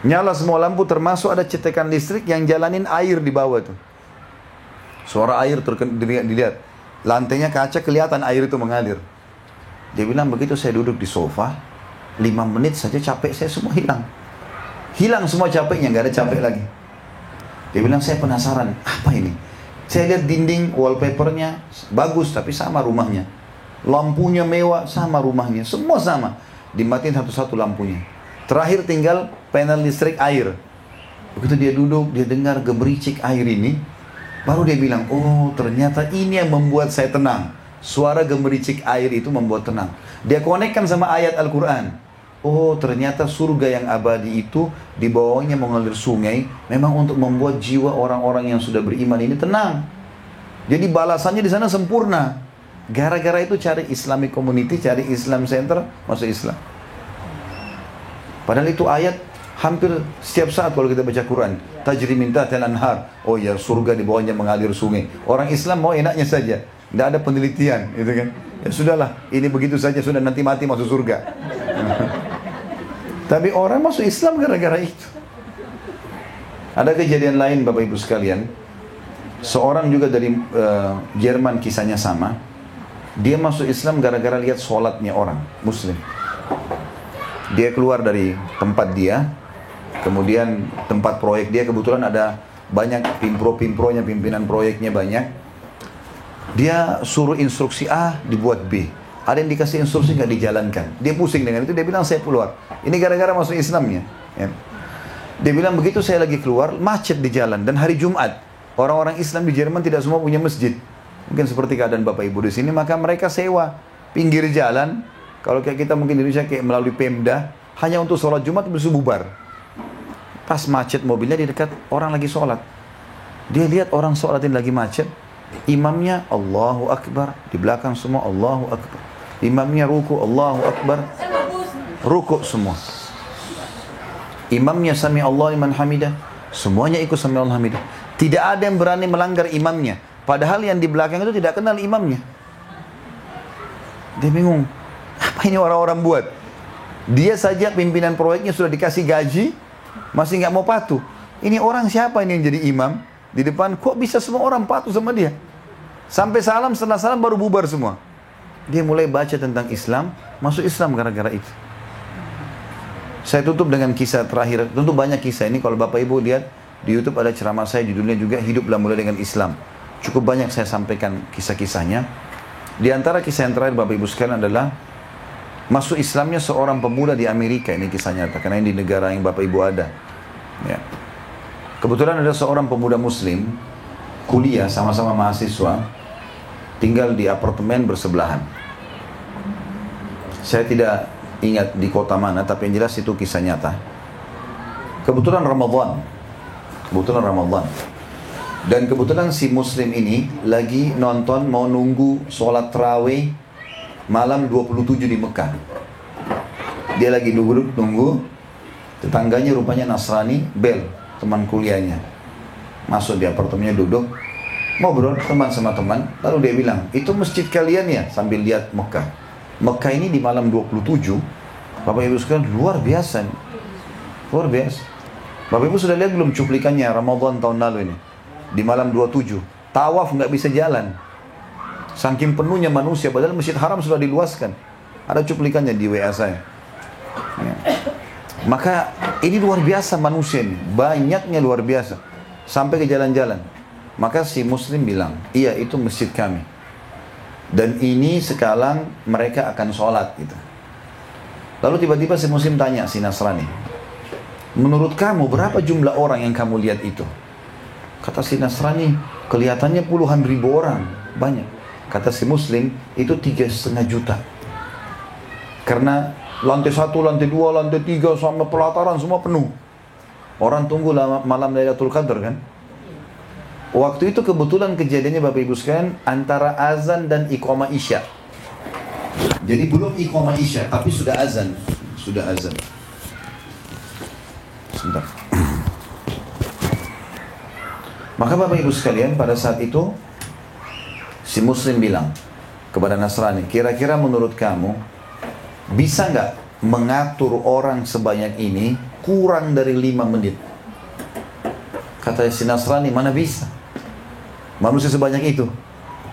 Nyala semua lampu, termasuk ada cetekan listrik yang jalanin air di bawah itu. Suara air dilihat. Lantainya kaca, kelihatan air itu mengalir. Dia bilang, begitu saya duduk di sofa, 5 menit saja capek saya semua hilang. Hilang semua capeknya, nggak ada capek lagi. Dia bilang, saya penasaran, apa ini? Saya lihat dinding, wallpapernya bagus, tapi sama rumahnya. Lampunya mewah, sama rumahnya. Semua sama. Dimatiin satu-satu lampunya. Terakhir tinggal panel listrik air. Begitu dia duduk, dia dengar gemericik air ini. Baru dia bilang, oh ternyata ini yang membuat saya tenang. Suara gemericik air itu membuat tenang. Dia konekkan sama ayat Al-Quran. Oh ternyata surga yang abadi itu di bawahnya mengalir sungai. Memang untuk membuat jiwa orang-orang yang sudah beriman ini tenang. Jadi balasannya di sana sempurna. Gara-gara itu cari Islamic Community, cari Islam Center, masuk Islam. Padahal itu ayat hampir setiap saat kalau kita baca Quran. Tajri min tahtil anhar. Oh ya, surga di bawahnya mengalir sungai. Orang Islam mau enaknya saja. Tidak ada penelitian, gitu kan. Ya sudahlah, ini begitu saja, sudah nanti mati masuk surga. Tapi orang masuk Islam gara-gara itu. Ada kejadian lain Bapak Ibu sekalian. Seorang juga dari Jerman, kisahnya sama. Dia masuk Islam gara-gara lihat sholatnya orang Muslim. Dia keluar dari tempat dia, kemudian tempat proyek dia, kebetulan ada banyak pimpro-pimpronya, pimpinan proyeknya banyak. Dia suruh instruksi A dibuat B. Ada yang dikasih instruksi nggak dijalankan. Dia pusing dengan itu, dia bilang saya keluar. Ini gara-gara masuk Islamnya. Ya. Dia bilang begitu saya lagi keluar, macet di jalan dan hari Jumat. Orang-orang Islam di Jerman tidak semua punya masjid. Mungkin seperti keadaan Bapak Ibu di sini, maka mereka sewa pinggir jalan. Kalau kayak kita mungkin di Indonesia kayak melalui Pemda, hanya untuk sholat Jumat bisa bubar. Pas macet mobilnya di dekat orang lagi sholat. Dia lihat orang sholatin lagi macet. Imamnya Allahu Akbar, di belakang semua Allahu Akbar. Imamnya ruku, Allahu Akbar, ruku semua. Imamnya sami Allah liman hamidah, semuanya ikut sami Allah hamidah. Tidak ada yang berani melanggar imamnya. Padahal yang di belakang itu tidak kenal imamnya. Dia bingung, apa ini orang-orang buat? Dia saja pimpinan proyeknya sudah dikasih gaji, masih nggak mau patuh. Ini orang siapa ini yang jadi imam? Di depan kok bisa semua orang patuh sama dia? Sampai salam, setelah salam baru bubar semua. Dia mulai baca tentang Islam, masuk Islam gara-gara itu. Saya tutup dengan kisah terakhir. Tentu banyak kisah ini, kalau Bapak Ibu lihat di YouTube ada ceramah saya judulnya juga Hiduplah Mulai Dengan Islam. Cukup banyak saya sampaikan kisah-kisahnya. Di antara kisah yang terakhir Bapak Ibu sekalian adalah masuk Islamnya seorang pemuda di Amerika. Ini kisah nyata, karena ini di negara yang Bapak Ibu ada. Ya. Kebetulan ada seorang pemuda Muslim kuliah sama-sama mahasiswa, tinggal di apartemen bersebelahan. Saya tidak ingat di kota mana, tapi yang jelas itu kisah nyata. Kebetulan Ramadan. Dan kebetulan si Muslim ini lagi nonton, mau nunggu sholat tarawih malam 27 di Mekah. Dia lagi duduk nunggu, tetangganya rupanya Nasrani, bel, teman kuliahnya. Masuk di apartemennya duduk, ngobrol teman sama teman, lalu dia bilang, itu masjid kalian ya? Sambil lihat Mekah. Mekah ini di malam 27, Bapak Ibu sekalian, luar biasa. Luar biasa. Bapak Ibu sudah lihat belum cuplikannya Ramadan tahun lalu ini? Di malam 27, tawaf nggak bisa jalan. Saking penuhnya manusia, padahal Masjid Haram sudah diluaskan. Ada cuplikannya di WA saya. Ya. Maka ini luar biasa manusia ini, banyaknya luar biasa. Sampai ke jalan-jalan. Maka si Muslim bilang, iya itu masjid kami. Dan ini sekarang mereka akan sholat gitu. Lalu tiba-tiba si muslim tanya si Nasrani, menurut kamu berapa jumlah orang yang kamu lihat itu? Kata si Nasrani, kelihatannya puluhan ribu orang, banyak. Kata si muslim, itu 3,5 juta. Karena lantai 1, lantai 2, lantai 3 sama pelataran semua penuh. Orang tunggu malam Lailatul Qadar kan. Waktu itu kebetulan kejadiannya Bapak Ibu sekalian antara azan dan iqamah isya. Jadi belum iqamah isya, tapi sudah azan. Sudah azan. Sebentar. Maka Bapak Ibu sekalian pada saat itu si muslim bilang kepada Nasrani, kira-kira menurut kamu bisa nggak mengatur orang sebanyak ini kurang dari 5 menit? Kata si Nasrani, mana bisa? Manusia sebanyak itu.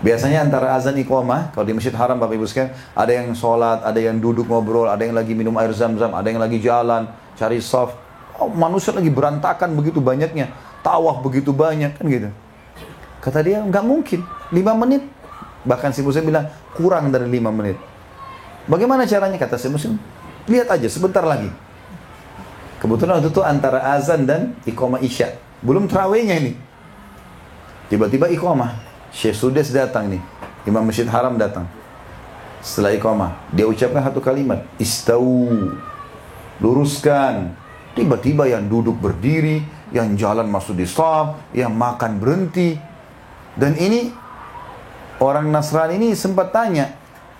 Biasanya antara azan iqamah, kalau di Masjid Haram Bapak Ibu sekalian, ada yang sholat, ada yang duduk ngobrol, ada yang lagi minum air zam-zam, ada yang lagi jalan, cari shaf. Oh, manusia lagi berantakan begitu banyaknya, tawaf begitu banyak kan gitu. Kata dia, nggak mungkin, 5 menit. Bahkan si muslim bilang, kurang dari 5 menit. Bagaimana caranya? Kata si muslim, lihat aja sebentar lagi. Kebetulan waktu itu antara azan dan iqamah isya. Belum terawihnya ini. Tiba-tiba iqamah. Syekh Sudes datang nih, Imam Masjid Haram datang. Setelah iqamah, dia ucapkan satu kalimat, istau, luruskan. Tiba-tiba yang duduk berdiri, yang jalan masuk di shaf, yang makan berhenti. Dan ini orang Nasrani ini sempat tanya,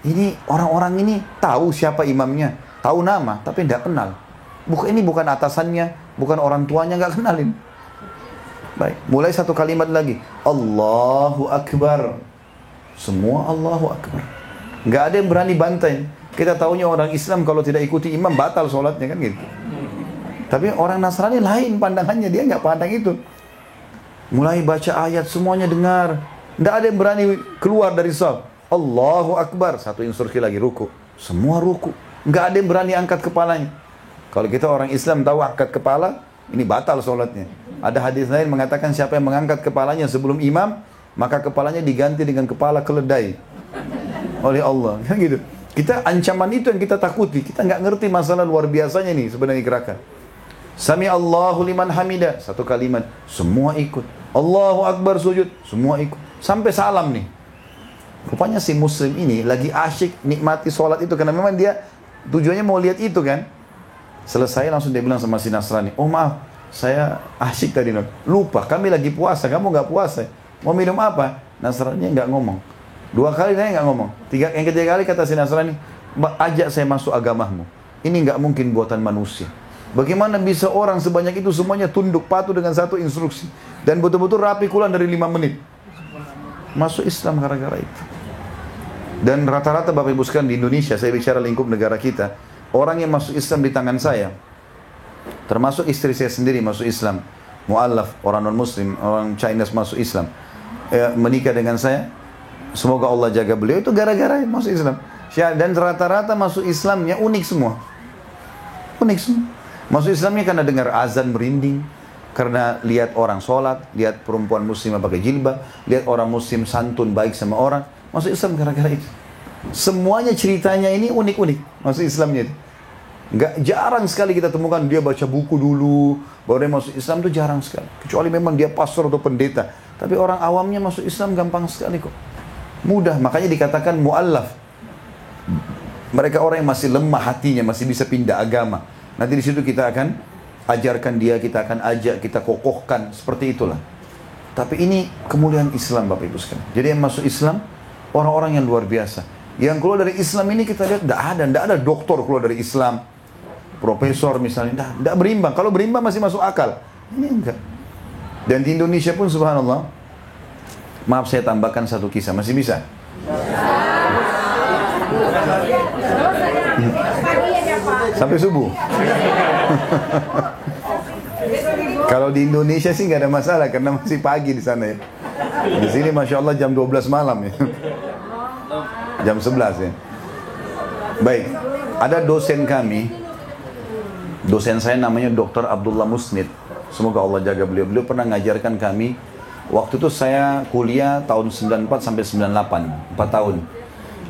ini orang-orang ini tahu siapa imamnya, tahu nama, tapi tidak kenal. Ini bukan atasannya, bukan orang tuanya, nggak kenalin. Baik, mulai satu kalimat lagi, Allahu Akbar. Semua Allahu Akbar. Nggak ada yang berani bantai. Kita tahunya orang Islam kalau tidak ikuti imam batal sholatnya kan gitu. Tapi orang Nasrani lain pandangannya, dia nggak pandang itu. Mulai baca ayat semuanya dengar. Nggak ada yang berani keluar dari shaf. Allahu Akbar. Satu instruksi lagi, ruku. Semua ruku. Nggak ada yang berani angkat kepalanya. Kalau kita orang Islam tahu angkat kepala, ini batal sholatnya. Ada hadis lain mengatakan siapa yang mengangkat kepalanya sebelum imam, maka kepalanya diganti dengan kepala keledai oleh Allah. Kan gitu. Kita ancaman itu yang kita takuti. Kita nggak ngerti masalah luar biasanya nih sebenarnya gerakan. Sami Allahu liman hamidah. Satu kalimat. Semua ikut. Allahu Akbar sujud. Semua ikut. Sampai salam nih. Rupanya si muslim ini lagi asyik nikmati sholat itu. Karena memang dia tujuannya mau lihat itu kan. Selesai langsung dia bilang sama si Nasrani. Oh maaf, saya asyik tadi. Lupa, kami lagi puasa. Kamu nggak puasa. Mau minum apa? Nasrani nggak ngomong. 2 kali dia nggak ngomong. Yang ketiga kali kata si Nasrani, ajak saya masuk agamamu. Ini nggak mungkin buatan manusia. Bagaimana bisa orang sebanyak itu semuanya tunduk patuh dengan satu instruksi dan betul-betul rapi kurang dari 5 menit masuk Islam gara-gara itu. Dan rata-rata Bapak Ibu sekalian di Indonesia, saya bicara lingkup negara kita, orang yang masuk Islam di tangan saya, termasuk istri saya sendiri masuk Islam, mu'allaf, orang non-muslim, orang Chinese masuk Islam, menikah dengan saya, semoga Allah jaga beliau, itu gara-gara masuk Islam. Dan rata-rata masuk Islamnya unik semua. Unik semua. Masuk Islamnya karena dengar azan merinding, karena lihat orang sholat, lihat perempuan muslimah pakai jilbab, lihat orang muslim santun baik sama orang. Masuk Islam gara-gara itu. Semuanya ceritanya ini unik-unik masuk Islamnya itu. Jarang sekali kita temukan dia baca buku dulu baru dia masuk Islam, itu jarang sekali. Kecuali memang dia pastor atau pendeta. Tapi orang awamnya masuk Islam gampang sekali kok. Mudah, makanya dikatakan mu'allaf. Mereka orang yang masih lemah hatinya, masih bisa pindah agama. Nanti di situ kita akan ajarkan dia, kita akan ajak, kita kokohkan, seperti itulah. Tapi ini kemuliaan Islam Bapak Ibu sekalian. Jadi yang masuk Islam orang-orang yang luar biasa. Yang keluar dari Islam ini kita lihat tidak ada doktor keluar dari Islam, profesor misalnya, tidak berimbang. Kalau berimbang masih masuk akal, ini enggak. Dan di Indonesia pun subhanallah, maaf saya tambahkan satu kisah, masih bisa? Sampai subuh. Kalau di Indonesia sih nggak ada masalah karena masih pagi di sana ya. Di sini masya Allah jam 12 malam ya. Jam 11 ya. Baik, ada dosen kami, dosen saya namanya Dr. Abdullah Musnid. Semoga Allah jaga beliau. Beliau pernah ngajarkan kami. Waktu itu saya kuliah tahun 94 sampai 98, 4 tahun.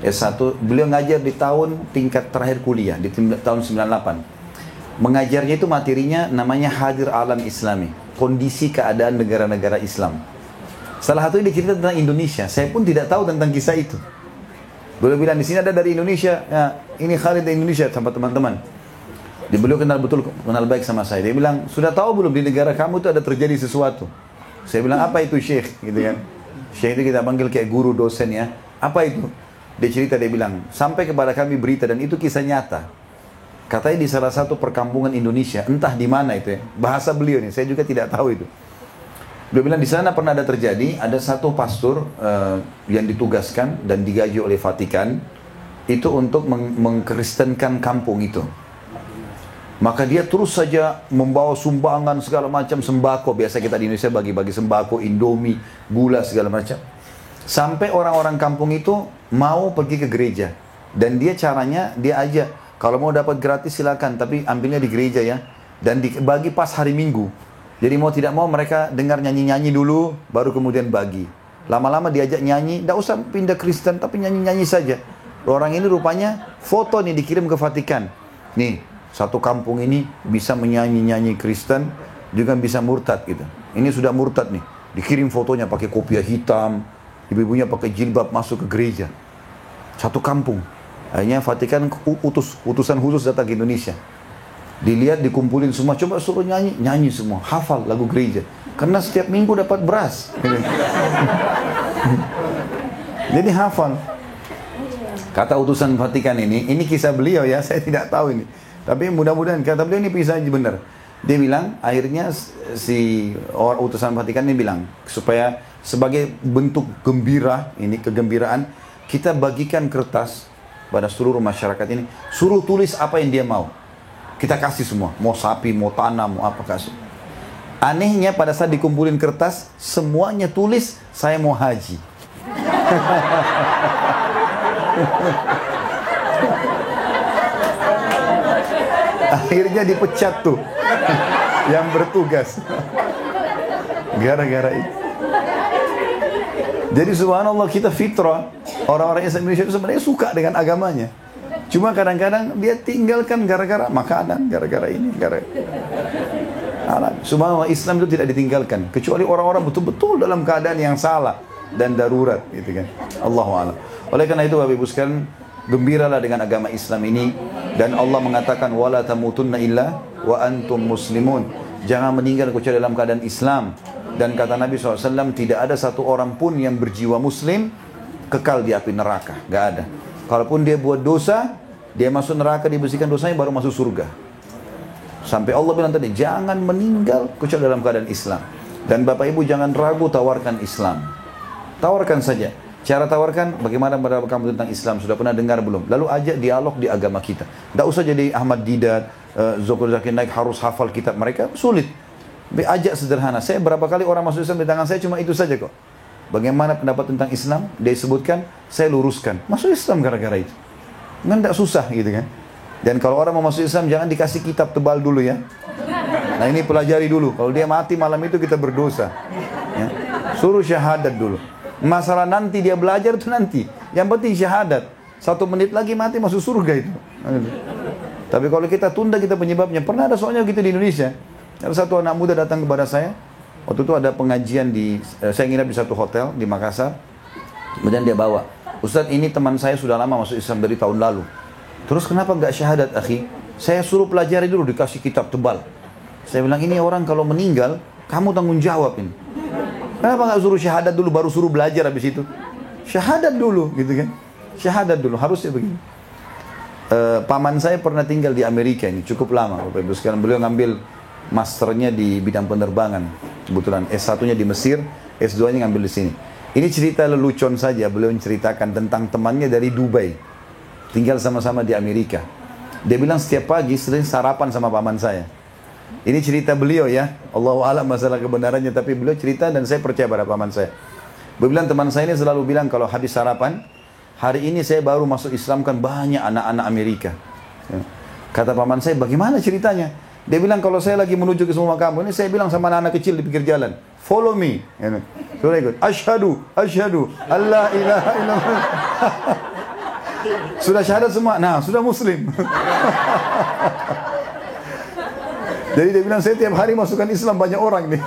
S1, beliau ngajar di tahun tingkat terakhir kuliah, di tahun 98. Mengajarnya itu materinya namanya Hadir Alam Islami, kondisi keadaan negara-negara Islam. Salah satu dia cerita tentang Indonesia, saya pun tidak tahu tentang kisah itu. Beliau bilang, di sini ada dari Indonesia, ya, ini Khalid dari Indonesia sama teman-teman. Beliau kenal baik sama saya. Dia bilang, sudah tahu belum di negara kamu itu ada terjadi sesuatu? Saya bilang, apa itu Syekh? Gitu kan. Syekh itu kita panggil kayak guru, dosen ya. Apa itu? Dia cerita, dia bilang, sampai kepada kami berita dan itu kisah nyata. Katanya di salah satu perkampungan Indonesia, entah di mana itu ya. Bahasa beliau nih, saya juga tidak tahu itu. Beliau bilang di sana pernah ada terjadi, ada satu pastor yang ditugaskan dan digaji oleh Vatikan itu untuk mengkristenkan kampung itu. Maka dia terus saja membawa sumbangan segala macam sembako. Biasa kita di Indonesia bagi-bagi sembako, Indomie, gula segala macam. Sampai orang-orang kampung itu mau pergi ke gereja. Dan dia caranya, dia ajak, kalau mau dapat gratis silakan, tapi ambilnya di gereja ya. Dan dibagi pas hari Minggu. Jadi mau tidak mau mereka dengar nyanyi-nyanyi dulu, baru kemudian bagi. Lama-lama diajak nyanyi, tidak usah pindah Kristen, tapi nyanyi-nyanyi saja. Orang ini rupanya foto nih dikirim ke Vatikan. Nih, satu kampung ini bisa menyanyi-nyanyi Kristen, juga bisa murtad gitu. Ini sudah murtad nih. Dikirim fotonya pakai kopiah hitam, ibu-ibunya pakai jilbab masuk ke gereja. Satu kampung. Akhirnya Vatikan utusan khusus datang ke Indonesia. Dilihat, dikumpulin semua, coba suruh nyanyi, nyanyi semua, hafal lagu gereja. Karena setiap minggu dapat beras. Jadi hafal. Kata utusan Vatikan ini kisah beliau ya, saya tidak tahu ini. Tapi mudah-mudahan, kata beliau ini bisa benar. Dia bilang, akhirnya si orang utusan Vatikan ini bilang, supaya sebagai bentuk gembira, ini kegembiraan, kita bagikan kertas pada seluruh masyarakat ini, suruh tulis apa yang dia mau. Kita kasih semua, mau sapi, mau tanah, mau apa kasih. Anehnya pada saat dikumpulin kertas, semuanya tulis, saya mau haji. Akhirnya dipecat tuh yang bertugas gara-gara itu. Jadi subhanallah, kita fitrah, orang-orang Indonesia itu sebenarnya suka dengan agamanya. Cuma kadang-kadang dia tinggalkan gara-gara makanan, gara-gara ini, subhanallah, Islam itu tidak ditinggalkan kecuali orang-orang betul-betul dalam keadaan yang salah dan darurat, gitu kan. Allahu a'lam. Oleh karena itu Bapak Ibu sekalian, gembiralah dengan agama Islam ini, dan Allah mengatakan wala tamutunna illa wa antum muslimun. Jangan meninggal kecuali dalam keadaan Islam. Dan kata Nabi SAW, tidak ada satu orang pun yang berjiwa muslim kekal di api neraka, gak ada. Kalaupun dia buat dosa, dia masuk neraka, dibersihkan dosanya, baru masuk surga. Sampai Allah bilang tadi, jangan meninggal kecuali dalam keadaan Islam. Dan Bapak Ibu jangan ragu tawarkan Islam. Tawarkan saja. Cara tawarkan, bagaimana pendapat kamu tentang Islam? Sudah pernah dengar belum? Lalu ajak dialog di agama kita. Tidak usah jadi Ahmad Didat, Zulkifli Zakir Naik harus hafal kitab mereka, sulit. Ajak sederhana. Saya berapa kali orang masuk Islam di tangan saya cuma itu saja kok. Bagaimana pendapat tentang Islam? Dia sebutkan, saya luruskan. Masuk Islam gara-gara itu. Kan tidak susah gitu kan. Dan kalau orang mau masuk Islam, jangan dikasih kitab tebal dulu ya. Nah ini pelajari dulu. Kalau dia mati malam itu kita berdosa. Ya. Suruh syahadat dulu. Masalah nanti dia belajar itu nanti. Yang penting syahadat. 1 menit lagi mati masuk surga itu. Tapi kalau kita tunda, kita penyebabnya. Pernah ada soalnya gitu di Indonesia. Ada satu anak muda datang kepada saya. Waktu itu ada pengajian saya nginap di satu hotel di Makassar. Kemudian dia bawa, Ustadz ini teman saya sudah lama masuk Islam dari tahun lalu. Terus kenapa nggak syahadat akhi? Saya suruh pelajari dulu, dikasih kitab tebal. Saya bilang, ini orang kalau meninggal, kamu tanggung jawab ini. Kenapa nggak suruh syahadat dulu, baru suruh belajar habis itu? Syahadat dulu, gitu kan? Syahadat dulu, harusnya begini. Paman saya pernah tinggal di Amerika ini, cukup lama. Bapak Ibu sekalian, beliau ngambil masternya di bidang penerbangan. Kebetulan S1-nya di Mesir, S2-nya ngambil di sini. Ini cerita lelucon saja, beliau menceritakan tentang temannya dari Dubai. Tinggal sama-sama di Amerika. Dia bilang setiap pagi sering sarapan sama paman saya. Ini cerita beliau ya. Allahu a'lam masalah kebenarannya, tapi beliau cerita dan saya percaya pada paman saya. Beliau bilang teman saya ini selalu bilang kalau habis sarapan, hari ini saya baru masuk Islam kan banyak anak-anak Amerika. Kata paman saya, bagaimana ceritanya? Dia bilang kalau saya lagi menuju ke semua kamu ini, saya bilang sama anak-anak kecil di pinggir jalan, follow me. Suruh ikut. Asyhadu, Allah ilaha illallah. Sudah syahadat semua, nah sudah muslim. Jadi dia bilang, saya tiap hari masukkan Islam banyak orang nih.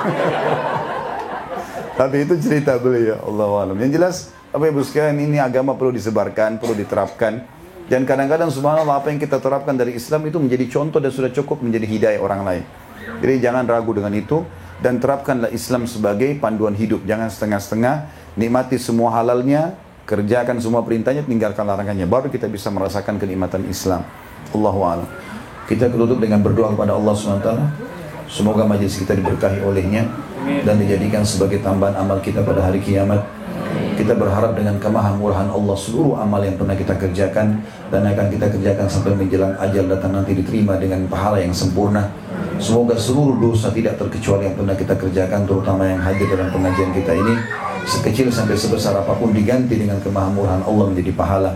Tapi itu cerita beliau, Allahu a'lam. Yang jelas, apa ibu sekalian, ini agama perlu disebarkan, perlu diterapkan. Dan kadang-kadang subhanallah apa yang kita terapkan dari Islam itu menjadi contoh dan sudah cukup menjadi hidayah orang lain. Jadi jangan ragu dengan itu dan terapkanlah Islam sebagai panduan hidup. Jangan setengah-setengah, nikmati semua halalnya, kerjakan semua perintahnya, tinggalkan larangannya. Baru kita bisa merasakan kenikmatan Islam. Allahu a'lam. Kita tutup dengan berdoa kepada Allah SWT. Semoga majelis kita diberkahi olehnya dan dijadikan sebagai tambahan amal kita pada hari kiamat. Kita berharap dengan kemahamurahan Allah seluruh amal yang pernah kita kerjakan dan akan kita kerjakan sampai menjelang ajal datang nanti diterima dengan pahala yang sempurna. Semoga seluruh dosa tidak terkecuali yang pernah kita kerjakan, terutama yang hadir dalam pengajian kita ini, sekecil sampai sebesar apapun diganti dengan kemahamurahan Allah menjadi pahala.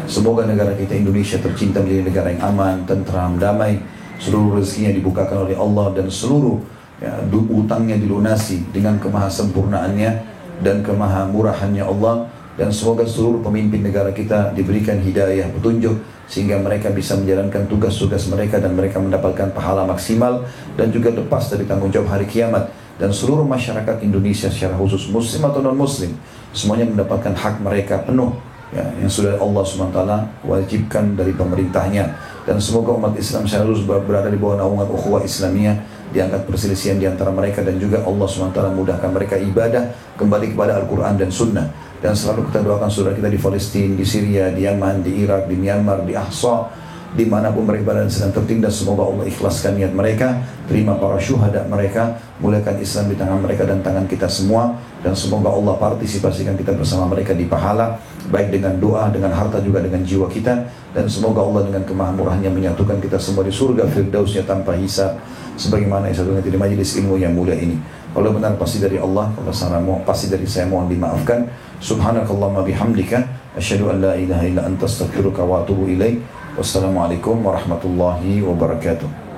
Semoga negara kita Indonesia tercinta menjadi negara yang aman, tentram, damai. Seluruh rezekinya dibukakan oleh Allah dan seluruh utangnya dilunasi dengan kemahasempurnaannya dan kemahamurahannya Allah. Dan semoga seluruh pemimpin negara kita diberikan hidayah, petunjuk, sehingga mereka bisa menjalankan tugas-tugas mereka dan mereka mendapatkan pahala maksimal dan juga lepas dari tanggung jawab hari kiamat. Dan seluruh masyarakat Indonesia secara khusus, muslim atau non-muslim, semuanya mendapatkan hak mereka penuh, ya, yang sudah Allah SWT wajibkan dari pemerintahnya. Dan semoga umat Islam selalu berada di bawah naungan ukhuwah Islamiyah, diangkat perselisihan di antara mereka, dan juga Allah SWT mudahkan mereka ibadah kembali kepada Al-Quran dan Sunnah. Dan selalu kita doakan saudara kita di Palestina, di Syria, di Yaman, di Irak, di Myanmar, di Ahsa, dimanapun mereka berada sedang tertindas. Semoga Allah ikhlaskan niat mereka, terima para syuhada mereka, muliakan Islam di tangan mereka dan tangan kita semua. Dan semoga Allah partisipasikan kita bersama mereka di pahala, baik dengan doa, dengan harta, juga dengan jiwa kita. Dan semoga Allah dengan kemahamurahannya menyatukan kita semua di surga firdausnya tanpa hisab, sebagaimana yang satu di majelis ilmu yang mulia ini. Kalau benar pasti dari Allah, kalau salah pasti dari saya, mohon dimaafkan. Subhanakallahumma bihamdika asyhadu an la ilaha illa anta astaghfiruka wa atubu ilaik. Wassalamualaikum warahmatullahi wabarakatuh.